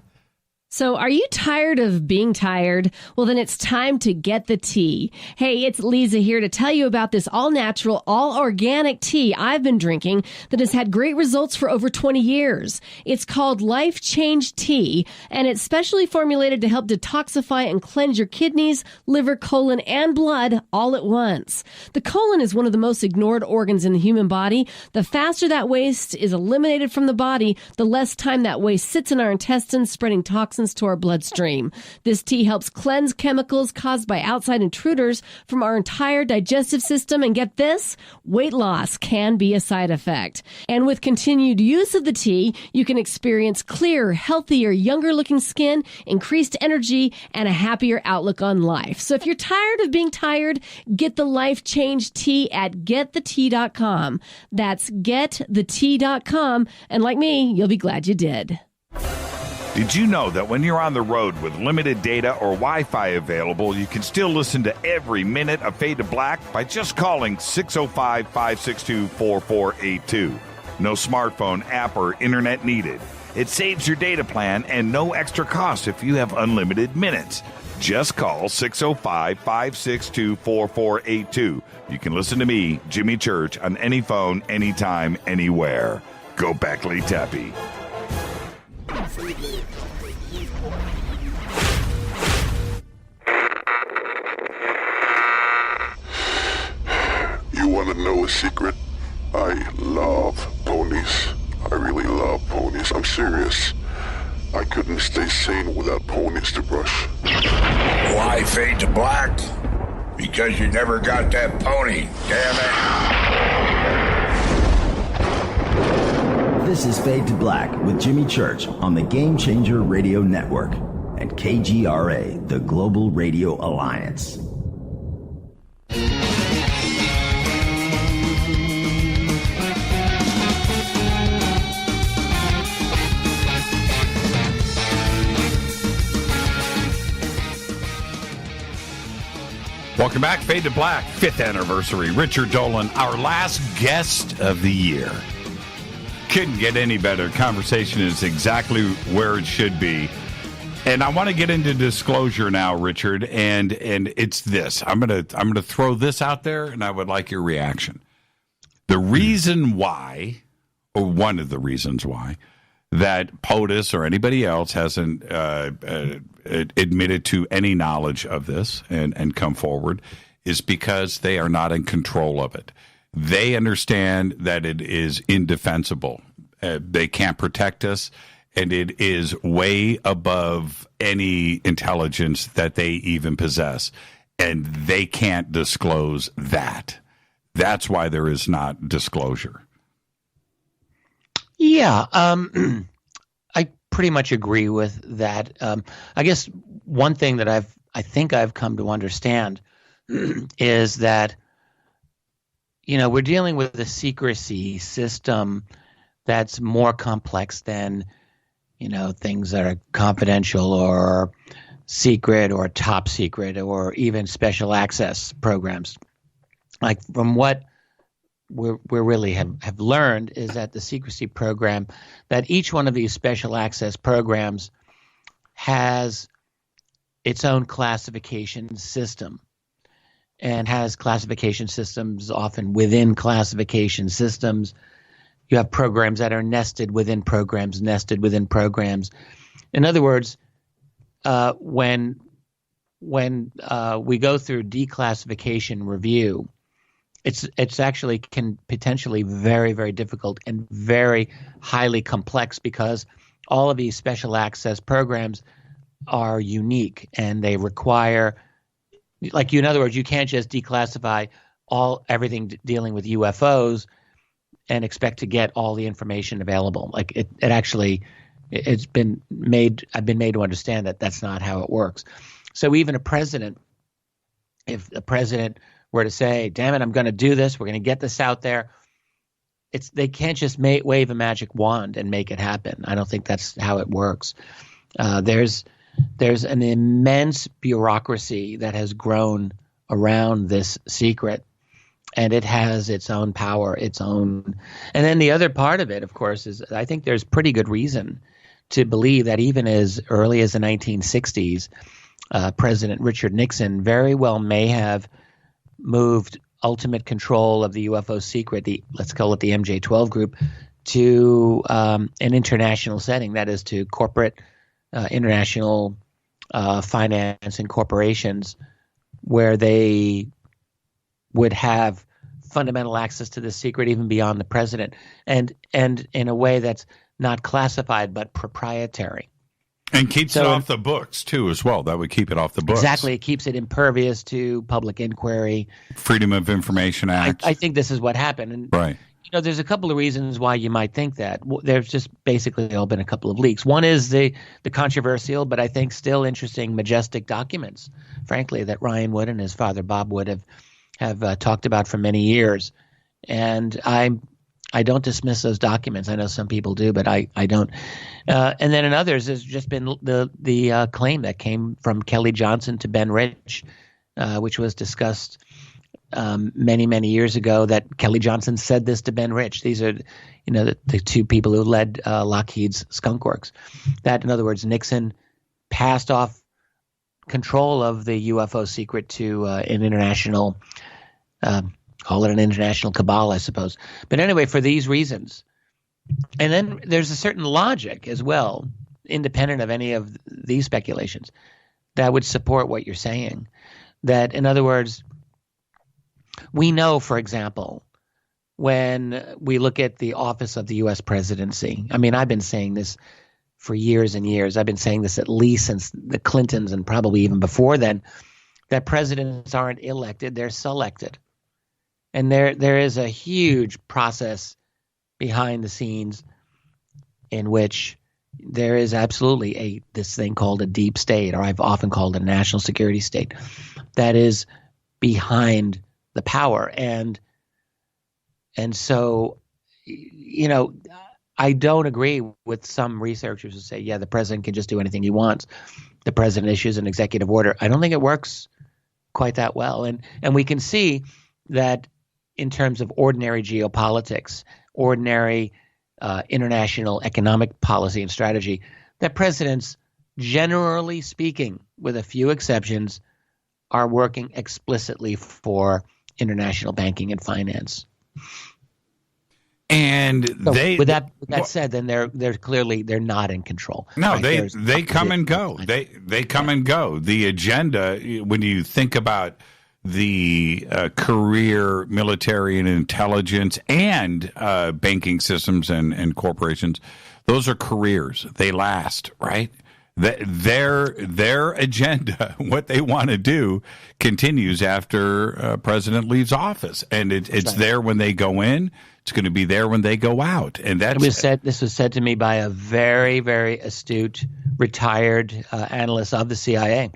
[SPEAKER 15] So are you tired of being tired? Well, then it's time to get the tea. Hey, it's Lisa here to tell you about this all-natural, all-organic tea I've been drinking that has had great results for over 20 years. It's called Life Change Tea, and it's specially formulated to help detoxify and cleanse your kidneys, liver, colon, and blood all at once. The colon is one of the most ignored organs in the human body. The faster that waste is eliminated from the body, the less time that waste sits in our intestines, spreading toxins to our bloodstream. This tea helps cleanse chemicals caused by outside intruders from our entire digestive system. And get this, weight loss can be a side effect. And with continued use of the tea, you can experience clearer, healthier, younger looking skin, increased energy, and a happier outlook on life. So if you're tired of being tired, get the Life Change Tea at getthetea.com. That's getthetea.com. And like me, you'll be glad you did.
[SPEAKER 3] Did you know that when you're on the road with limited data or Wi-Fi available, you can still listen to every minute of Fade to Black by just calling 605-562-4482. No smartphone, app, or internet needed. It saves your data plan and no extra cost if you have unlimited minutes. Just call 605-562-4482. You can listen to me, Jimmy Church, on any phone, anytime, anywhere. Go Beckley Tappy.
[SPEAKER 16] You want to know a secret? I love ponies. I really love ponies. I'm serious. I couldn't stay sane without ponies to brush.
[SPEAKER 25] Why Fade to Black? Because you never got that pony, damn it.
[SPEAKER 26] This is Fade to Black with Jimmy Church on the Game Changer Radio Network and KGRA, the Global Radio Alliance.
[SPEAKER 6] Welcome back, Fade to Black, 5th anniversary. Richard Dolan, our last guest of the year. Couldn't get any better. Conversation is exactly where it should be. And I want to get into disclosure now, Richard, and it's this. I'm gonna throw this out there, and I would like your reaction. The reason why, or one of the reasons why, that POTUS or anybody else hasn't admitted to any knowledge of this and come forward is because they are not in control of it. They understand that it is indefensible. They can't protect us, and it is way above any intelligence that they even possess, and they can't disclose that. That's why there is not disclosure.
[SPEAKER 13] Yeah, I pretty much agree with that. I guess one thing that I think I've come to understand is that, you know, we're dealing with a secrecy system that's more complex than, you know, things that are confidential or secret or top secret or even special access programs. Like, from what we really have learned is that the secrecy program, that each one of these special access programs has its own classification system, and has classification systems often within classification systems. You have programs that are nested within programs, nested within programs. In other words, when we go through declassification review, it's actually can potentially very, very difficult and very highly complex, because all of these special access programs are unique and they require, like, in other words, you can't just declassify everything dealing with UFOs and expect to get all the information available. Like I've been made to understand that that's not how it works. So even if a president were to say, damn it, I'm going to do this, we're going to get this out there, they can't just wave a magic wand and make it happen. I don't think that's how it works. There's an immense bureaucracy that has grown around this secret, and it has its own power, its own. And then the other part of it, of course, is I think there's pretty good reason to believe that even as early as the 1960s, President Richard Nixon very well may have moved ultimate control of the UFO secret, let's call it the MJ-12 group, to an international setting, that is to corporate international finance and corporations, where they would have fundamental access to the secret even beyond the president, and in a way that's not classified but proprietary.
[SPEAKER 6] And keeps it off the books, too, as well. That would keep it off the books.
[SPEAKER 13] Exactly. It keeps it impervious to public inquiry.
[SPEAKER 6] Freedom of Information Act.
[SPEAKER 13] I think this is what happened. And,
[SPEAKER 6] right.
[SPEAKER 13] There's a couple of reasons why you might think that. There's just basically all been a couple of leaks. One is the controversial, but I think still interesting, majestic documents, frankly, that Ryan Wood and his father Bob Wood have talked about for many years. And I don't dismiss those documents. I know some people do, but I don't. And then in others, there's just been the claim that came from Kelly Johnson to Ben Rich, which was discussed many, many years ago, that Kelly Johnson said this to Ben Rich. These are, the two people who led Lockheed's Skunk Works. That, in other words, Nixon passed off control of the UFO secret to an international call it an international cabal, I suppose. But anyway, for these reasons. And then there's a certain logic as well, independent of any of these speculations, that would support what you're saying. That, in other words, we know, for example, when we look at the office of the U.S. presidency, I mean, I've been saying this for years and years. I've been saying this at least since the Clintons and probably even before then, that presidents aren't elected, they're selected. And there is a huge process behind the scenes in which there is absolutely this thing called a deep state, or I've often called a national security state, that is behind the power. And so, I don't agree with some researchers who say, yeah, the president can just do anything he wants. The president issues an executive order. I don't think it works quite that well. And we can see that in terms of ordinary geopolitics, ordinary international economic policy and strategy, that presidents, generally speaking, with a few exceptions, are working explicitly for international banking and finance.
[SPEAKER 6] And
[SPEAKER 13] so with that said, then they're clearly not in control.
[SPEAKER 6] No,
[SPEAKER 13] right?
[SPEAKER 6] they come and go. They come and go. The agenda, when you think about the career, military and intelligence, and banking systems and corporations, those are careers. They last, right? Their agenda, what they want to do, continues after a president leaves office, and it's right. There when they go in. It's going to be there when they go out, and this
[SPEAKER 13] was said to me by a very, very astute retired analyst of the CIA.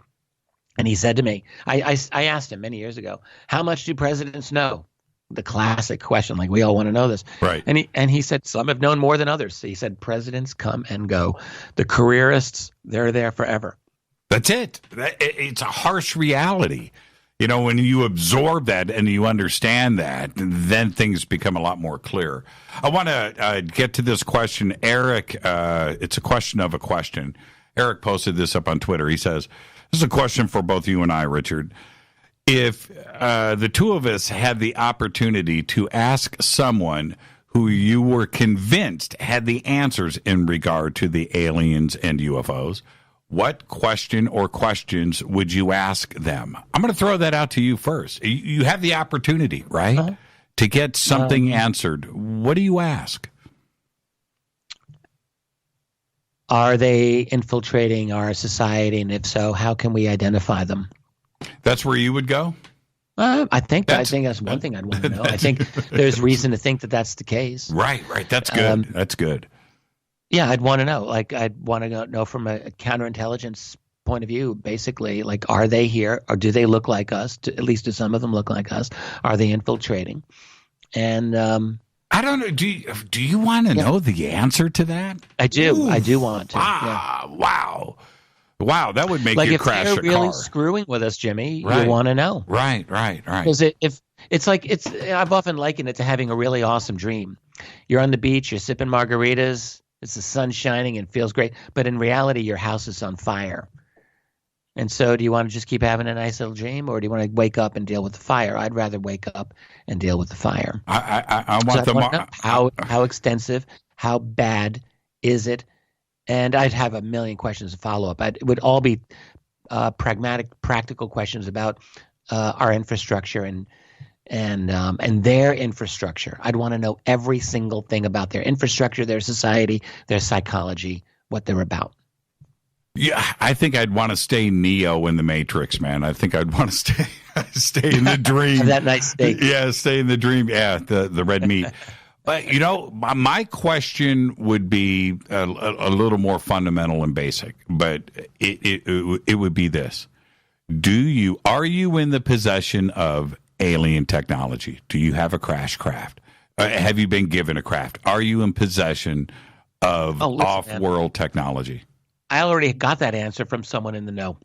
[SPEAKER 13] And he said to me, I asked him many years ago, how much do presidents know? The classic question, like we all want to know this.
[SPEAKER 6] Right.
[SPEAKER 13] And he said, some have known more than others. He said, presidents come and go. The careerists, they're there forever.
[SPEAKER 6] That's it. It's a harsh reality. When you absorb that and you understand that, then things become a lot more clear. I want to get to this question. Eric, it's a question of a question. Eric posted this up on Twitter. He says, this is a question for both you and I, Richard. If the two of us had the opportunity to ask someone who you were convinced had the answers in regard to the aliens and UFOs, what question or questions would you ask them? I'm going to throw that out to you first. You have the opportunity, right, to get something answered. What do you ask?
[SPEAKER 13] Are they infiltrating our society? And if so, how can we identify them?
[SPEAKER 6] That's where you would go?
[SPEAKER 13] I think that's one thing I'd want to know. I think there's reason to think that that's the case.
[SPEAKER 6] Right. That's good. That's good.
[SPEAKER 13] Yeah, I'd want to know. Like, I'd want to know from a counterintelligence point of view, basically, like, are they here, or do they look like us? At least do some of them look like us? Are they infiltrating? And
[SPEAKER 6] I don't know. Do you want to know the answer to that?
[SPEAKER 13] I do.
[SPEAKER 6] Ooh,
[SPEAKER 13] I do want to.
[SPEAKER 6] Wow. That would make
[SPEAKER 13] like
[SPEAKER 6] you
[SPEAKER 13] if
[SPEAKER 6] crash
[SPEAKER 13] they're
[SPEAKER 6] a
[SPEAKER 13] really
[SPEAKER 6] car.
[SPEAKER 13] Screwing with us, Jimmy,
[SPEAKER 6] Right.
[SPEAKER 13] you want to know.
[SPEAKER 6] Right.
[SPEAKER 13] Because I've often likened it to having a really awesome dream. You're on the beach, you're sipping margaritas, it's the sun shining and feels great, but in reality, your house is on fire. And so, do you want to just keep having a nice little dream, or do you want to wake up and deal with the fire? I'd rather wake up and deal with the fire.
[SPEAKER 6] I want the
[SPEAKER 13] how extensive, how bad is it? And I'd have a million questions to follow up. It would all be pragmatic, practical questions about our infrastructure and their infrastructure. I'd want to know every single thing about their infrastructure, their society, their psychology, what they're about.
[SPEAKER 6] Yeah, I think I'd want to stay Neo in the Matrix, man. I think I'd want to stay in the dream.
[SPEAKER 13] Have that nice steak.
[SPEAKER 6] Yeah, stay in the dream. Yeah, the red meat. But, my question would be a little more fundamental and basic, but it would be this. Are you in the possession of alien technology? Do you have a crash craft? Have you been given a craft? Are you in possession of off-world technology?
[SPEAKER 13] I already got that answer from someone in the know.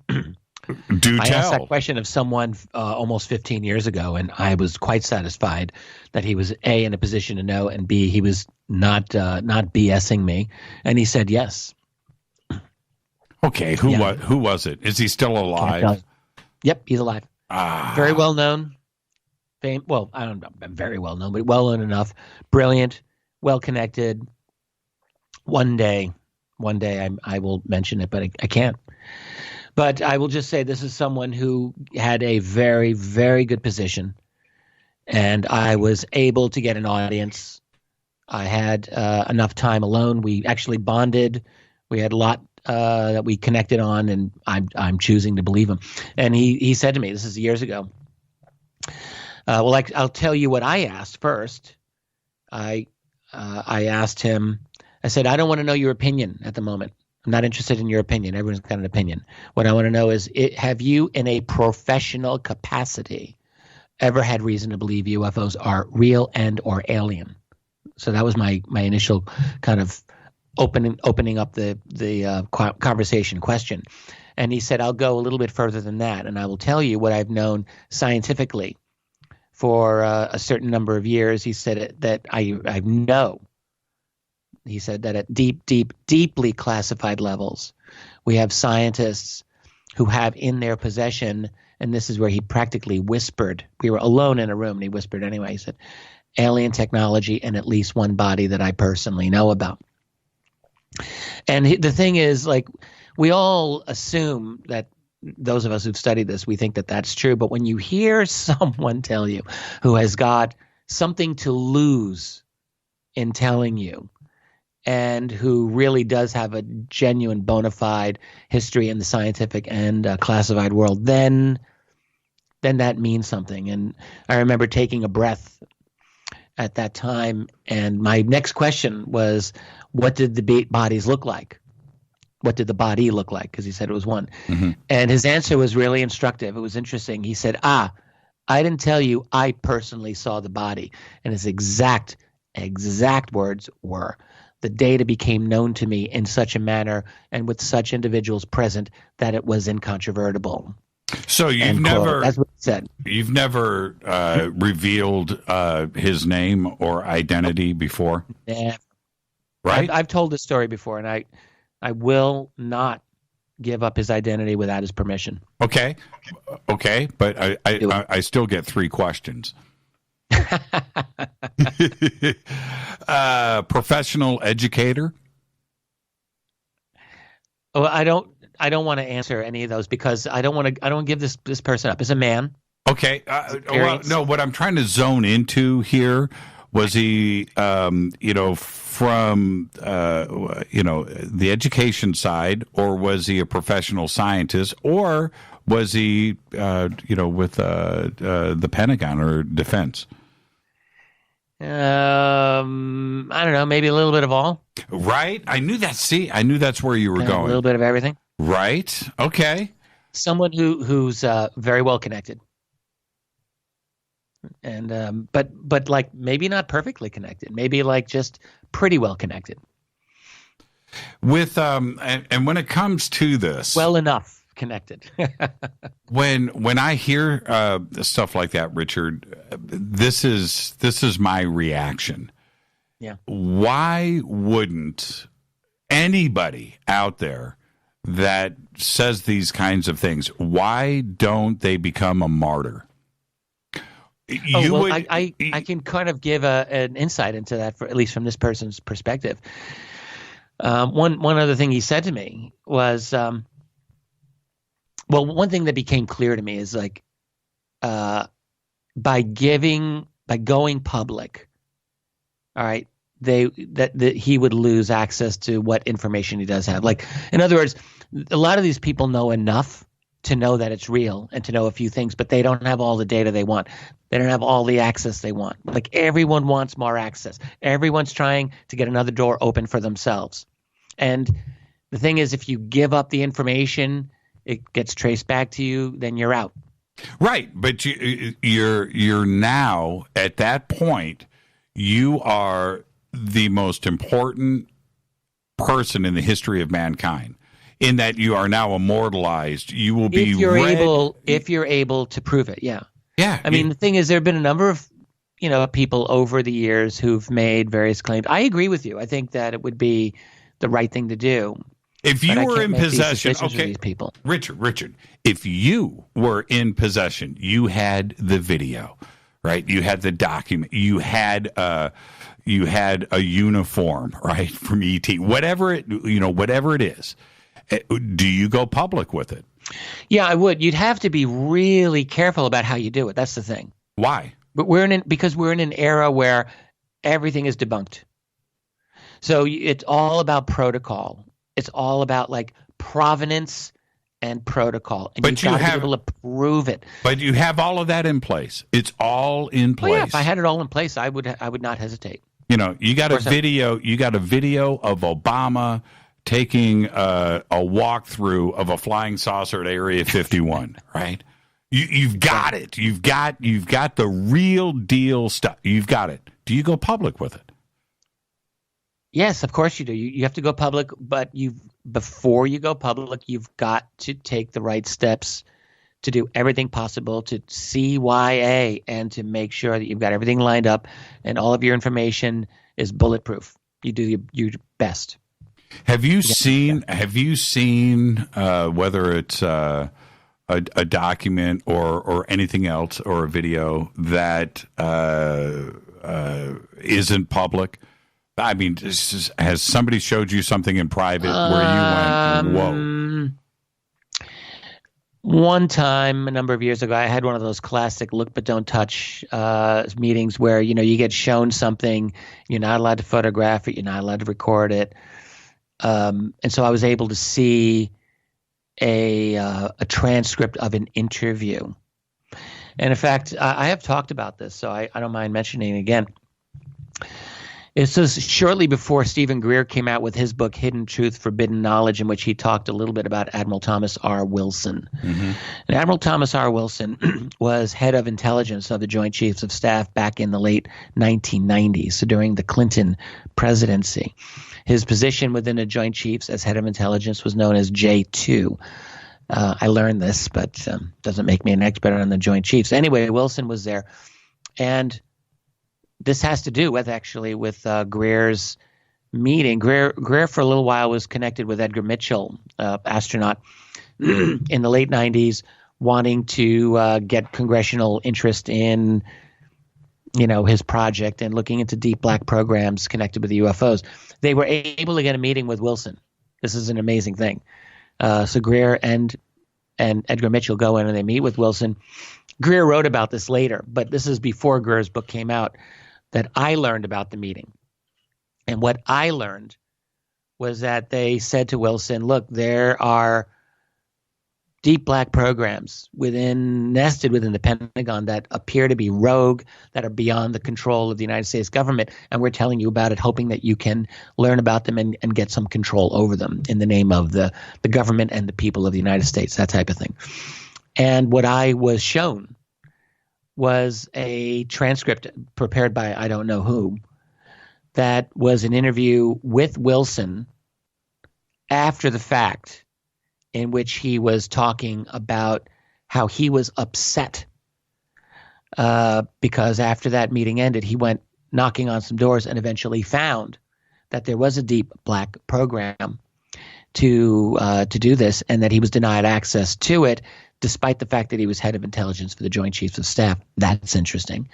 [SPEAKER 6] I
[SPEAKER 13] asked that question of someone almost 15 years ago, and I was quite satisfied that he was A, in a position to know, and B, he was not BSing me, and he said yes.
[SPEAKER 6] Okay, who was it? Is he still alive?
[SPEAKER 13] Yep, he's alive. Very well known. Well, I don't know, very well known, but well known enough. Brilliant, well connected. One day I will mention it, but I can't. But I will just say this is someone who had a very, very good position, and I was able to get an audience. I had enough time alone. We actually bonded. We had a lot that we connected on, and I'm choosing to believe him. And he said to me, this is years ago, I'll tell you what I asked first. I asked him, I said, I don't want to know your opinion at the moment. I'm not interested in your opinion. Everyone's got an opinion. What I want to know is, have you, in a professional capacity, ever had reason to believe UFOs are real and or alien? So that was my initial kind of opening up the conversation question. And he said, I'll go a little bit further than that, and I will tell you what I've known scientifically for a certain number of years. He said that I know. He said that at deeply classified levels, we have scientists who have in their possession, and this is where he practically whispered. We were alone in a room, and he whispered anyway. He said, alien technology and at least one body that I personally know about. And the thing is, like, we all assume that those of us who've studied this, we think that that's true. But when you hear someone tell you who has got something to lose in telling you, and who really does have a genuine bona fide history in the scientific and classified world, then that means something. And I remember taking a breath at that time, and my next question was, what did the bodies look like? What did the body look like? Because he said it was one. Mm-hmm. And his answer was really instructive. It was interesting. He said, I didn't tell you I personally saw the body. And his exact words were, the data became known to me in such a manner and with such individuals present that it was incontrovertible.
[SPEAKER 6] So you've never,
[SPEAKER 13] that's what he said.
[SPEAKER 6] You've never revealed his name or identity before?
[SPEAKER 13] Never.
[SPEAKER 6] Right?
[SPEAKER 13] I've told this story before, and I will not give up his identity without his permission.
[SPEAKER 6] Okay, but I still get three questions. Professional educator?
[SPEAKER 13] Oh, I don't want to answer any of those because I don't want to give this person up. It's a man.
[SPEAKER 6] Okay. Well, no, what I'm trying to zone into here, was he, from, the education side, or was he a professional scientist, or was he, with the Pentagon or defense?
[SPEAKER 13] I don't know, maybe a little bit of all.
[SPEAKER 6] Right. I knew that. See, I knew that's where you were going.
[SPEAKER 13] A little bit of everything.
[SPEAKER 6] Right. Okay.
[SPEAKER 13] Someone who's very well connected. And but like maybe not perfectly connected, maybe like just pretty well connected.
[SPEAKER 6] With and when it comes to this,
[SPEAKER 13] well enough connected.
[SPEAKER 6] when I hear stuff like that, Richard, this is my reaction.
[SPEAKER 13] Yeah.
[SPEAKER 6] Why wouldn't anybody out there that says these kinds of things, why don't they become a martyr?
[SPEAKER 13] I can kind of give an insight into that, at least from this person's perspective. One other thing he said to me was, one thing that became clear to me is like, by going public, all right, that he would lose access to what information he does have. Like, in other words, a lot of these people know enough to know that it's real and to know a few things, but they don't have all the data they want. They don't have all the access they want. Like, everyone wants more access. Everyone's trying to get another door open for themselves. And the thing is, if you give up the information, it gets traced back to you, then you're out.
[SPEAKER 6] Right. But you're now at that point, you are the most important person in the history of mankind. In that you are now immortalized, you will be
[SPEAKER 13] if you're able to prove it. Yeah.
[SPEAKER 6] Yeah.
[SPEAKER 13] I mean, the thing is, there have been a number of people over the years who've made various claims. I agree with you. I think that it would be the right thing to do.
[SPEAKER 6] If you were in possession, okay,
[SPEAKER 13] these people.
[SPEAKER 6] Richard, if you were in possession, you had the video, right? You had the document. You had a uniform, right, from ET. Whatever it is. Do you go public with it?
[SPEAKER 13] Yeah, I would. You'd have to be really careful about how you do it. That's the thing.
[SPEAKER 6] Why?
[SPEAKER 13] But because we're in an era where everything is debunked. So it's all about protocol. It's all about like provenance and protocol. And you've got to be able to prove it.
[SPEAKER 6] But you have all of that in place. It's all in place.
[SPEAKER 13] Oh, yeah, if I had it all in place, I would not hesitate.
[SPEAKER 6] You got a video. You got a video of Obama taking a walkthrough of a flying saucer at Area 51, right? You've got it. You've got the real deal stuff. You've got it. Do you go public with it?
[SPEAKER 13] Yes, of course you do. You have to go public, but before you go public, you've got to take the right steps to do everything possible to CYA and to make sure that you've got everything lined up and all of your information is bulletproof. You do your best.
[SPEAKER 6] Have you seen whether it's a document or anything else or a video that isn't public? I mean, has somebody showed you something in private where you went, whoa?
[SPEAKER 13] One time, a number of years ago, I had one of those classic look but don't touch meetings where, you get shown something, you're not allowed to photograph it, you're not allowed to record it. And so I was able to see a transcript of an interview. And in fact, I have talked about this, so I don't mind mentioning it again. It says shortly before Stephen Greer came out with his book, Hidden Truth, Forbidden Knowledge, in which he talked a little bit about Admiral Thomas R. Wilson. Mm-hmm. And Admiral Thomas R. Wilson was head of intelligence of the Joint Chiefs of Staff back in the late 1990s, so during the Clinton presidency. His position within the Joint Chiefs as head of intelligence was known as J2. I learned this, but doesn't make me an expert on the Joint Chiefs. Anyway, Wilson was there. And this has to do with Greer's meeting. Greer for a little while was connected with Edgar Mitchell, astronaut, in the late 90s, wanting to get congressional interest in, his project and looking into deep black programs connected with the UFOs. They were able to get a meeting with Wilson. This is an amazing thing. So Greer and Edgar Mitchell go in and they meet with Wilson. Greer wrote about this later, but this is before Greer's book came out that I learned about the meeting. And what I learned was that they said to Wilson, look, there are deep black programs nested within the Pentagon that appear to be rogue, that are beyond the control of the United States government, and we're telling you about it, hoping that you can learn about them and get some control over them in the name of the government and the people of the United States, that type of thing. And what I was shown was a transcript prepared by I don't know who, that was an interview with Wilson after the fact, in which he was talking about how he was upset because after that meeting ended, he went knocking on some doors and eventually found that there was a deep black program to do this, and that he was denied access to it, despite the fact that he was head of intelligence for the Joint Chiefs of Staff. That's interesting.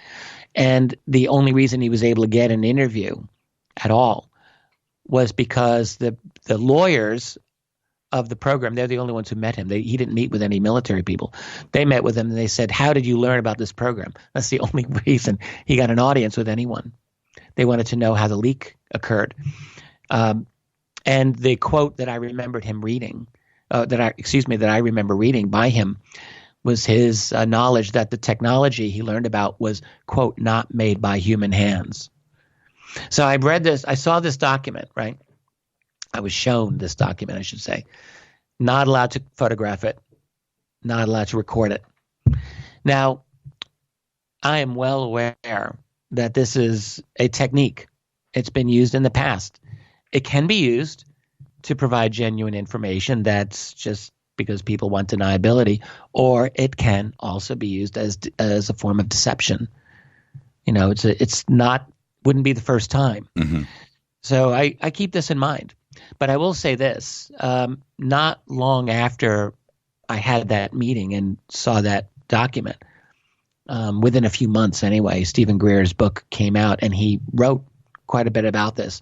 [SPEAKER 13] And the only reason he was able to get an interview at all was because the lawyers of the program, they're the only ones who met him. He didn't meet with any military people. They met with him and they said, how did you learn about this program? That's the only reason he got an audience with anyone. They wanted to know how the leak occurred. And the quote that I remembered him reading, that I remember reading by him, was his knowledge that the technology he learned about was, quote, not made by human hands. So I read this, I saw this document, right? I was shown this document, I should say. Not allowed to photograph it, not allowed to record it. Now, I am well aware that this is a technique. It's been used in the past. It can be used to provide genuine information that's just because people want deniability, or it can also be used as a form of deception. You know, wouldn't be the first time. Mm-hmm. So I keep this in mind. But I will say this, not long after I had that meeting and saw that document, within a few months anyway, Stephen Greer's book came out and he wrote quite a bit about this.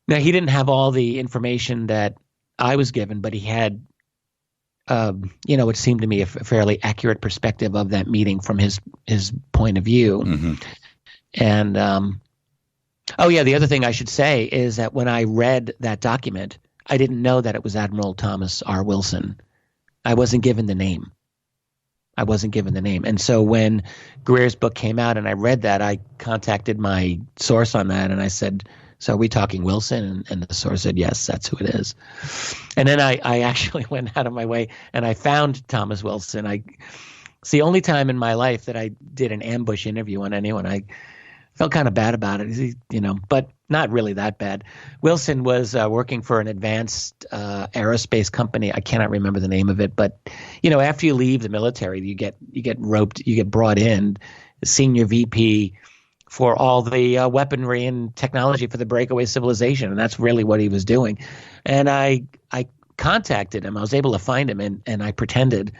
[SPEAKER 13] Now, he didn't have all the information that I was given, but he had, it seemed to me a fairly accurate perspective of that meeting from his point of view. Mm-hmm. And the other thing I should say is that when I read that document, I didn't know that it was Admiral Thomas R. Wilson. I wasn't given the name. And so when Greer's book came out and I read that, I contacted my source on that and I said, so are we talking Wilson? And the source said, yes, that's who it is. And then I actually went out of my way and I found Thomas Wilson. It's the only time in my life that I did an ambush interview on anyone. I felt kind of bad about it, but not really that bad. Wilson was working for an advanced aerospace company. I cannot remember the name of it, but after you leave the military, you get roped, you get brought in, senior VP for all the weaponry and technology for the breakaway civilization, and that's really what he was doing. And I contacted him. I was able to find him, and I pretended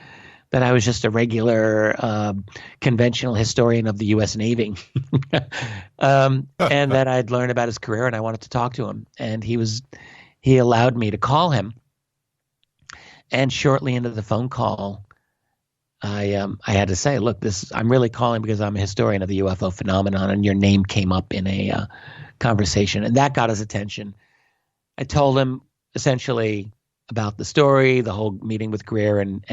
[SPEAKER 13] that I was just a regular conventional historian of the U.S. Navy, and that I'd learned about his career and I wanted to talk to him. And he allowed me to call him. And shortly into the phone call, I had to say, look, I'm really calling because I'm a historian of the UFO phenomenon, and your name came up in a conversation, and that got his attention. I told him essentially about the story, the whole meeting with Greer and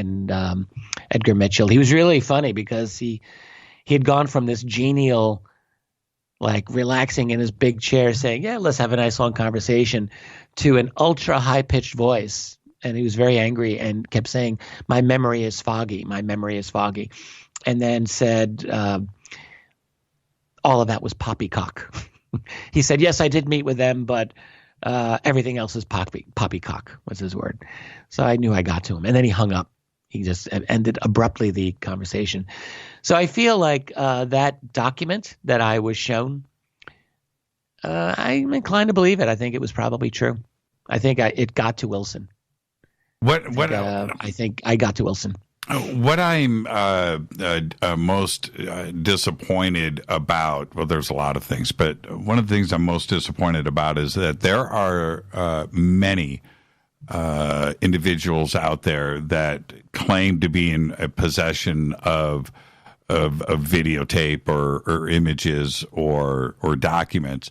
[SPEAKER 13] Edgar Mitchell. He was really funny because he had gone from this genial, like relaxing in his big chair saying, yeah, let's have a nice long conversation, to an ultra high-pitched voice. And he was very angry and kept saying, my memory is foggy, my memory is foggy. And then said, all of that was poppycock. He said, yes, I did meet with them, but everything else is poppycock was his word. So I knew I got to him. And then he hung up. He just ended abruptly the conversation. So I feel like that document that I was shown, I'm inclined to believe it. I think it was probably true. I think it got to Wilson. I think I got to Wilson.
[SPEAKER 6] What I'm most disappointed about, well, there's a lot of things, but one of the things I'm most disappointed about is that there are many individuals out there that claim to be in possession of videotape or images or documents,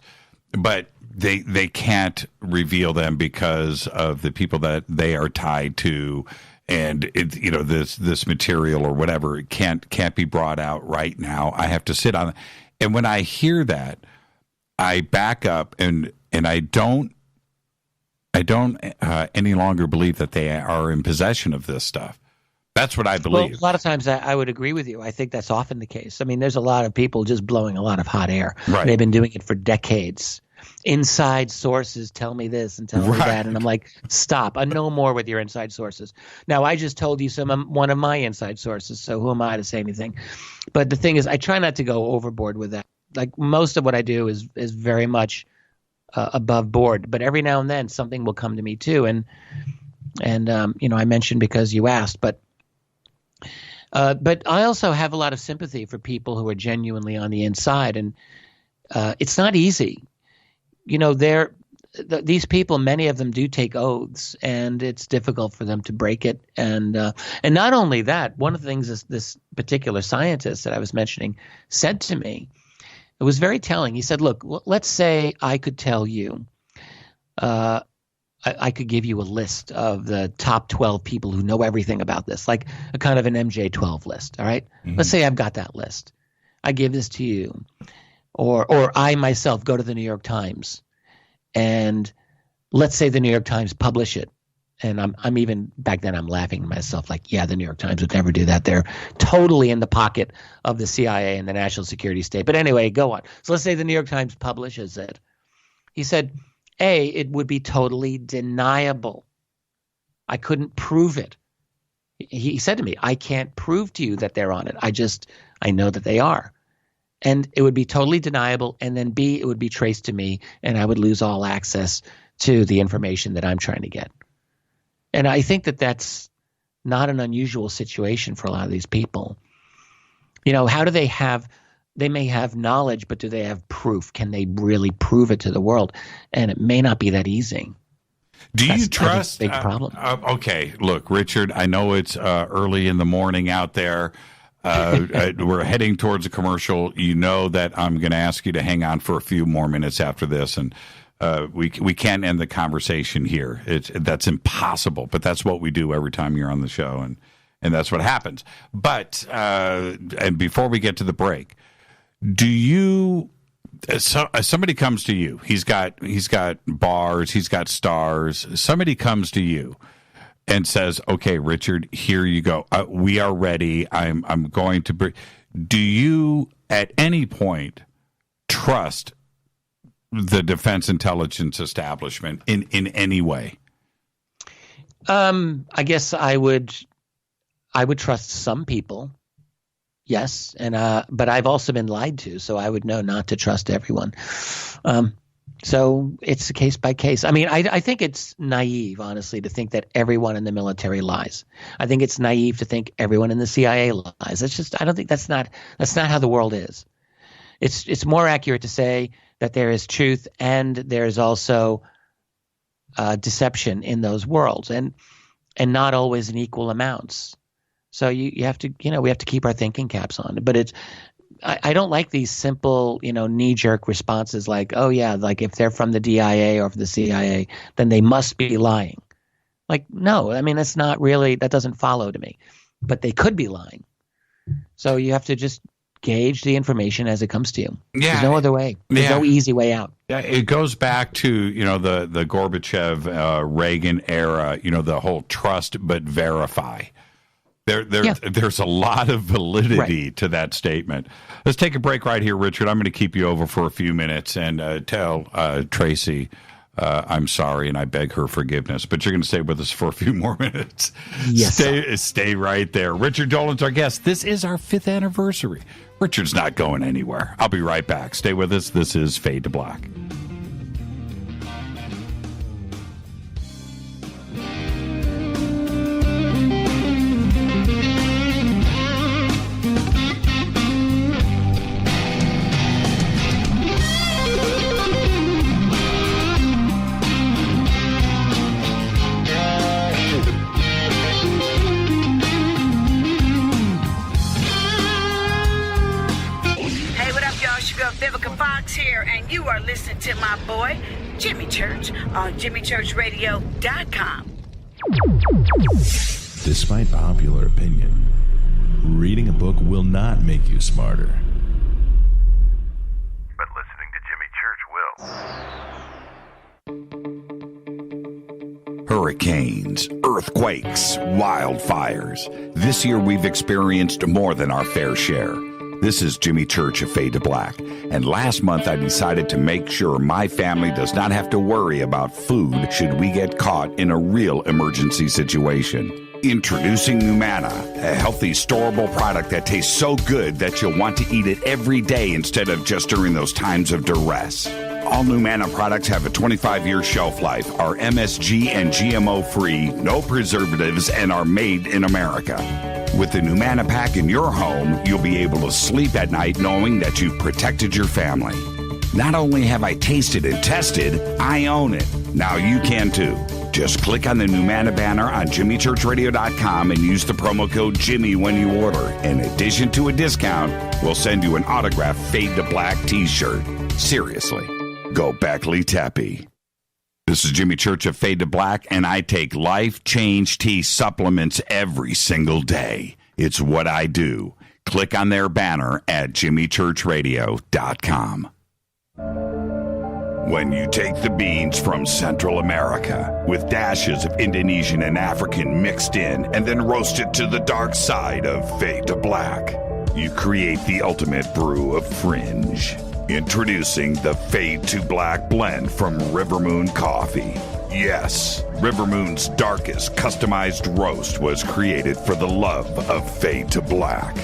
[SPEAKER 6] but they can't reveal them because of the people that they are tied to, and this material or whatever can't be brought out right now. I have to sit on it. And when I hear that, I back up and I don't any longer believe that they are in possession of this stuff. That's what I believe.
[SPEAKER 13] Well, a lot of times I would agree with you. I think that's often the case. I mean, there's a lot of people just blowing a lot of hot air.
[SPEAKER 6] Right.
[SPEAKER 13] They've been doing it for decades. Inside sources tell me this and tell me that. And I'm like, stop. No more with your inside sources. Now, I just told you one of my inside sources, so who am I to say anything? But the thing is, I try not to go overboard with that. Like, most of what I do is very much above board. But every now and then something will come to me too. And I mentioned because you asked, but I also have a lot of sympathy for people who are genuinely on the inside, and it's not easy. These people, many of them do take oaths, and it's difficult for them to break it. And not only that, one of the things this particular scientist that I was mentioning said to me, it was very telling. He said, "Look, let's say I could tell you." I could give you a list of the top 12 people who know everything about this, like a kind of an MJ12 list, all right? Mm-hmm. Let's say I've got that list. I give this to you. Or I myself go to the New York Times, and let's say the New York Times publish it. And I'm even, back then I'm laughing to myself like, yeah, the New York Times would never do that. They're totally in the pocket of the CIA and the National Security State. But anyway, go on. So let's say the New York Times publishes it. He said, it would be totally deniable. I couldn't prove it. He said to me, I can't prove to you that they're on it. I know that they are. And it would be totally deniable. And then B, it would be traced to me, and I would lose all access to the information that I'm trying to get. And I think that that's not an unusual situation for a lot of these people. How do they have – they may have knowledge, but do they have proof? Can they really prove it to the world? And it may not be that easy.
[SPEAKER 6] Do you trust?
[SPEAKER 13] Big problem.
[SPEAKER 6] Okay, look, Richard, I know it's early in the morning out there. We're heading towards a commercial. You know that I'm going to ask you to hang on for a few more minutes after this, and we can't end the conversation here. That's impossible, but that's what we do every time you're on the show, and that's what happens. But and before we get to the break, do you? Somebody comes to you. He's got bars. He's got stars. Somebody comes to you and says, "Okay, Richard, here you go. We are ready. I'm going to bring." Do you at any point trust the defense intelligence establishment in any way?
[SPEAKER 13] I guess I would trust some people. Yes, but I've also been lied to, so I would know not to trust everyone. So it's a case by case. I mean, I think it's naive, honestly, to think that everyone in the military lies. I think it's naive to think everyone in the CIA lies. I don't think that's not how the world is. It's more accurate to say that there is truth and there is also deception in those worlds, and not always in equal amounts. So you have to, we have to keep our thinking caps on. But I don't like these simple, knee-jerk responses like, oh yeah, like if they're from the DIA or from the CIA, then they must be lying. Like, no, I mean, that's not really, that doesn't follow to me. But they could be lying. So you have to just gauge the information as it comes to you. Yeah. There's no other way. There's no easy way out.
[SPEAKER 6] Yeah, it goes back to, the Gorbachev, Reagan era, the whole trust but verify. There's a lot of validity to that statement. Let's take a break right here, Richard. I'm going to keep you over for a few minutes and tell Tracy I'm sorry and I beg her forgiveness. But you're going to stay with us for a few more minutes.
[SPEAKER 13] Yes.
[SPEAKER 6] Stay right there. Richard Dolan's our guest. This is our 5th anniversary. Richard's not going anywhere. I'll be right back. Stay with us. This is Fade to Black.
[SPEAKER 8] listen to my boy, Jimmy Church, on jimmychurchradio.com.
[SPEAKER 12] Despite popular opinion, reading a book will not make you smarter.
[SPEAKER 17] But listening to Jimmy Church will.
[SPEAKER 3] Hurricanes, earthquakes, wildfires. This year we've experienced more than our fair share. This is Jimmy Church of Fade to Black, and last month I decided to make sure my family does not have to worry about food should we get caught in a real emergency situation. Introducing Numana, a healthy, storable product that tastes so good that you'll want to eat it every day instead of just during those times of duress. All Numana products have a 25-year shelf life, are MSG and GMO-free, no preservatives, and are made in America. With the Numana pack in your home, you'll be able to sleep at night knowing that you've protected your family. Not only have I tasted and tested, I own it. Now you can too. Just click on the Numana banner on jimmychurchradio.com and use the promo code Jimmy when you order. In addition to a discount, we'll send you an autographed Fade to Black t-shirt. Seriously, go Beckley Teppy. This is Jimmy Church of Fade to Black, and I take Life Change Tea supplements every single day. It's what I do. Click on their banner at jimmychurchradio.com. When you take the beans from Central America with dashes of Indonesian and African mixed in and then roast it to the dark side of Fade to Black, you create the ultimate brew of fringe. Introducing the Fade to Black blend from Rivermoon Coffee. Yes, Rivermoon's darkest customized roast was created for the love of Fade to Black.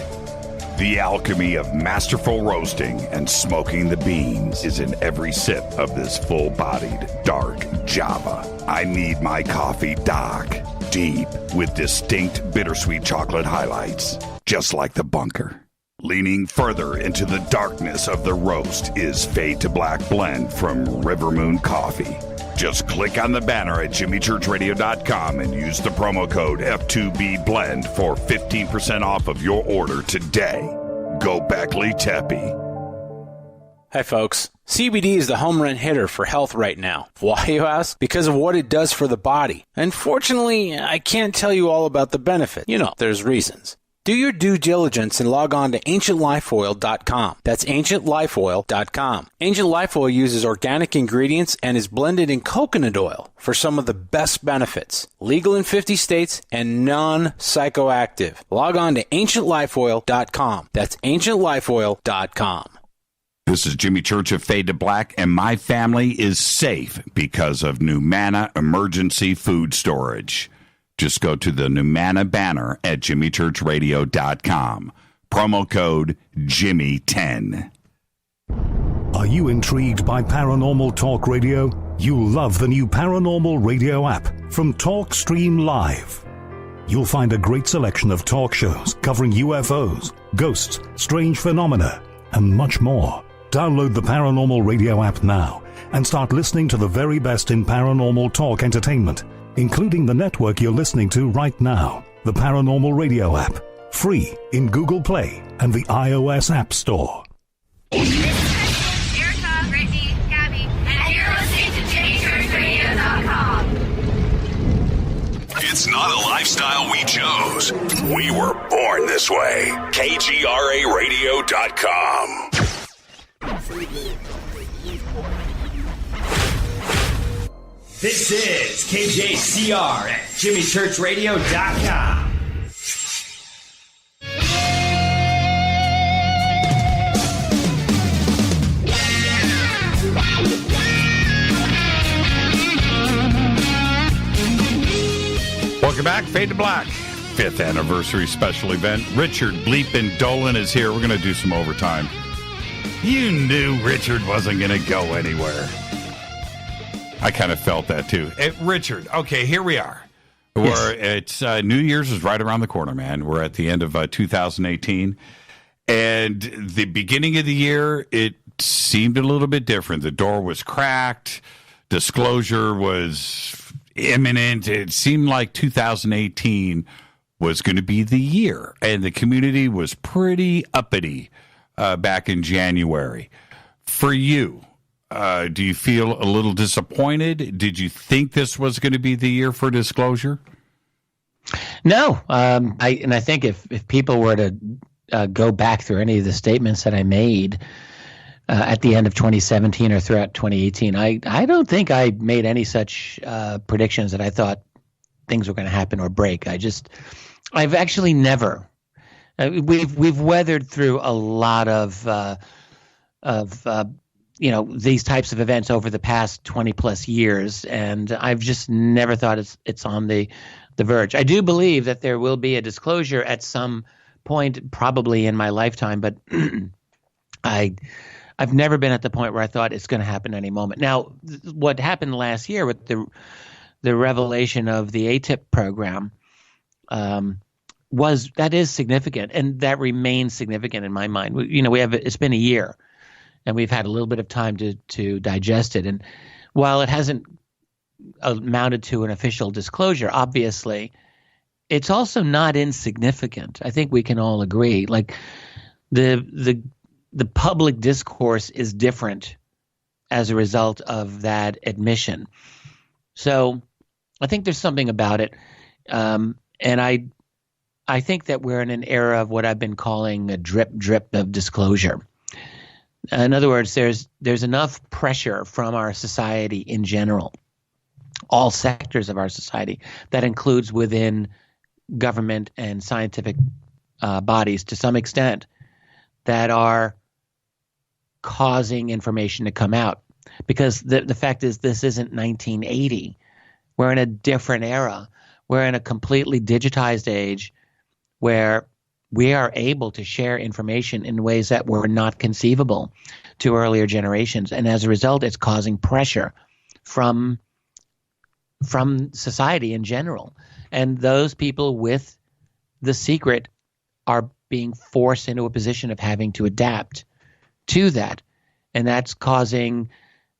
[SPEAKER 3] The alchemy of masterful roasting and smoking the beans is in every sip of this full-bodied, dark Java. I need my coffee dark, deep, with distinct bittersweet chocolate highlights, just like the bunker. Leaning further into the darkness of the roast is Fade to Black blend from Rivermoon Coffee. Just click on the banner at jimmychurchradio.com and use the promo code F2BBLEND for 15% off of your order today. Go Beckley Teppy.
[SPEAKER 19] Hi, folks. CBD is the home run hitter for health right now. Why, you ask? Because of what it does for the body. Unfortunately, I can't tell you all about the benefit. You know, there's reasons. Do your due diligence and log on to ancientlifeoil.com. That's ancientlifeoil.com. Ancient Life Oil uses organic ingredients and is blended in coconut oil for some of the best benefits. Legal in 50 states and non-psychoactive. Log on to ancientlifeoil.com. That's ancientlifeoil.com.
[SPEAKER 3] This is Jimmy Church of Fade to Black, and my family is safe because of Numana Emergency Food Storage. Just go to the Numana banner at jimmychurchradio.com. Promo code Jimmy10.
[SPEAKER 18] Are you intrigued by Paranormal Talk Radio? You'll love the new Paranormal Radio app from TalkStream Live. You'll find a great selection of talk shows covering UFOs, ghosts, strange phenomena, and much more. Download the Paranormal Radio app now and start listening to the very best in paranormal talk entertainment, including the network you're listening to right now, the Paranormal Radio app, free in Google Play and the iOS App Store.
[SPEAKER 10] Erica, Brittany, Gabby, and you're listening to JimmyChurchRadio.com.
[SPEAKER 22] It's not a lifestyle we chose. We were born this way. KGRARadio.com.
[SPEAKER 20] This is KJCR at JimmyChurchRadio.com.
[SPEAKER 6] Welcome back, Fade to Black. 5th anniversary special event. Richard Bleepin' Dolan is here. We're going to do some overtime. You knew Richard wasn't going to go anywhere. I kind of felt that too. Hey, Richard, okay, here we are. It's New Year's is right around the corner, man. We're at the end of 2018. And the beginning of the year, it seemed a little bit different. The door was cracked. Disclosure was imminent. It seemed like 2018 was going to be the year. And the community was pretty uppity back in January. For you, Do you feel a little disappointed? Did you think this was going to be the year for disclosure?
[SPEAKER 13] No. I think if people were to go back through any of the statements that I made at the end of 2017 or throughout 2018, I don't think I made any such predictions that I thought things were going to happen or break. I've actually never. We've weathered through a lot of these types of events over the past 20 plus years, and I've just never thought it's on the verge. I do believe that there will be a disclosure at some point, probably in my lifetime, but I've never been at the point where I thought it's going to happen any moment. Now, what happened last year with the revelation of the ATIP program that is significant, and that remains significant in my mind. It's been a year, and we've had a little bit of time to digest it. And while it hasn't amounted to an official disclosure, obviously, it's also not insignificant. I think we can all agree. Like the public discourse is different as a result of that admission. So I think there's something about it. And I think that we're in an era of what I've been calling a drip of disclosure. In other words, there's enough pressure from our society in general, all sectors of our society, that includes within government and scientific bodies to some extent, that are causing information to come out. Because the fact is, this isn't 1980. We're in a different era. We're in a completely digitized age where we are able to share information in ways that were not conceivable to earlier generations. And as a result, it's causing pressure from society in general. And those people with the secret are being forced into a position of having to adapt to that. And that's causing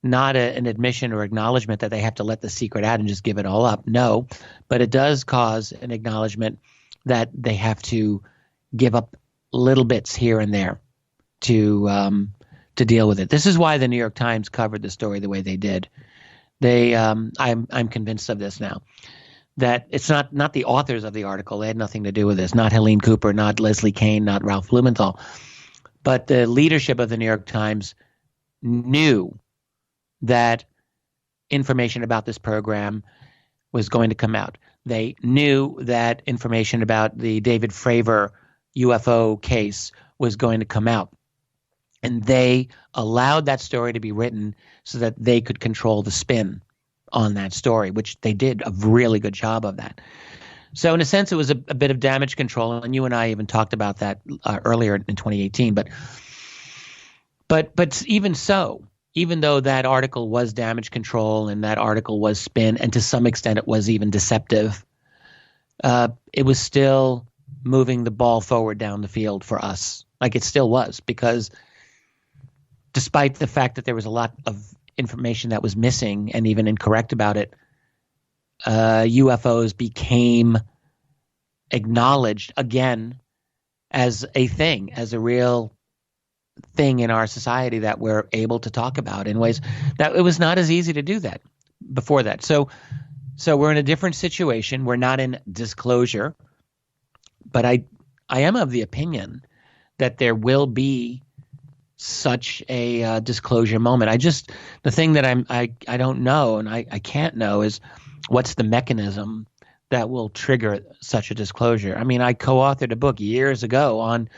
[SPEAKER 13] not an admission or acknowledgement that they have to let the secret out and just give it all up. No, but it does cause an acknowledgement that they have to give up little bits here and there to deal with it. This is why the New York Times covered the story the way they did. I'm convinced of this now, that it's not the authors of the article. They had nothing to do with this. Not Helene Cooper, not Leslie Kean, not Ralph Blumenthal. But the leadership of the New York Times knew that information about this program was going to come out. They knew that information about the David Fravor UFO case was going to come out. And they allowed that story to be written so that they could control the spin on that story, which they did a really good job of that. So in a sense, it was a bit of damage control, and you and I even talked about that earlier in 2018. But even so, even though that article was damage control and that article was spin, and to some extent it was even deceptive, it was still moving the ball forward down the field for us, like it still was, because despite the fact that there was a lot of information that was missing and even incorrect about it, UFOs became acknowledged again as a thing, as a real thing in our society that we're able to talk about in ways that it was not as easy to do that before that. So we're in a different situation. We're not in disclosure, but I am of the opinion that there will be such a disclosure moment. The thing that I don't know and I can't know is what's the mechanism that will trigger such a disclosure. I mean, I co-authored a book years ago on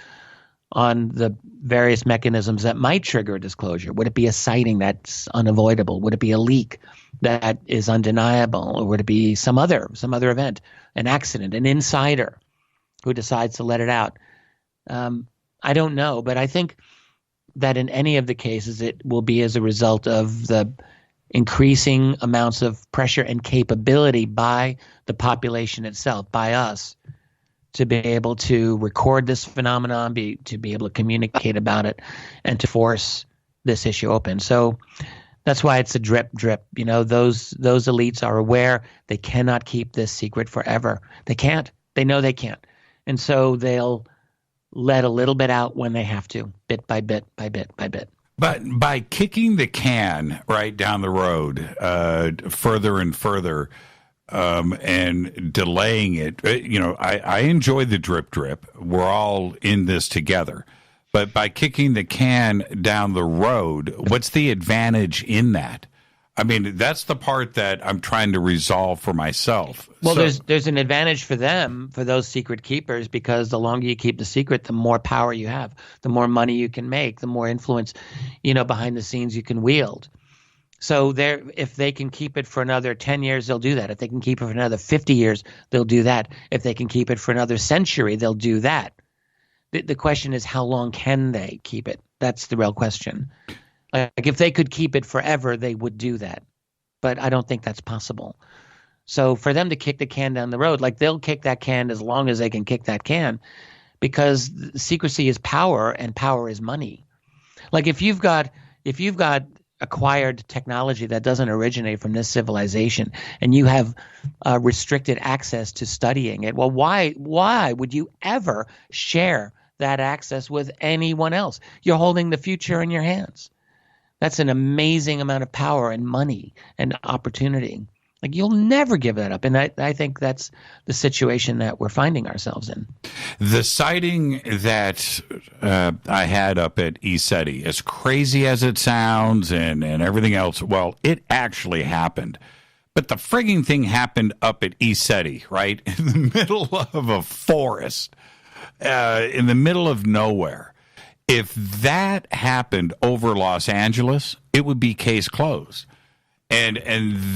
[SPEAKER 13] the various mechanisms that might trigger a disclosure. Would it be a sighting that's unavoidable? Would it be a leak that is undeniable? Or would it be some other event, an accident, an insider who decides to let it out? I don't know, but I think that in any of the cases, it will be as a result of the increasing amounts of pressure and capability by the population itself, by us, to be able to record this phenomenon, to be able to communicate about it, and to force this issue open. So that's why it's a drip. You know, those elites are aware they cannot keep this secret forever. They can't. They know they can't. And so they'll let a little bit out when they have to, bit by bit by bit by bit.
[SPEAKER 6] But by kicking the can right down the road further and further and delaying it, I enjoy the drip. We're all in this together. But by kicking the can down the road, what's the advantage in that? I mean, that's the part that I'm trying to resolve for myself.
[SPEAKER 13] Well, there's an advantage for them, for those secret keepers, because the longer you keep the secret, the more power you have, the more money you can make, the more influence, behind the scenes you can wield. So if they can keep it for another 10 years, they'll do that. If they can keep it for another 50 years, they'll do that. If they can keep it for another century, they'll do that. The question is, how long can they keep it? That's the real question. Like, if they could keep it forever, they would do that. But I don't think that's possible. So for them to kick the can down the road, like, they'll kick that can as long as they can kick that can, because secrecy is power and power is money. Like, if you've got acquired technology that doesn't originate from this civilization and you have restricted access to studying it, well, why would you ever share that access with anyone else? You're holding the future in your hands. That's an amazing amount of power and money and opportunity. Like, you'll never give that up. And I think that's the situation that we're finding ourselves in.
[SPEAKER 6] The sighting that I had up at ECETI, as crazy as it sounds and everything else, well, it actually happened. But the frigging thing happened up at ECETI, right? In the middle of a forest, in the middle of nowhere. If that happened over Los Angeles, it would be case closed. And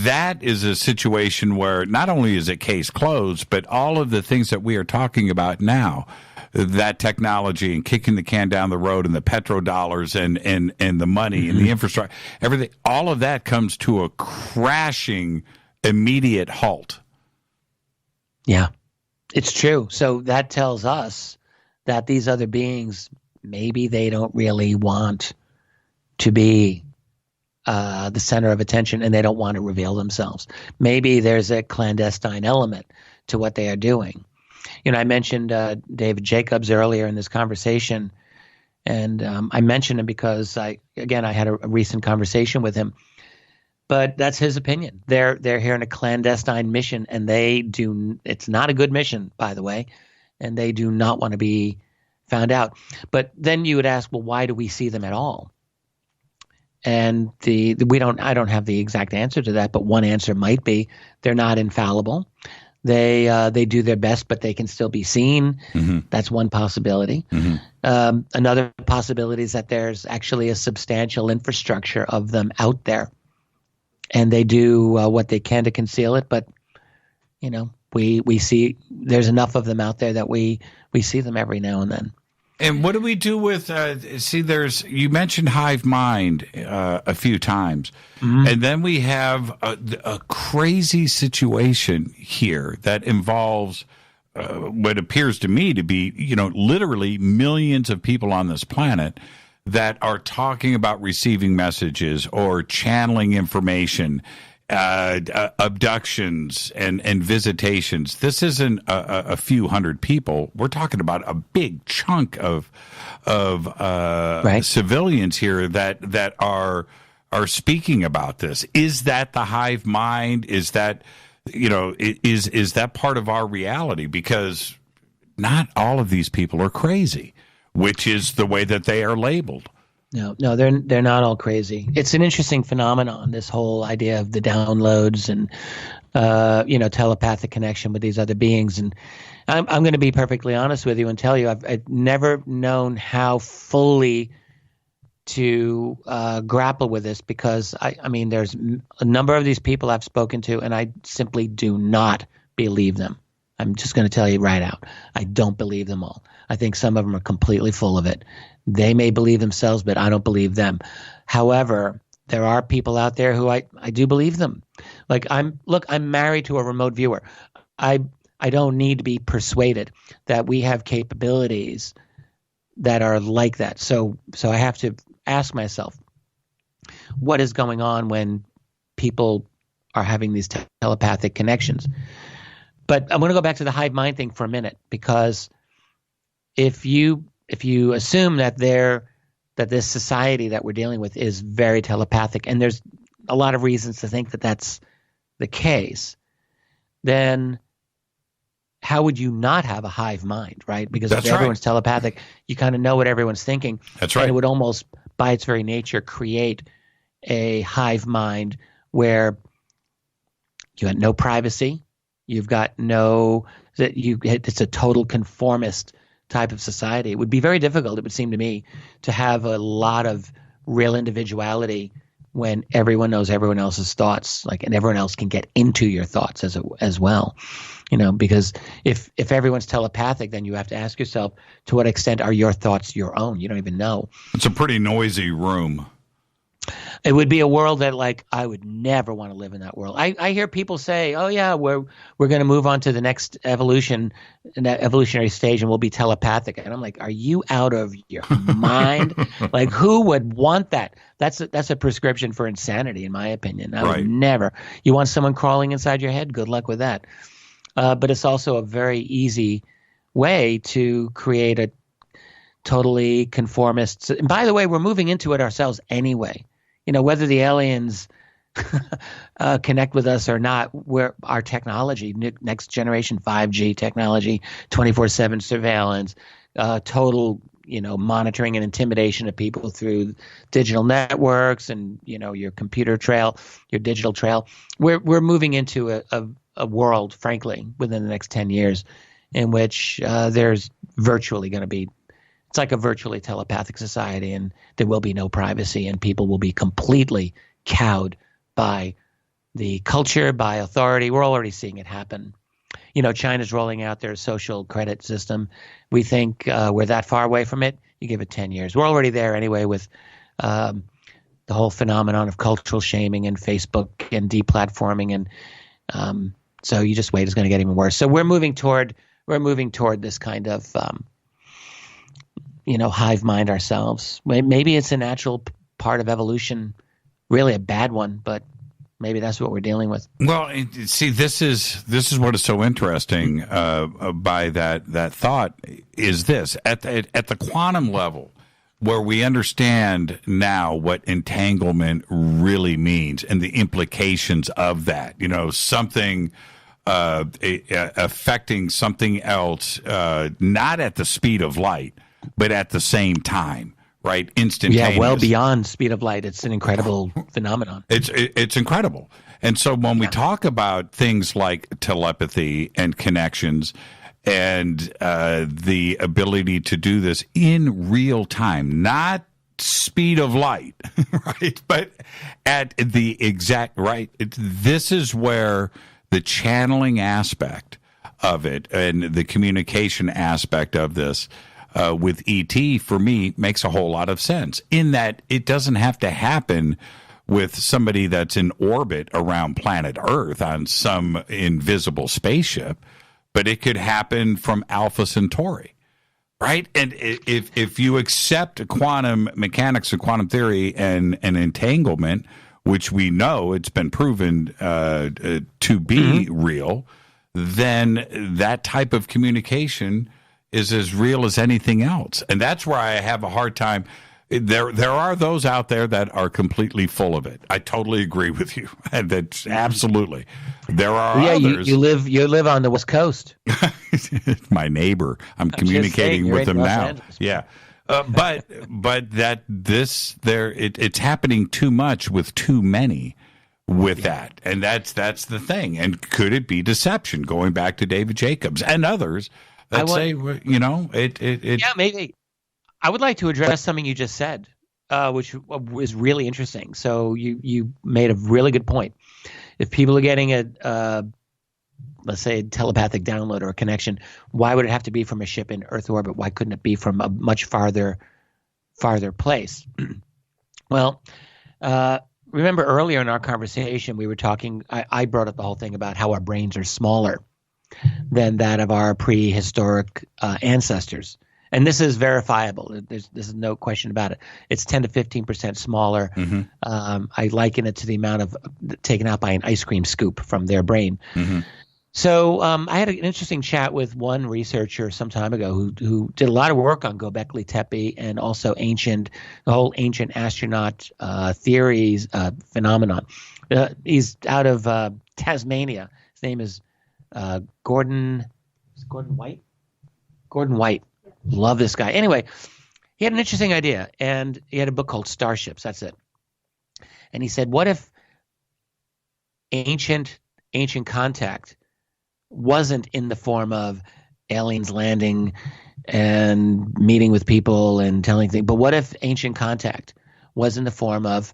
[SPEAKER 6] that is a situation where not only is it case closed, but all of the things that we are talking about now, that technology and kicking the can down the road and the petrodollars and the money and the infrastructure, everything, all of that comes to a crashing immediate halt.
[SPEAKER 13] Yeah, it's true. So that tells us that these other beings, maybe they don't really want to be the center of attention, and they don't want to reveal themselves. Maybe there's a clandestine element to what they are doing. I mentioned David Jacobs earlier in this conversation, and I mentioned him because I had a recent conversation with him. But that's his opinion. They're here in a clandestine mission, and it's not a good mission, by the way, and they do not want to be found out. But then you would ask, well, why do we see them at all? And I don't have the exact answer to that, but one answer might be they're not infallible. They do their best, but they can still be seen. Mm-hmm. That's one possibility. Mm-hmm. Another possibility is that there's actually a substantial infrastructure of them out there, and they do what they can to conceal it. But we see there's enough of them out there that we see them every now and then.
[SPEAKER 6] And what do we do with, you mentioned hive mind a few times, mm-hmm. and then we have a crazy situation here that involves what appears to me to be, literally millions of people on this planet that are talking about receiving messages or channeling information, abductions and visitations. This isn't a few hundred people. We're talking about a big chunk of civilians here that are speaking about this. Is that the hive mind? Is that is that part of our reality? Because not all of these people are crazy, which is the way that they are labeled.
[SPEAKER 13] No, they're not all crazy. It's an interesting phenomenon, this whole idea of the downloads and telepathic connection with these other beings. And I'm going to be perfectly honest with you and tell you I've never known how fully to grapple with this, because I mean there's a number of these people I've spoken to, and I simply do not believe them. I'm just going to tell you right out. I don't believe them all. I think some of them are completely full of it. They may believe themselves, but I don't believe them. However, there are people out there who I do believe them. Like I'm married to a remote viewer. I don't need to be persuaded that we have capabilities that are like that. So I have to ask myself, what is going on when people are having these telepathic connections? But I'm going to go back to the hive mind thing for a minute, because if you assume that they're that this society that we're dealing with is very telepathic, and there's a lot of reasons to think that that's the case, then how would you not have a hive mind, right? Because if everyone's telepathic, you kind of know what everyone's thinking.
[SPEAKER 6] That's right.
[SPEAKER 13] And it would almost, by its very nature, create a hive mind where you had no privacy. You've got it's a total conformist type of society. It would be very difficult, it would seem to me, to have a lot of real individuality when everyone knows everyone else's thoughts, and everyone else can get into your thoughts as well. Because if everyone's telepathic, then you have to ask yourself, to what extent are your thoughts your own? You don't even know.
[SPEAKER 6] It's a pretty noisy room.
[SPEAKER 13] It would be a world that, I would never want to live in that world. I hear people say, "Oh yeah, we're going to move on to the next evolutionary stage, and we'll be telepathic." And I'm like, "Are you out of your mind? Who would want that? That's a prescription for insanity, in my opinion. I would never. You want someone crawling inside your head? Good luck with that." But it's also a very easy way to create a totally conformist. And by the way, we're moving into it ourselves anyway. Whether the aliens connect with us or not, our technology, next generation 5G technology, 24/7 surveillance, total, monitoring and intimidation of people through digital networks and, your computer trail, your digital trail. We're moving into a world, frankly, within the next 10 years in which there's virtually going to be, it's like a virtually telepathic society, and there will be no privacy, and people will be completely cowed by the culture, by authority. We're already seeing it happen. China's rolling out their social credit system. We think we're that far away from it. You give it 10 years. We're already there anyway with the whole phenomenon of cultural shaming and Facebook and deplatforming, and so you just wait. It's going to get even worse. So we're moving toward this kind of hive mind ourselves. Maybe it's a natural part of evolution, really a bad one, but maybe that's what we're dealing with.
[SPEAKER 6] Well, see, this is what is so interesting by that thought is this at the quantum level, where we understand now what entanglement really means and the implications of that. Something affecting something else, not at the speed of light, but at the same time, right? Instantaneous.
[SPEAKER 13] Yeah, well beyond speed of light. It's an incredible phenomenon.
[SPEAKER 6] It's incredible. And so when we talk about things like telepathy and connections and the ability to do this in real time, not speed of light, right? But at the exact right, this is where the channeling aspect of it and the communication aspect of this with ET, for me, makes a whole lot of sense, in that it doesn't have to happen with somebody that's in orbit around planet Earth on some invisible spaceship, but it could happen from Alpha Centauri, right? And if you accept quantum mechanics and quantum theory and entanglement, which we know it's been proven to be real, then that type of communication is as real as anything else. And that's where I have a hard time. There are those out there that are completely full of it. I totally agree with you. That's absolutely. There are others.
[SPEAKER 13] You live on the West Coast.
[SPEAKER 6] My neighbor. I'm communicating with him now.
[SPEAKER 13] Angeles.
[SPEAKER 6] Yeah. But that it's happening too much with too many with that. And that's the thing. And could it be deception, going back to David Jacobs and others that say,
[SPEAKER 13] Yeah, maybe. I would like to address something you just said, which is really interesting. So you made a really good point. If people are getting let's say a telepathic download or a connection, why would it have to be from a ship in Earth orbit? Why couldn't it be from a much farther place? Well, remember earlier in our conversation, we were talking, I brought up the whole thing about how our brains are smaller than that of our prehistoric ancestors. And this is verifiable. There's no question about it. It's 10 to 15% smaller.
[SPEAKER 6] Mm-hmm.
[SPEAKER 13] I liken it to the amount of taken out by an ice cream scoop from their brain.
[SPEAKER 6] Mm-hmm.
[SPEAKER 13] So I had an interesting chat with one researcher some time ago who did a lot of work on Göbekli Tepe and also the whole ancient astronaut theories phenomenon. He's out of Tasmania. His name is Gordon White. Gordon White. Love this guy. Anyway, he had an interesting idea, and he had a book called Starships. That's it. And he said, what if ancient contact wasn't in the form of aliens landing and meeting with people and telling things, but what if ancient contact was in the form of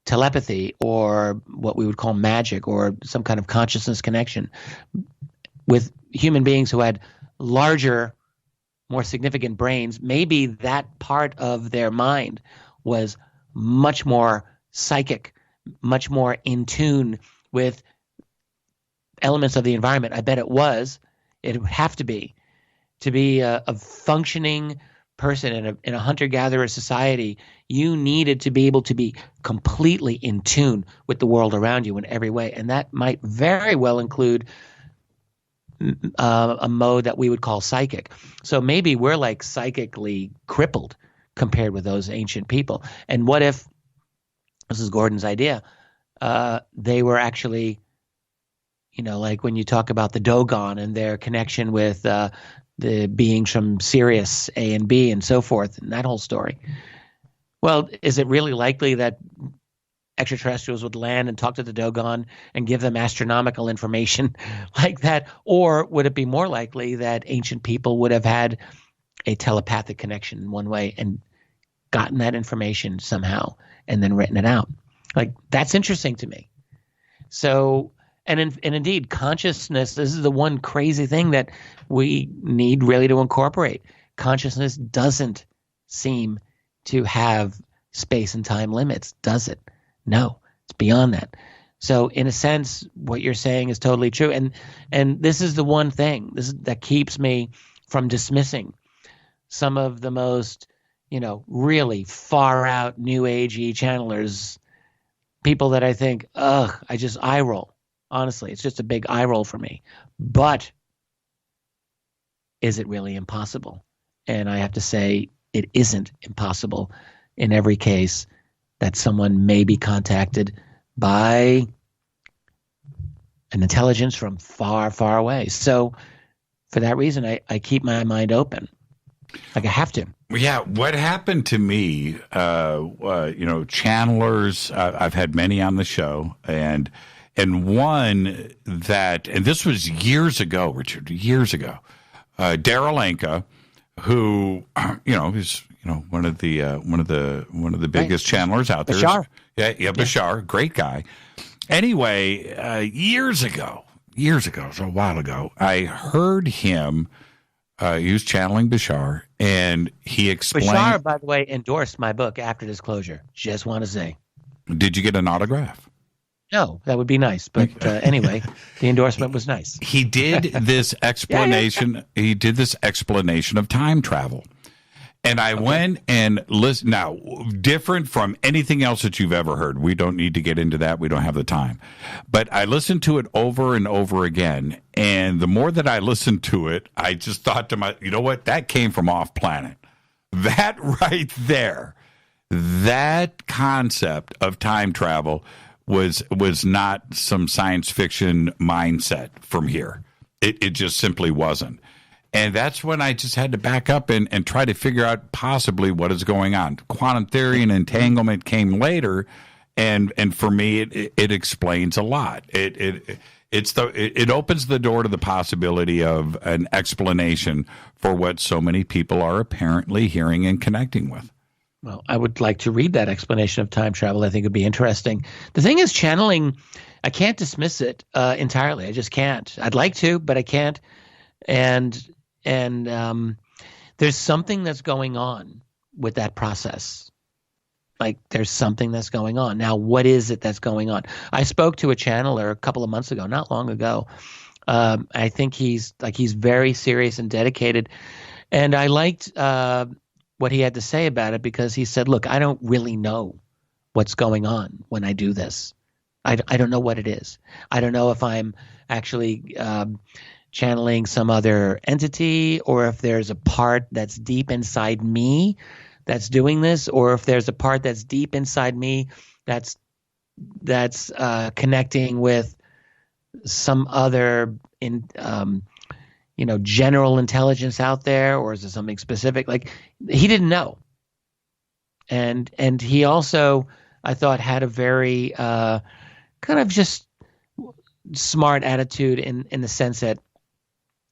[SPEAKER 13] telepathy or what we would call magic or some kind of consciousness connection with human beings who had larger, more significant brains? Maybe that part of their mind was much more psychic, much more in tune with elements of the environment. I bet it was. It would have to be a functioning person in a hunter-gatherer society. You needed to be able to be completely in tune with the world around you in every way, and that might very well include a mode that we would call psychic. So maybe we're like psychically crippled compared with those ancient people. And what if, this is Gordon's idea, they were actually, like when you talk about the Dogon and their connection with the beings from Sirius A and B and so forth, and that whole story. Well, is it really likely that extraterrestrials would land and talk to the Dogon and give them astronomical information like that? Or would it be more likely that ancient people would have had a telepathic connection in one way and gotten that information somehow and then written it out? Like, that's interesting to me. So, and indeed, consciousness, this is the one crazy thing that we need really to incorporate. Consciousness doesn't seem to have space and time limits, does it? No, it's beyond that. So in a sense, what you're saying is totally true. And this is the one thing that keeps me from dismissing some of the most, really far out new agey channelers, people that I think, I just eye roll. Honestly, it's just a big eye roll for me. But is it really impossible? And I have to say it isn't impossible in every case that someone may be contacted by an intelligence from far, far away. So for that reason, I keep my mind open. Like I have to.
[SPEAKER 6] Yeah, what happened to me, channelers, I've had many on the show, and one that, and this was years ago, Richard, years ago, Daryl Anka, who, is one of the biggest channelers out there.
[SPEAKER 13] Bashar.
[SPEAKER 6] Yeah, Bashar, great guy. Anyway, years ago, so a while ago, I heard him. He was channeling Bashar, and he explained.
[SPEAKER 13] Bashar, by the way, endorsed my book after disclosure. Just want to say.
[SPEAKER 6] Did you get an autograph?
[SPEAKER 13] No, that would be nice. But anyway, the endorsement was nice.
[SPEAKER 6] He did this explanation. Yeah. He did this explanation of time travel. And I went and listened. Now, different from anything else that you've ever heard. We don't need to get into that. We don't have the time. But I listened to it over and over again. And the more that I listened to it, I just thought to myself, you know what? That came from off planet. That right there, that concept of time travel was not some science fiction mindset from here. It just simply wasn't. And that's when I just had to back up and try to figure out possibly what is going on. Quantum theory and entanglement came later, and for me, it explains a lot. It opens the door to the possibility of an explanation for what so many people are apparently hearing and connecting with.
[SPEAKER 13] Well, I would like to read that explanation of time travel. I think it would be interesting. The thing is, channeling, I can't dismiss it entirely. I just can't. I'd like to, but I can't. And there's something that's going on with that process. Like there's something that's going on. Now, what is it that's going on? I spoke to a channeler a couple of months ago, not long ago. I think he's very serious and dedicated. And I liked what he had to say about it because he said, look, I don't really know what's going on when I do this. I don't know what it is. I don't know if I'm actually channeling some other entity, or if there's a part that's deep inside me that's doing this, or if there's a part that's deep inside me that's connecting with some other general intelligence out there, or is it something specific? Like, he didn't know. And he also, I thought, had a very kind of just smart attitude in the sense that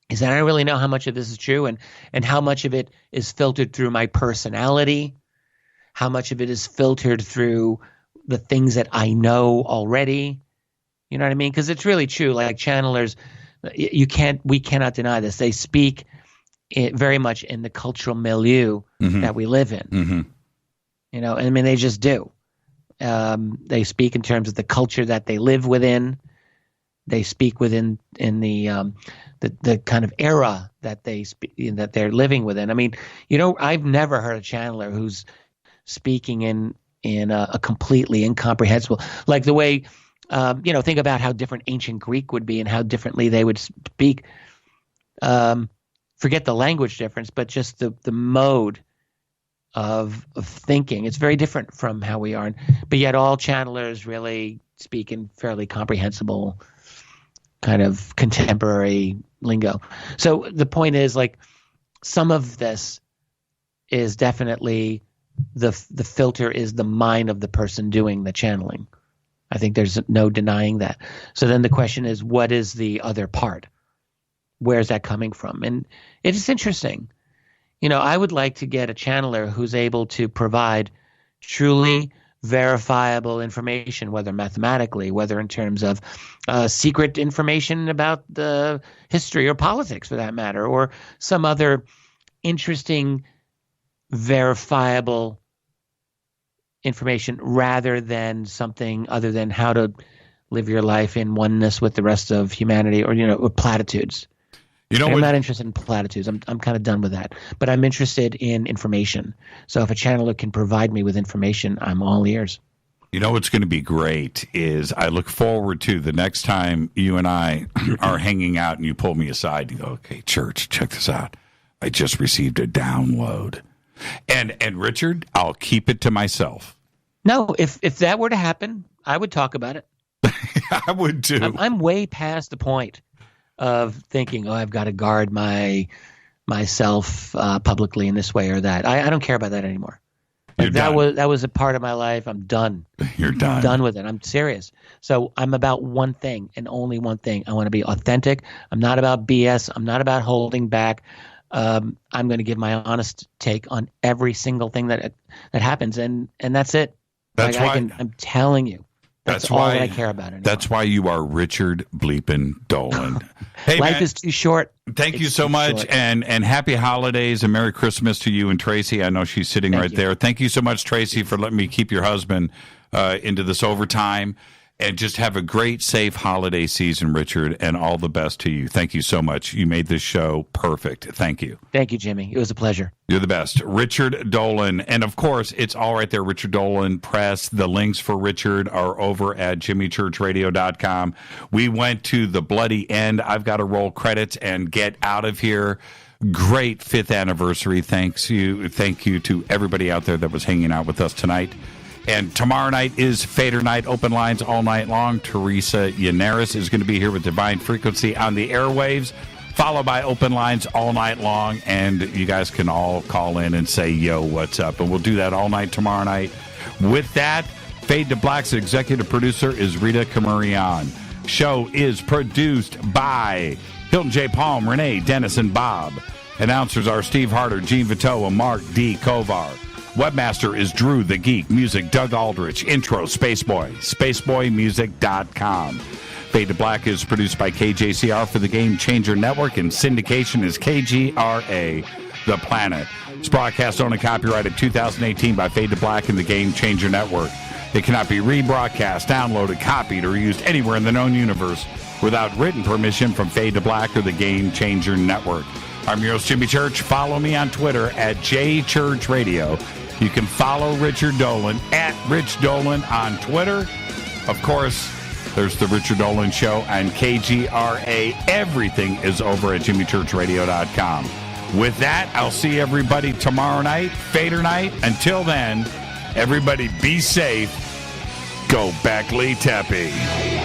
[SPEAKER 13] he said, I don't really know how much of this is true, and how much of it is filtered through my personality, how much of it is filtered through the things that I know already. You know what I mean? Because it's really true. Like, channelers, we cannot deny this. They speak very much in the cultural milieu that we live in.
[SPEAKER 6] Mm-hmm.
[SPEAKER 13] You know, I mean, they just do. They speak in terms of the culture that they live within. They speak in the kind of era that that they're living within. I mean, I've never heard a channeler who's speaking in a completely incomprehensible, like the way, think about how different ancient Greek would be and how differently they would speak. Forget the language difference, but just the mode of thinking. It's very different from how we are. But yet all channelers really speak in fairly comprehensible kind of contemporary lingo. So the point is, like, some of this is definitely the filter is the mind of the person doing the channeling. I think there's no denying that. So then the question is, what is the other part? Where's that coming from? And it's interesting. I would like to get a channeler who's able to provide truly verifiable information, whether mathematically, whether in terms of secret information about the history or politics, for that matter, or some other interesting, verifiable information, rather than something other than how to live your life in oneness with the rest of humanity, or platitudes. I'm not interested in platitudes. I'm kind of done with that. But I'm interested in information. So if a channeler can provide me with information, I'm all ears.
[SPEAKER 6] What's going to be great is I look forward to the next time you and I are hanging out and you pull me aside and you go, okay, Church, check this out. I just received a download. And Richard, I'll keep it to myself.
[SPEAKER 13] No, if that were to happen, I would talk about it.
[SPEAKER 6] I would too.
[SPEAKER 13] I'm way past the point of thinking, I've got to guard myself publicly in this way or that. I don't care about that anymore. That was a part of my life. I'm done.
[SPEAKER 6] You're done.
[SPEAKER 13] I'm done with it. I'm serious. So I'm about one thing and only one thing. I want to be authentic. I'm not about BS. I'm not about holding back. I'm going to give my honest take on every single thing that happens, and that's it.
[SPEAKER 6] That's why
[SPEAKER 13] I'm telling you. That's all that I care about anymore.
[SPEAKER 6] That's why you are Richard bleepin' Dolan. Hey,
[SPEAKER 13] life
[SPEAKER 6] man,
[SPEAKER 13] is too short.
[SPEAKER 6] Thank you so much, and happy holidays and Merry Christmas to you and Tracy. I know she's sitting right there. Thank you so much, Tracy, for letting me keep your husband into this overtime. And just have a great, safe holiday season, Richard, and all the best to you. Thank you so much. You made this show perfect. Thank you.
[SPEAKER 13] Thank you, Jimmy. It was a pleasure.
[SPEAKER 6] You're the best. Richard Dolan. And, of course, it's all right there, Richard Dolan Press. The links for Richard are over at jimmychurchradio.com. We went to the bloody end. I've got to roll credits and get out of here. Great 5th anniversary. Thank you to everybody out there that was hanging out with us tonight. And tomorrow night is Fader Night, open lines all night long. Teresa Yannaris is going to be here with Divine Frequency on the airwaves, followed by open lines all night long. And you guys can all call in and say, yo, what's up? And we'll do that all night tomorrow night. With that, Fade to Black's executive producer is Rita Camurian. Show is produced by Hilton J. Palm, Renee, Dennis, and Bob. Announcers are Steve Harder, Gene Vito, and Mark D. Kovar. Webmaster is Drew the Geek. Music, Doug Aldrich. Intro, Spaceboy. SpaceboyMusic.com. Fade to Black is produced by KJCR for the Game Changer Network, and syndication is KGRA, The Planet. It's broadcast owned and copyrighted 2018 by Fade to Black and the Game Changer Network. It cannot be rebroadcast, downloaded, copied, or used anywhere in the known universe without written permission from Fade to Black or the Game Changer Network. I'm your host, Jimmy Church. Follow me on Twitter at JChurchRadio. You can follow Richard Dolan at Rich Dolan on Twitter. Of course, There's the Richard Dolan Show and KGRA. Everything is over at jimmychurchradio.com. With that, I'll see everybody tomorrow night, Fader night. Until then, everybody be safe. Go Beckley Tepe.